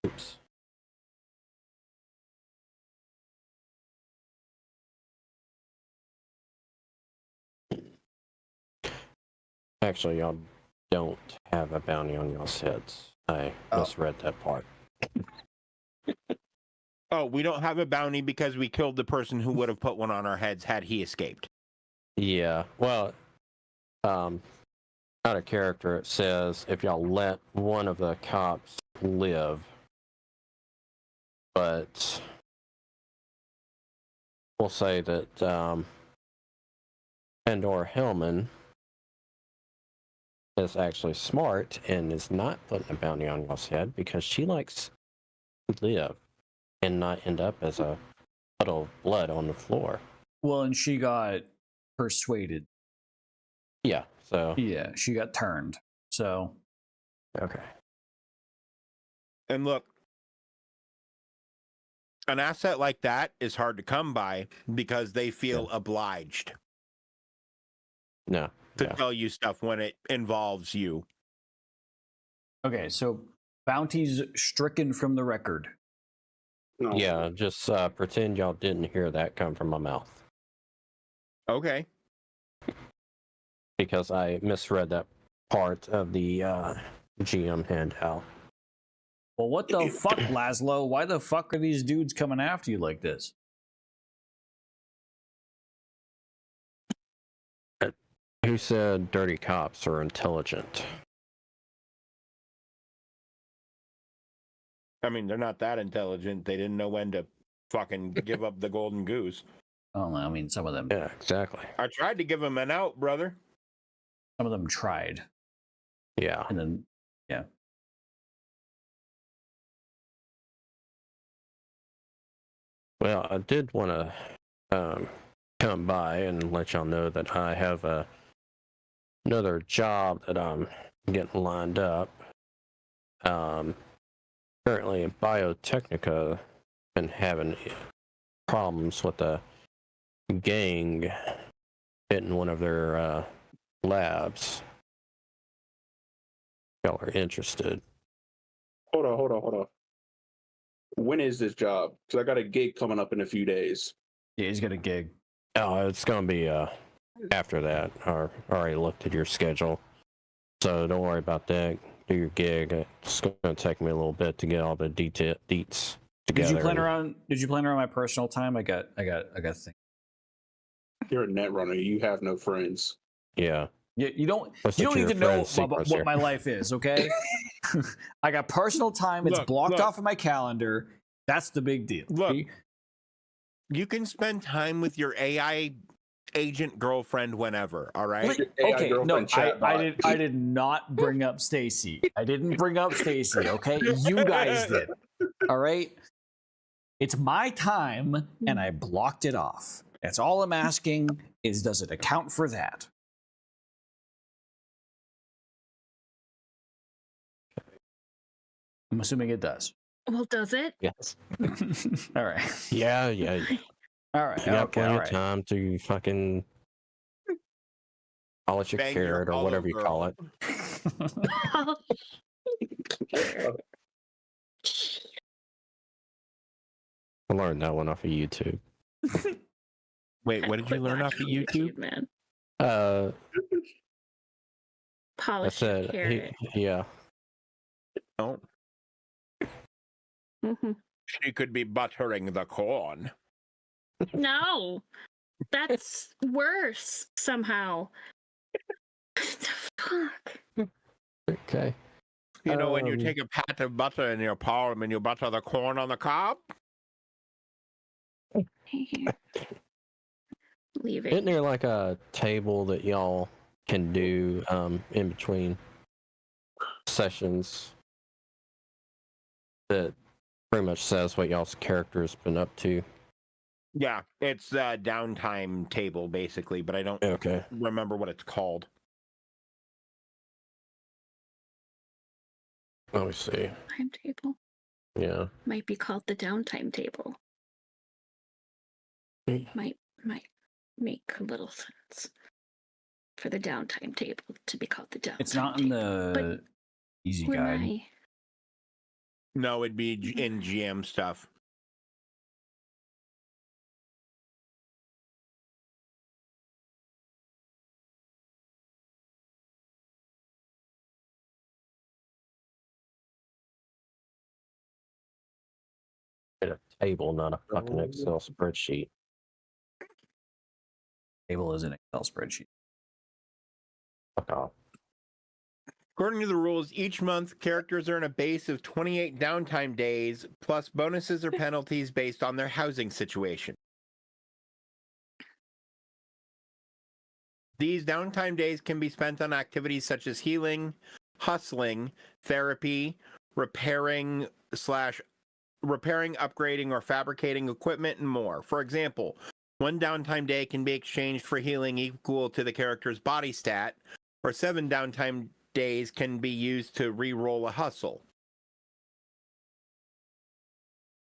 C: Oops. Actually, y'all don't have a bounty on y'all's heads. I misread that part.
D: Oh, we don't have a bounty because we killed the person who would have put one on our heads had he escaped.
C: Yeah, well, out of character, it says if y'all let one of the cops live, but we'll say that Pandora Hellman is actually smart and is not putting a bounty on y'all's head because she likes to live and not end up as a puddle of blood on the floor.
A: Well, and she got persuaded.
C: Yeah, so
A: Yeah, she got turned. So
C: okay.
D: And look, an asset like that is hard to come by because they feel obliged
C: No.
D: to
C: Yeah.
D: tell you stuff when it involves you.
A: okay, so bounties stricken from the record.
E: No.
C: Yeah, just pretend y'all didn't hear that come from my mouth.
D: Okay.
C: Because I misread that part of the GM handout.
A: Well, what the fuck, Laszlo? Why the fuck are these dudes coming after you like this?
C: Who said dirty cops are intelligent?
D: I mean, they're not that intelligent. They didn't know when to fucking give up the golden goose.
A: Oh, I mean, some of them
C: Yeah, exactly.
D: I tried to give him an out, brother.
A: tried,
C: Yeah.
A: and then yeah.
C: Well, I did want to come by and let y'all know that I have another job that I'm getting lined up. Currently in Biotechnica, been having problems with a gang hitting one of their labs. Y'all are interested.
E: Hold on. When is this job? Because I got a gig coming up in a few days.
A: Yeah, he's got a gig.
C: Oh, it's gonna be after that. I already looked at your schedule, so don't worry about that. Do your gig. It's gonna take me a little bit to get all the deets together.
A: Did you plan around my personal time? I got things.
E: You're a net runner. You have no friends.
C: Yeah.
A: You don't
C: Let's
A: need
C: let
A: to
C: your
A: know
C: friends see what's
A: what
C: here.
A: my life is, okay? I got personal time. It's
D: Look,
A: blocked off in my calendar. That's the big deal.
D: Look.
A: See?
D: You can spend time with your AI agent girlfriend whenever, all right?
A: Wait,
E: AI
A: okay, no,
E: girlfriend chatbot.
A: I did not bring up Stacy. I didn't bring up Stacy, okay? You guys did. All right? It's my time and I blocked it off. That's all I'm asking is does it account for that? I'm assuming it does.
B: Well, does it?
C: Yes.
A: All right.
C: Yeah.
A: All right.
C: You got
A: Okay.
C: plenty
A: All
C: of
A: right.
C: time to fucking polish your
D: Bang your
C: carrot or
D: hollow
C: whatever you call it. I learned that one off of YouTube.
D: Wait, what did you learn off of YouTube?
B: Man?
C: I
B: Polish your
C: said,
B: carrot.
C: yeah.
D: Oh,
B: Mm-hmm.
D: she could be buttering the corn.
B: No, that's worse somehow. What the fuck?
C: Okay.
D: You know, when you
C: Um,
D: take a pat of butter in your palm and you butter the corn on the cob?
B: Here. Leave it.
C: Isn't there like a table that y'all can do in between sessions that pretty much says what y'all's character's been up to?
D: Yeah, it's a downtime table, basically, but I don't
C: Okay.
D: remember what it's called.
C: Let me see.
B: Timetable
C: Yeah.
B: might be called the downtime table. Might make a little sense for the downtime table to be called the downtime.
A: It's not in
B: table.
A: the easy
B: Where
A: guide.
B: am I?
D: No, it'd be in GM stuff.
C: In a table, not a fucking Excel spreadsheet.
A: Table is an Excel spreadsheet.
C: Fuck off.
D: According to the rules, each month characters earn a base of 28 downtime days, plus bonuses or penalties based on their housing situation. These downtime days can be spent on activities such as healing, hustling, therapy, repairing, upgrading, or fabricating equipment, and more. For example, one downtime day can be exchanged for healing equal to the character's body stat, or 7 downtime days can be used to re-roll a hustle.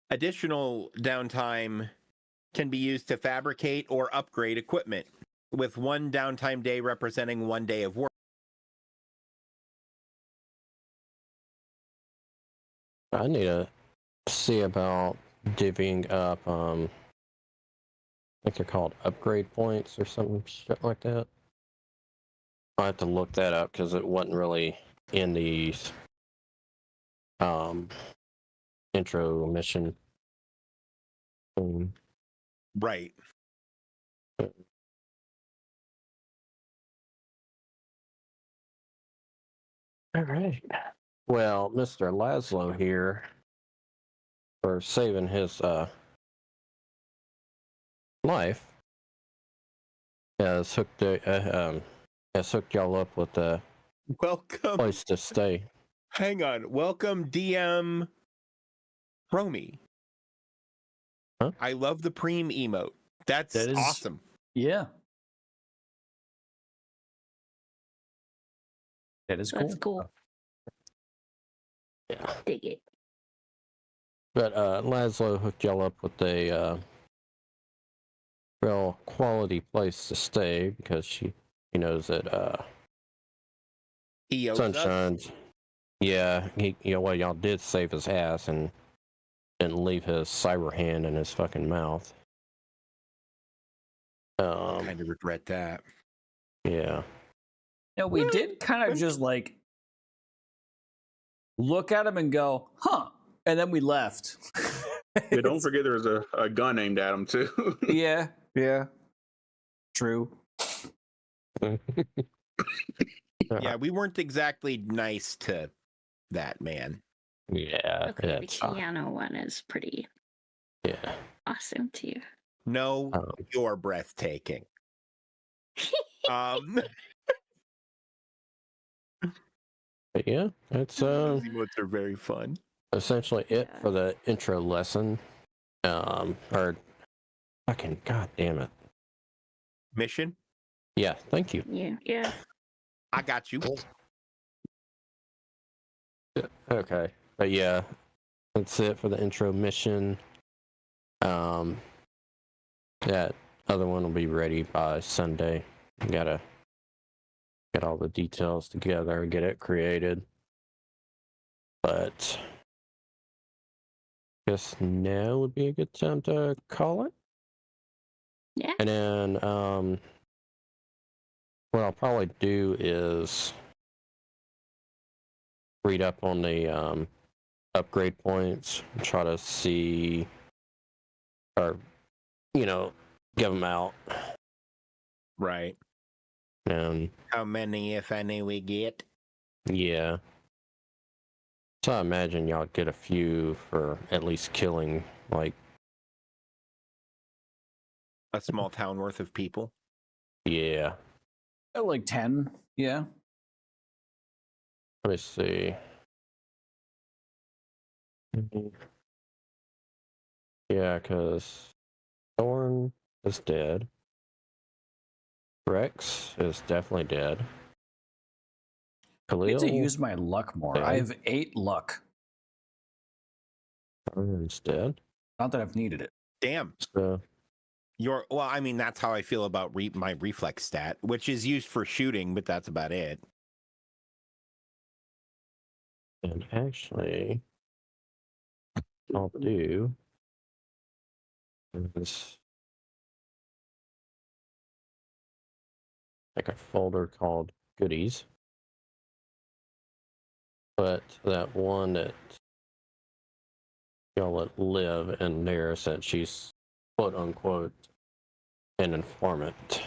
D: Additional downtime can be used to fabricate or upgrade equipment, with one downtime day representing 1 day of work.
C: I need to see about divvying up, I think they're called upgrade points or some shit like that. I have to look that up because it wasn't really in the intro mission.
D: Right.
C: All right. Well, Mr. Laszlo here, for saving his life, has hooked y'all up with a
D: Welcome.
C: place to stay.
D: Hang on. Welcome, DM Romy. I love the preem emote. That's
A: That is-
D: awesome.
A: Yeah. That is cool.
B: That's cool.
C: Yeah.
B: Dig it.
C: But Laszlo hooked y'all up with a real quality place to stay because he knows that
D: He owes us.
C: Sunshine's. Yeah, well, y'all did save his ass and didn't leave his cyber hand in his fucking mouth.
D: Kind of regret that.
C: Yeah.
A: No, we did kind of just like look at him and go, huh? And then we left.
E: Yeah, don't forget there was a gun aimed at him too.
A: Yeah. True.
D: Yeah, we weren't exactly nice to that man.
C: Yeah.
B: Okay, the
C: it's,
B: piano one is pretty
C: yeah.
B: awesome too.
D: No,
C: Um,
D: you're breathtaking. Um,
C: But yeah, that's
D: those emotes are very fun.
C: essentially it
B: Yeah.
C: for the intro lesson. Or fucking goddamn it.
D: Mission,
C: Yeah, thank you.
B: Yeah.
D: I got you.
C: Okay, but yeah, that's it for the intro mission. That other one will be ready by Sunday. Gotta get all the details together, get it created. But guess now would be a good time to call it.
B: Yeah.
C: And then what I'll probably do is read up on the upgrade points, try to see, or give them out.
D: Right.
C: And
D: How many, if any, we get?
C: yeah, so I imagine y'all get a few for at least killing, like,
D: A small town worth of people.
C: yeah.
A: Like 10. Yeah.
C: Let me see. Yeah, because Thorn is dead. Rex is definitely dead.
A: I need to
C: Khalil
A: use my luck more.
C: Yeah.
A: I have 8 luck.
C: is dead.
A: Not that I've needed it.
D: Damn.
C: So
D: Well, I mean, that's how I feel about my reflex stat, which is used for shooting, but that's about it.
C: and actually, I'll do is like a folder called goodies. But that one that y'all let live in there since she's quote unquote an informant.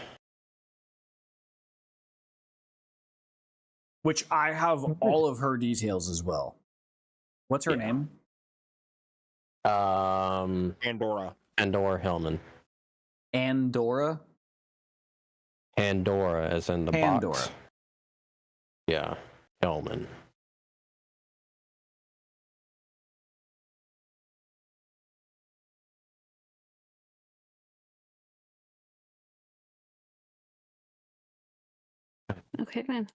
A: Which I have all of her details as well. What's her
C: Yeah.
A: name?
D: Pandora.
C: Pandora Hellman.
A: Andorra?
C: Pandora as in the
A: Pandora.
C: box. Yeah, Hellman.
B: Okay, man.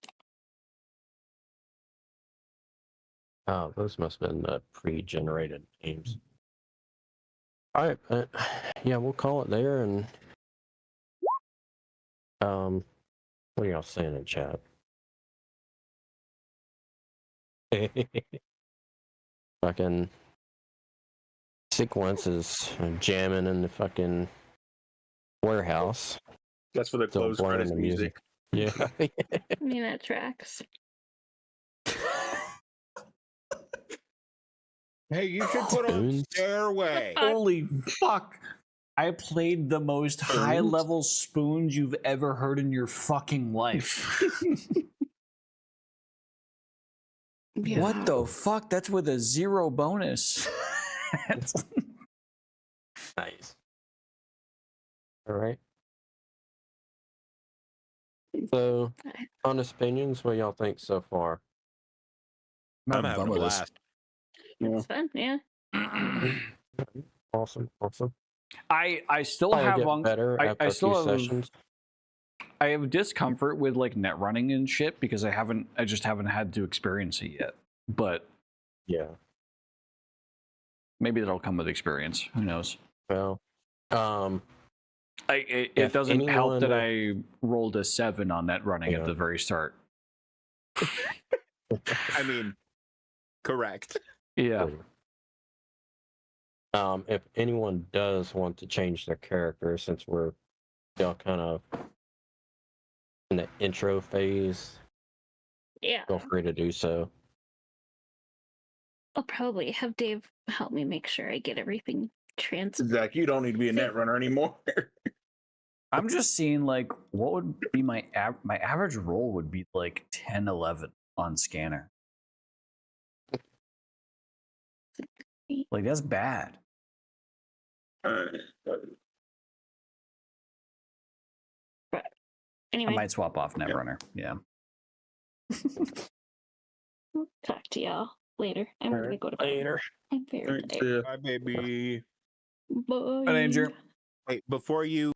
C: Oh, those must have been the pre-generated names. All right, but yeah, we'll call it there. And what are y'all saying in chat? Fucking sequence is jamming in the fucking warehouse.
E: That's for the
C: Still
E: closed
C: blaring
E: credits
C: the
E: music.
C: Yeah.
B: I mean, that tracks.
D: Hey, you should put on
C: Spoons?
D: Stairway.
A: Holy fuck. I played the most high level spoons you've ever heard in your fucking life.
B: Yeah.
A: What the fuck? That's with a 0 bonus.
C: Nice. All right. So, honest opinions, what y'all think so far?
D: I'm having a blast.
B: It's fun, yeah.
C: Awesome, awesome.
A: I still
C: Probably
A: have
C: get
A: on.
C: better
A: I
C: after a
A: still
C: few
A: have.
C: sessions.
A: I have discomfort with like net running and shit because I just haven't had to experience it yet. But
C: Yeah.
A: maybe that'll come with experience. Who knows?
C: Well,
A: It
C: if
A: doesn't help that
C: anyone-
A: I rolled a 7 on net running
C: Yeah.
A: at the very start.
D: I mean, correct.
A: Yeah.
C: If anyone does want to change their character, since we're still kind of in the intro phase,
B: Yeah.
C: feel free to do so.
B: I'll probably have Dave help me make sure I get everything
E: Zach, you don't need to be a net runner anymore.
A: I'm just seeing like what would be my average roll would be like 10, 11 on scanner. Like that's bad.
B: Anyway,
A: I might swap off
E: Yeah.
A: Netrunner. Yeah.
B: talk to y'all later. I'm gonna go to bed.
C: Later.
B: I'm very
E: Alright,
B: tired.
E: see ya.
D: Bye, baby.
B: Bye.
A: Bye, Danger.
D: Wait, before you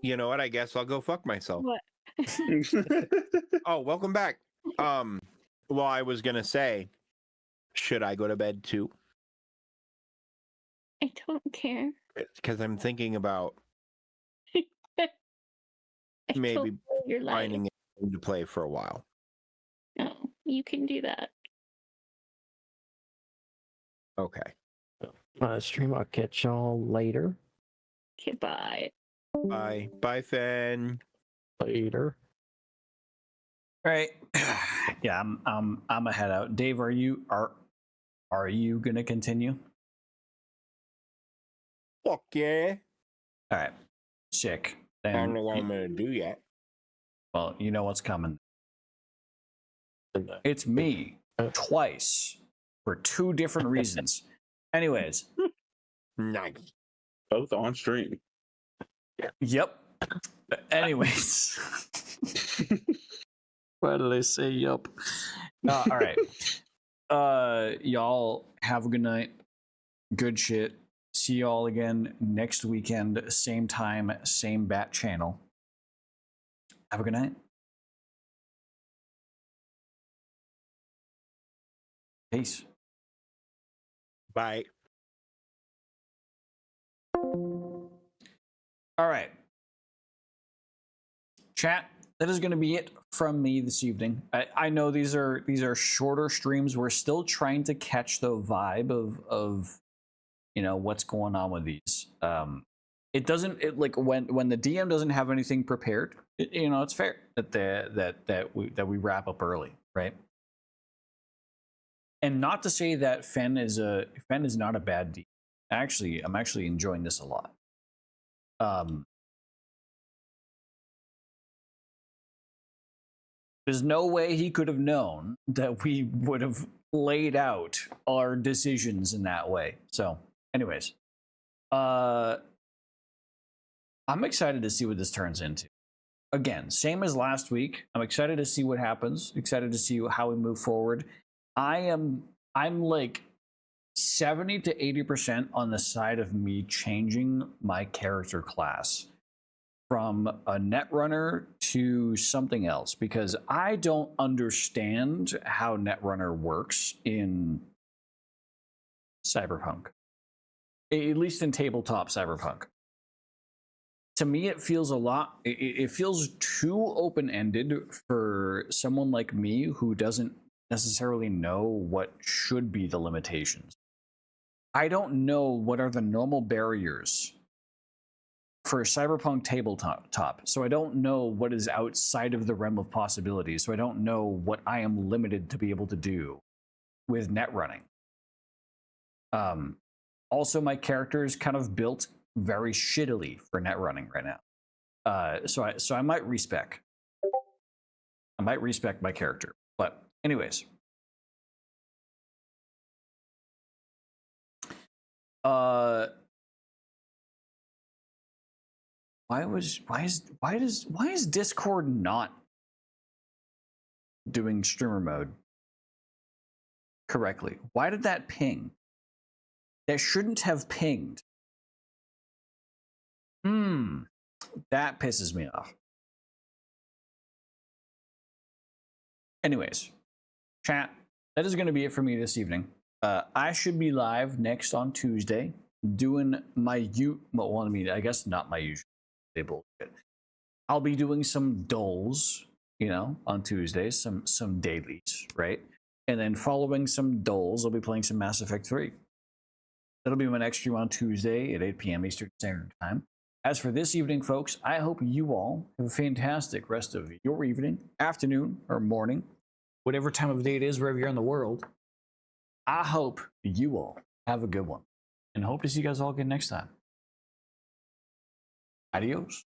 D: know what? I guess I'll go fuck myself.
B: What?
D: Oh, welcome back. Well, I was gonna say, should I go to bed too?
B: I don't care.
D: Because I'm thinking about
B: I
D: maybe
B: told you you're lying.
D: finding a game to play for a while.
B: No, you can do that.
D: Okay.
C: Stream. I'll catch y'all later.
B: Okay, bye.
D: Bye. Bye, Fen.
C: Later.
A: All right. Yeah, I'm a head out. Dave, are you gonna continue?
D: Fuck yeah.
A: All right. Sick.
D: I don't
A: Then
D: know what I'm gonna do yet.
A: well, you know what's coming.
C: And,
A: It's me twice for 2 different reasons. Anyways,
D: Nice.
E: Both on stream.
A: yep. Anyways, why did I say yep? All right. Y'all have a good night. Good shit. See y'all again next weekend, same time, same bat channel. Have a good night. Peace.
D: Bye.
A: All right. Chat, that is going to be it from me this evening. I know these are shorter streams. We're still trying to catch the vibe of you know what's going on with these. It doesn't like when the DM doesn't have anything prepared. You know, it's fair that we wrap up early, right? And not to say that Fen is not a bad DM. Actually, I'm actually enjoying this a lot. There's no way he could have known that we would have laid out our decisions in that way. So, anyways, I'm excited to see what this turns into. Again, same as last week. I'm excited to see what happens. Excited to see how we move forward. I'm like 70 to 80% on the side of me changing my character class from a netrunner to something else because I don't understand how netrunner works in Cyberpunk, at least in tabletop Cyberpunk. To me, it feels it feels too open-ended for someone like me who doesn't necessarily know what should be the limitations. I don't know what are the normal barriers for Cyberpunk tabletop, so I don't know what is outside of the realm of possibilities, so I don't know what I am limited to be able to do with net running. Also, my character is kind of built very shittily for net running right now. So I might respec. I might respec my character. But anyways. Why is Discord not doing streamer mode correctly? Why did that ping? that shouldn't have pinged. That pisses me off. Anyways, chat, that is going to be it for me this evening. I should be live next on Tuesday doing my I guess not my usual bullshit. I'll be doing some doles, on Tuesdays, some dailies, right? And then following some doles, I'll be playing some Mass Effect 3. That'll be my next stream on Tuesday at 8 p.m. Eastern Standard Time. As for this evening, folks, I hope you all have a fantastic rest of your evening, afternoon, or morning, whatever time of day it is, wherever you're in the world. I hope you all have a good one, and hope to see you guys all again next time. Adios.